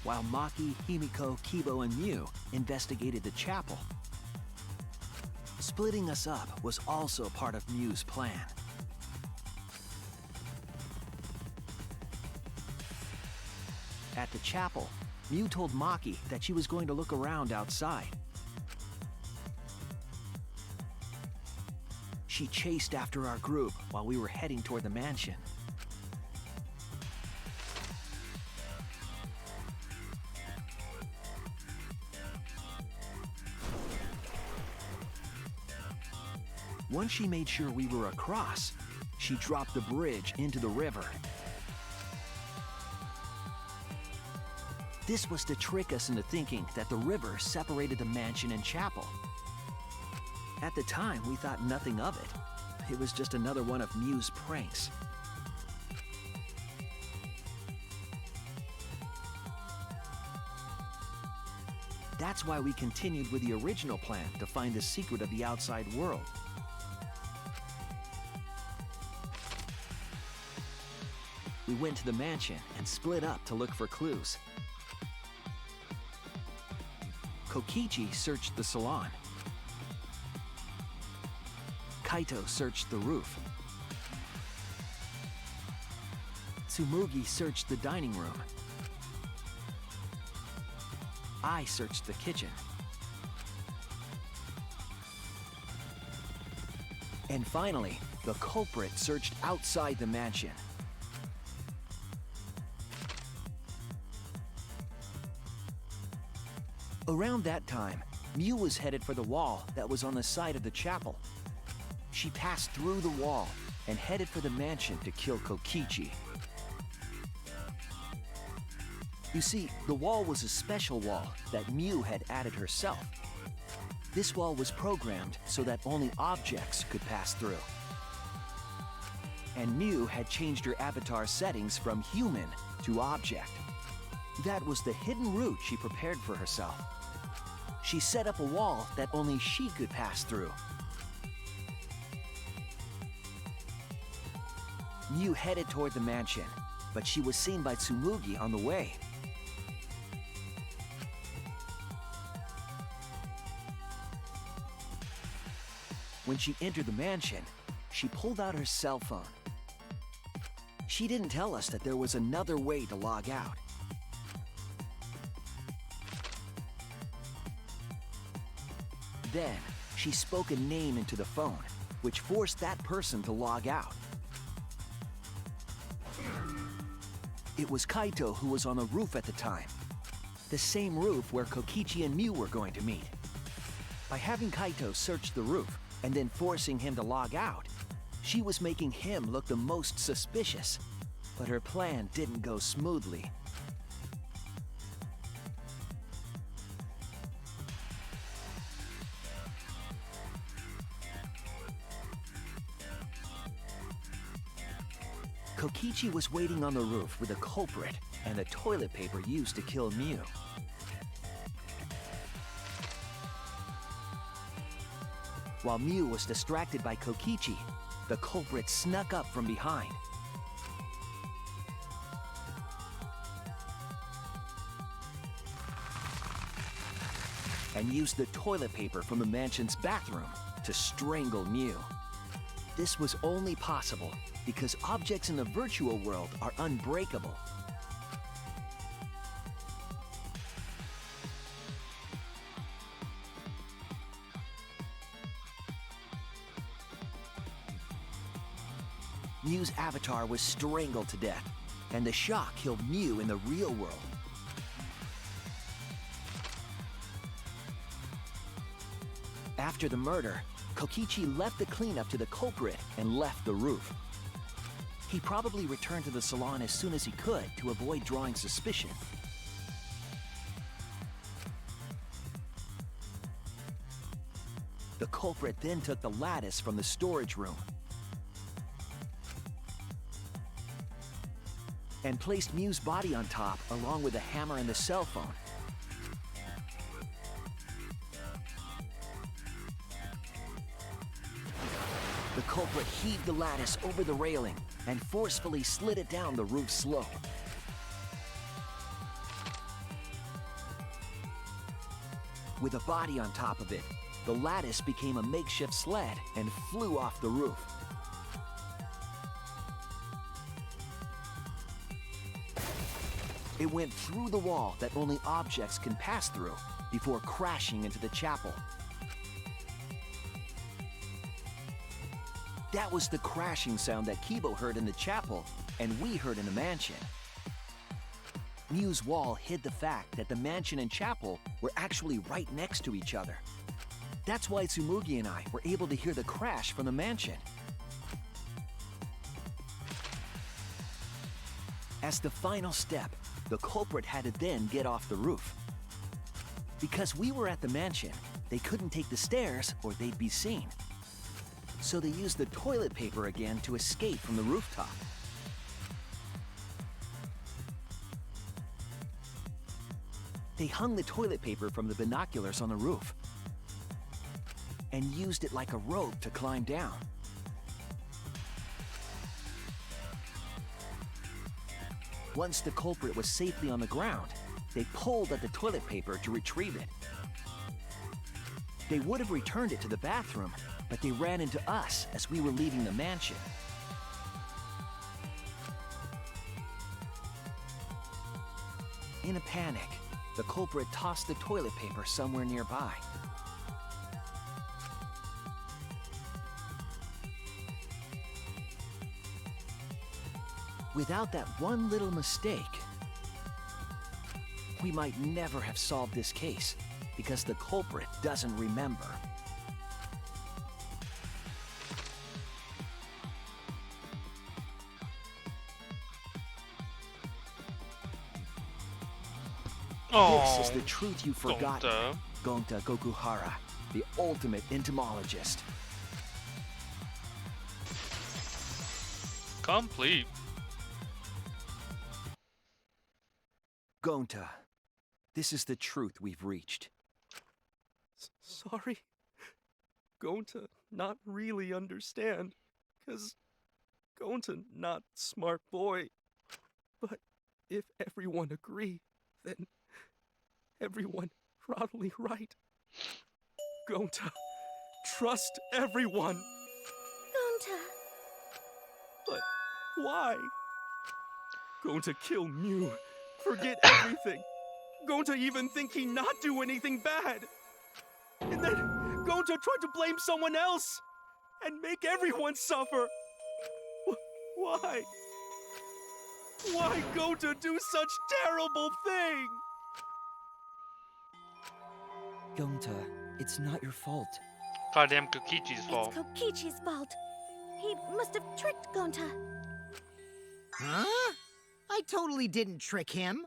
while Maki, Himiko, Kibo, and Mew investigated the chapel. Splitting us up was also part of Mew's plan. At the chapel, Mew told Maki that she was going to look around outside. She chased after our group while we were heading toward the mansion. Once she made sure we were across, she dropped the bridge into the river. This was to trick us into thinking that the river separated the mansion and chapel. At the time, we thought nothing of it. It was just another one of Mew's pranks. That's why we continued with the original plan to find the secret of the outside world. We went to the mansion and split up to look for clues. Kokichi searched the salon. Kaito searched the roof. Tsumugi searched the dining room. I searched the kitchen. And finally, the culprit searched outside the mansion. Around that time, Mew was headed for the wall that was on the side of the chapel. She passed through the wall and headed for the mansion to kill Kokichi. You see, the wall was a special wall that Mew had added herself. This wall was programmed so that only objects could pass through. And Mew had changed her avatar settings from human to object. That was the hidden route she prepared for herself. She set up a wall that only she could pass through. Mew headed toward the mansion, but she was seen by Tsumugi on the way. When she entered the mansion, she pulled out her cell phone. She didn't tell us that there was another way to log out. Then, she spoke a name into the phone, which forced that person to log out. It was Kaito who was on the roof at the time, the same roof where Kokichi and Mew were going to meet. By having Kaito search the roof and then forcing him to log out, she was making him look the most suspicious, but her plan didn't go smoothly. Kokichi was waiting on the roof with a culprit and the toilet paper used to kill Mew. While Mew was distracted by Kokichi, the culprit snuck up from behind. And used the toilet paper from the mansion's bathroom to strangle Mew. This was only possible because objects in the virtual world are unbreakable. Mew's avatar was strangled to death, and the shock killed Mew in the real world. After the murder, Kokichi left the cleanup to the culprit and left the roof. He probably returned to the salon as soon as he could to avoid drawing suspicion. The culprit then took the lattice from the storage room and placed Mew's body on top along with the hammer and the cell phone. The culprit heaved the lattice over the railing and forcefully slid it down the roof slope. With a body on top of it, the lattice became a makeshift sled and flew off the roof. It went through the wall that only objects can pass through before crashing into the chapel. That was the crashing sound that Kibo heard in the chapel and we heard in the mansion. Mew's wall hid the fact that the mansion and chapel were actually right next to each other. That's why Tsumugi and I were able to hear the crash from the mansion. As the final step, the culprit had to then get off the roof. Because we were at the mansion, they couldn't take the stairs or they'd be seen. So they used the toilet paper again to escape from the rooftop. They hung the toilet paper from the binoculars on the roof and used it like a rope to climb down. Once the culprit was safely on the ground, they pulled at the toilet paper to retrieve it. They would have returned it to the bathroom, but they ran into us as we were leaving the mansion. In a panic, the culprit tossed the toilet paper somewhere nearby. Without that one little mistake, we might never have solved this case because the culprit doesn't remember. This is the truth you've forgotten. Gonta Gokuhara, the ultimate entomologist. Complete. Gonta, this is the truth we've reached. Sorry. Gonta not really understand, 'cause Gonta not smart boy. But if everyone agree, then everyone probably right. Gonta, trust everyone. Gonta. But why? Gonta kill Mew. Forget everything. Gonta even think he not do anything bad. And then Gonta tried to blame someone else and make everyone suffer. Why? Why Gonta do such terrible thing? Gonta, it's not your fault. Goddamn Kokichi's fault. It's Kokichi's fault. He must have tricked Gonta. Huh? I totally didn't trick him.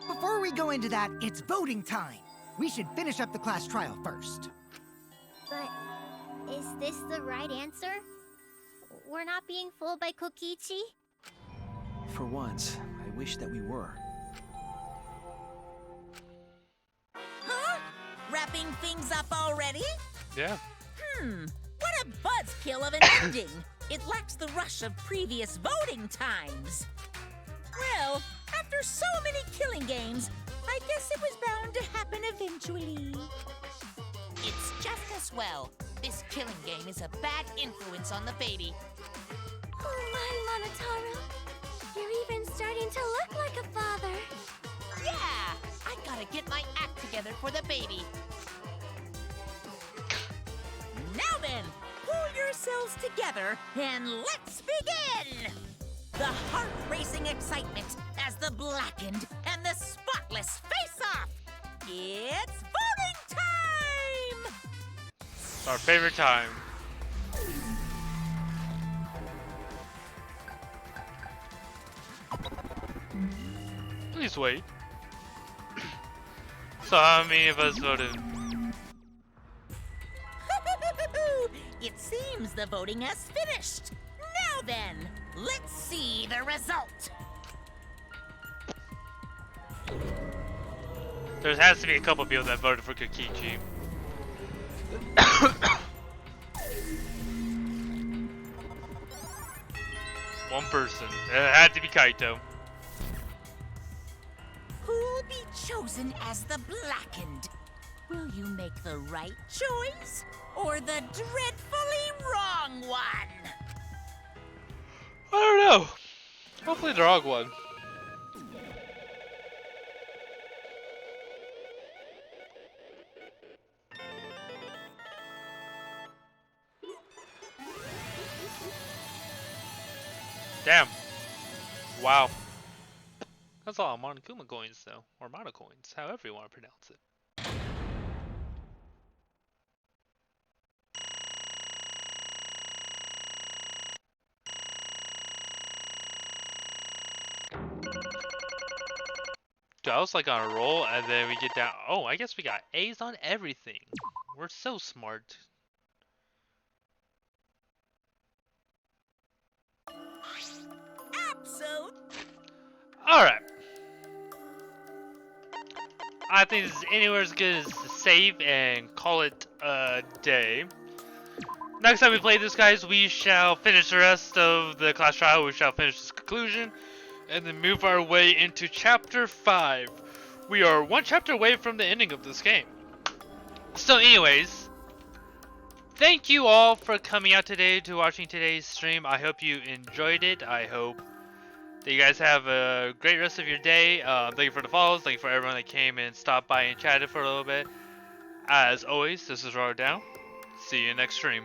Before we go into that, it's voting time. We should finish up the class trial first. But is this the right answer? We're not being fooled by Kokichi? For once, I wish that we were. Huh? Wrapping things up already? Yeah. What a buzzkill of an ending! It lacks the rush of previous voting times. Well, after so many killing games, I guess it was bound to happen eventually. It's just as well. This killing game is a bad influence on the baby. Oh my, Monotaro. You're even starting to look like a father. Yeah! I gotta get my act together for the baby. Now then, pull yourselves together and let's begin! The heart-racing excitement as the blackened and the spotless face off! It's voting time! Our favorite time. please wait. So how many of us voted? It seems the voting has finished. Now then, let's see the result. There has to be a couple people that voted for Kokichi. One person. It had to be Kaito. Who'll be chosen as the Blackened? Will you make the right choice or the dreadfully wrong one? I don't know. Hopefully the wrong one. Damn. Wow. That's a lot of Monokuma coins though. Or Mono coins, however you want to pronounce it. Dude, I was like on a roll, and then we get down. Oh, I guess we got A's on everything. We're so smart. Absolutely. Alright. I think this is anywhere as good as to save and call it a day. Next time we play this, guys, we shall finish the rest of the class trial. We shall finish this conclusion, and then move our way into Chapter 5. We are one chapter away from the ending of this game. So anyways, thank you all for coming out today to watching today's stream. I hope you enjoyed it. I hope that you guys have a great rest of your day. Thank you for the follows. Thank you for everyone that came and stopped by and chatted for a little bit. As always, this is Rollout Dino. See you next stream.